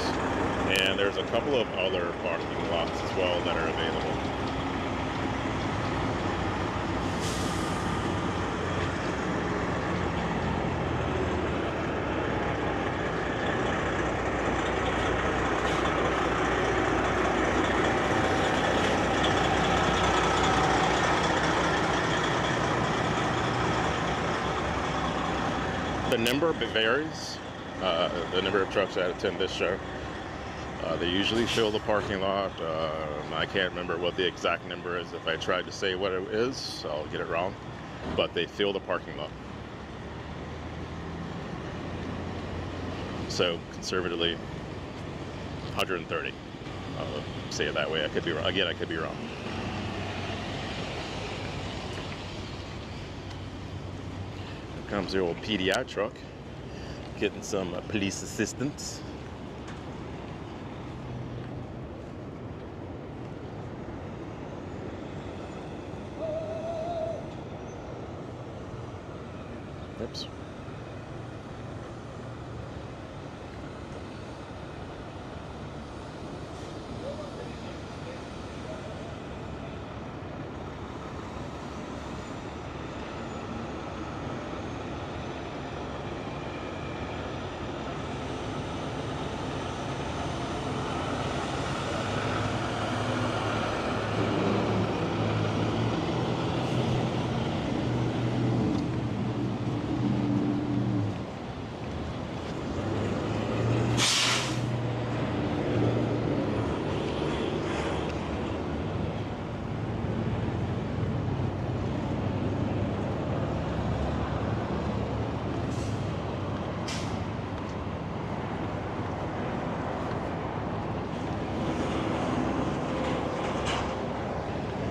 And there's a couple of other parking lots as well that are available. The number varies. The number of trucks that attend this show. They usually fill the parking lot. I can't remember what the exact number is. If I tried to say what it is, I'll get it wrong. But they fill the parking lot. So conservatively, 130. I'll say it that way. I could be wrong. Again, I could be wrong. Here comes the old PDI truck, getting some police assistance. Oops.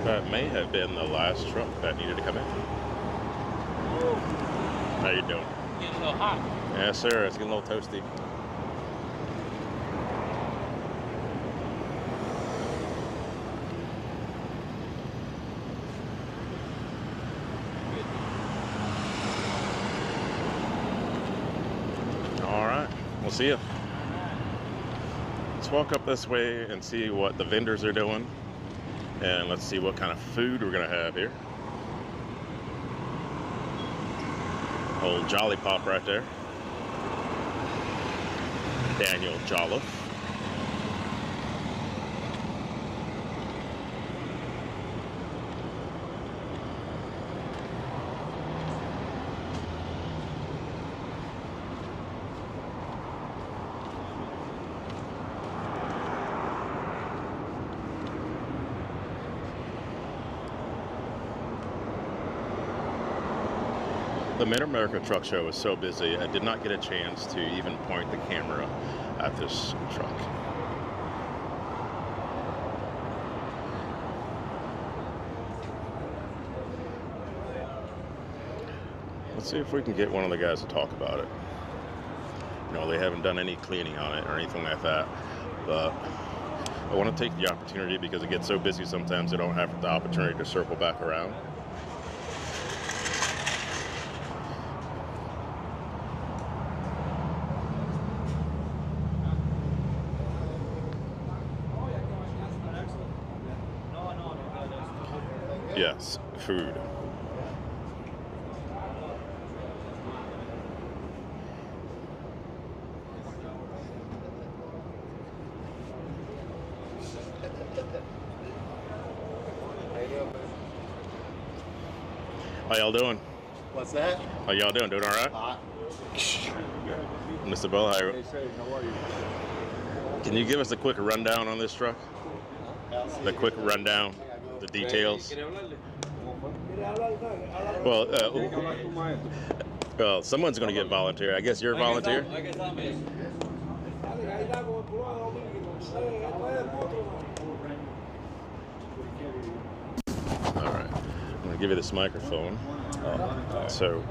That may have been the last truck that needed to come in. How you doing? Getting a little hot. Yes, sir. It's getting a little toasty. All right. We'll see you. Let's walk up this way and see what the vendors are doing. And let's see what kind of food we're gonna have here. Old Jolly Pop right there. Daniel Jolliffe. The Mid-America Truck Show was so busy, I did not get a chance to even point the camera at this truck. Let's see if we can get one of the guys to talk about it. You know, they haven't done any cleaning on it or anything like that, but I want to take the opportunity because it gets so busy sometimes I don't have the opportunity to circle back around. Yes, food. How y'all doing? What's that? How y'all doing? Doing all right? Mr. Bell, how are you? Can you give us a quick rundown on this truck? The quick rundown, the details. Well, someone's going to get volunteer. I guess you're a volunteer? All right. I'm going to give you this microphone. So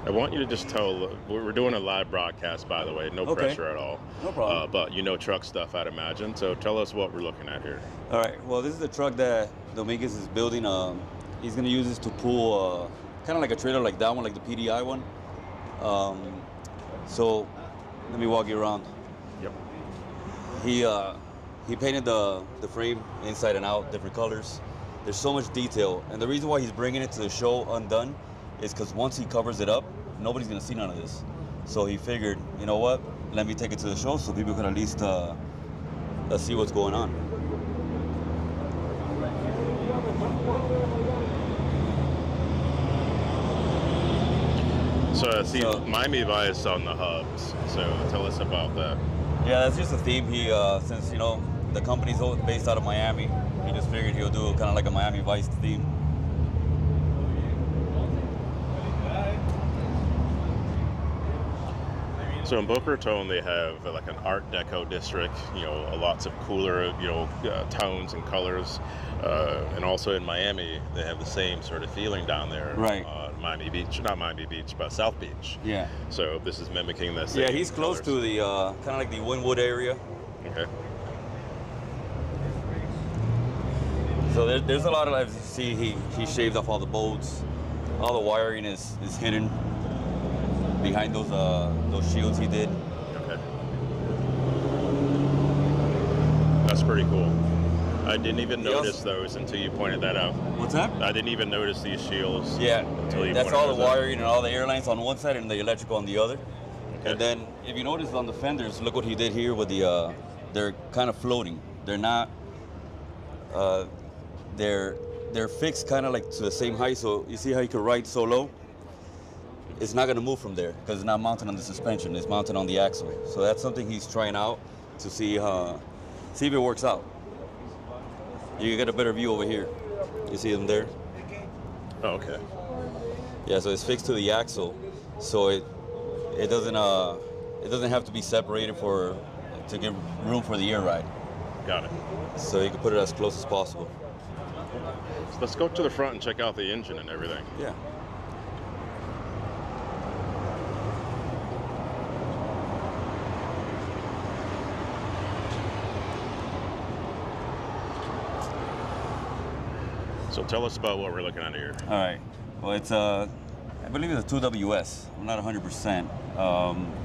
I want you to just tell, we're doing a live broadcast, by the way, no pressure at all. No problem. But you know truck stuff, I'd imagine. So tell us what we're looking at here. All right. Well, this is the truck that Dominguez is building. He's going to use this to pull kind of like a trailer like that one, like the PDI one. So let me walk you around. Yep. He painted the frame inside and out, different colors. There's so much detail. And the reason why he's bringing it to the show undone is because once he covers it up, nobody's going to see none of this. So he figured, you know what, let me take it to the show so people can at least see what's going on. So I see Miami Vice on the hubs. So tell us about that. Yeah, that's just a theme. He, since, you know, the company's based out of Miami, he just figured he'll do kind of like a Miami Vice theme. So in Boca Raton, they have like an Art Deco district, you know, lots of cooler, you know, tones and colors. And also in Miami, they have the same sort of feeling down there. Right. Miami Beach, not Miami Beach, but South Beach. Yeah. So this is mimicking the same. Yeah, he's close to the, kind of like the Wynwood area. Okay. So there's a lot of, as you see, he shaved off all the bolts. All the wiring is hidden behind those shields he did. Okay. That's pretty cool. I didn't even notice those until you pointed that out. What's that? I didn't even notice these shields. Yeah, until you that's pointed all the those out. wiring and all the air lines on one side and the electrical on the other. Okay. And then if you notice on the fenders, look what he did here with the, they're kind of floating. They're not, they're fixed kind of like to the same height. So you see how you can ride so low? It's not going to move from there because it's not mounted on the suspension. It's mounted on the axle. So that's something he's trying out to see if it works out. You get a better view over here. You see them there? Oh, okay. Yeah, so it's fixed to the axle, so it doesn't have to be separated to give room for the air ride. Got it. So you can put it as close as possible. So let's go to the front and check out the engine and everything. Yeah. So tell us about what we're looking at here. All right. Well, it's I believe it's a 2WS. I'm not 100%.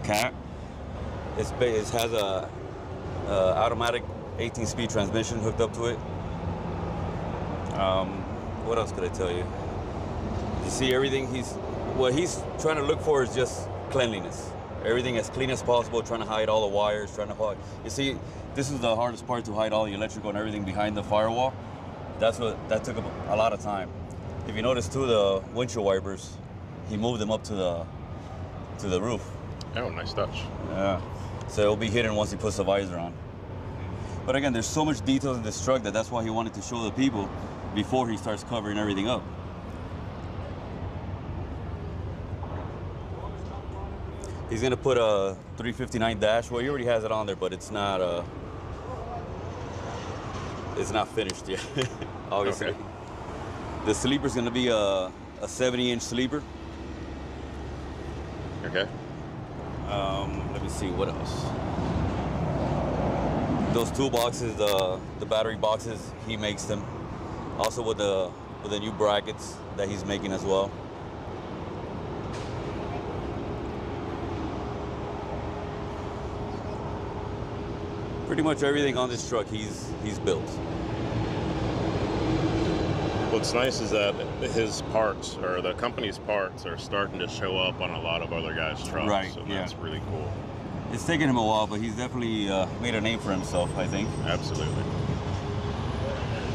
Cat. It has a automatic 18-speed transmission hooked up to it. What else could I tell you? You see everything. What he's trying to look for is just cleanliness. Everything as clean as possible. Trying to hide all the wires. Trying to hide. You see, this is the hardest part, to hide all the electrical and everything behind the firewall. That took a lot of time. If you notice too, the windshield wipers, he moved them up to the roof. Oh, nice touch. Yeah. So it'll be hidden once he puts the visor on. But again, there's so much detail in this truck that's why he wanted to show the people before he starts covering everything up. He's gonna put a 359 dash. Well, he already has it on there, but it's not finished yet. Obviously, Okay. the sleeper's gonna be a 70-inch sleeper. Okay. Let me see what else. Those toolboxes, the battery boxes, he makes them. Also with the new brackets that he's making as well. Pretty much everything on this truck he's built. What's nice is that his parts, or the company's parts, are starting to show up on a lot of other guys' trucks. Right, So yeah. that's really cool. It's taken him a while, but he's definitely made a name for himself, I think. Absolutely.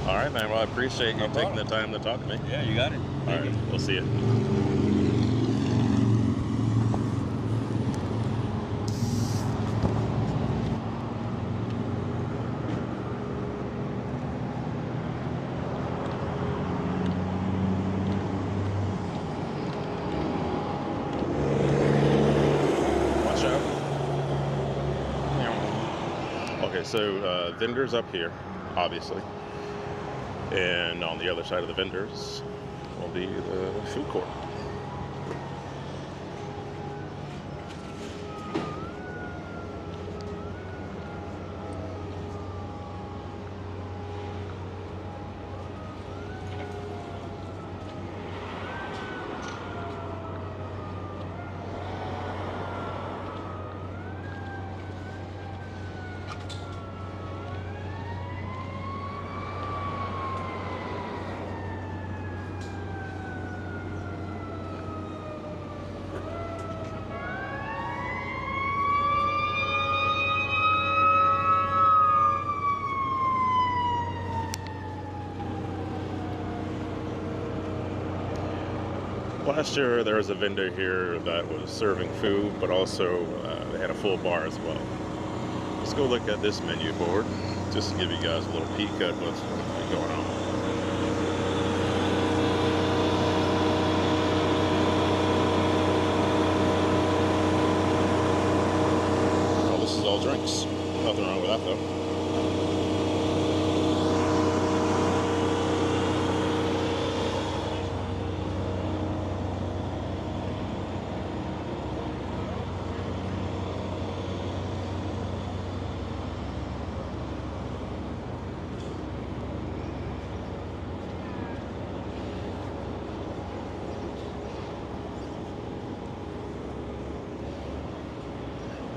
All right, man. Well, I appreciate you taking the time to talk to me. Yeah, you got it. All right, we'll see you. Watch out. Okay, so vendors up here, obviously. And on the other side of the vendors will be the food court. Last year there was a vendor here that was serving food, but also they had a full bar as well. Let's go look at this menu board, just to give you guys a little peek at what's going on. Oh, this is all drinks. Nothing wrong with that though.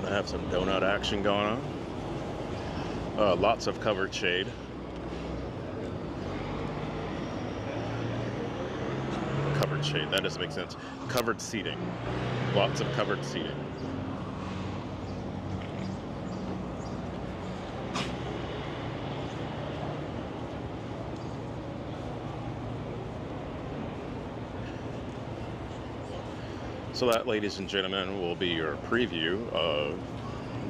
I have some donut action going on. Lots of covered shade. Covered shade, that doesn't make sense. Covered seating. Lots of covered seating. So that, ladies and gentlemen, will be your preview of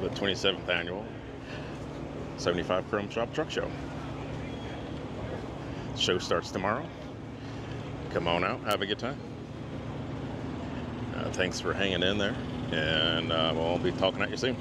the 27th annual 75 Chrome Shop Truck Show. Show starts tomorrow. Come on out, have a good time. Thanks for hanging in there, and we'll be talking at you soon.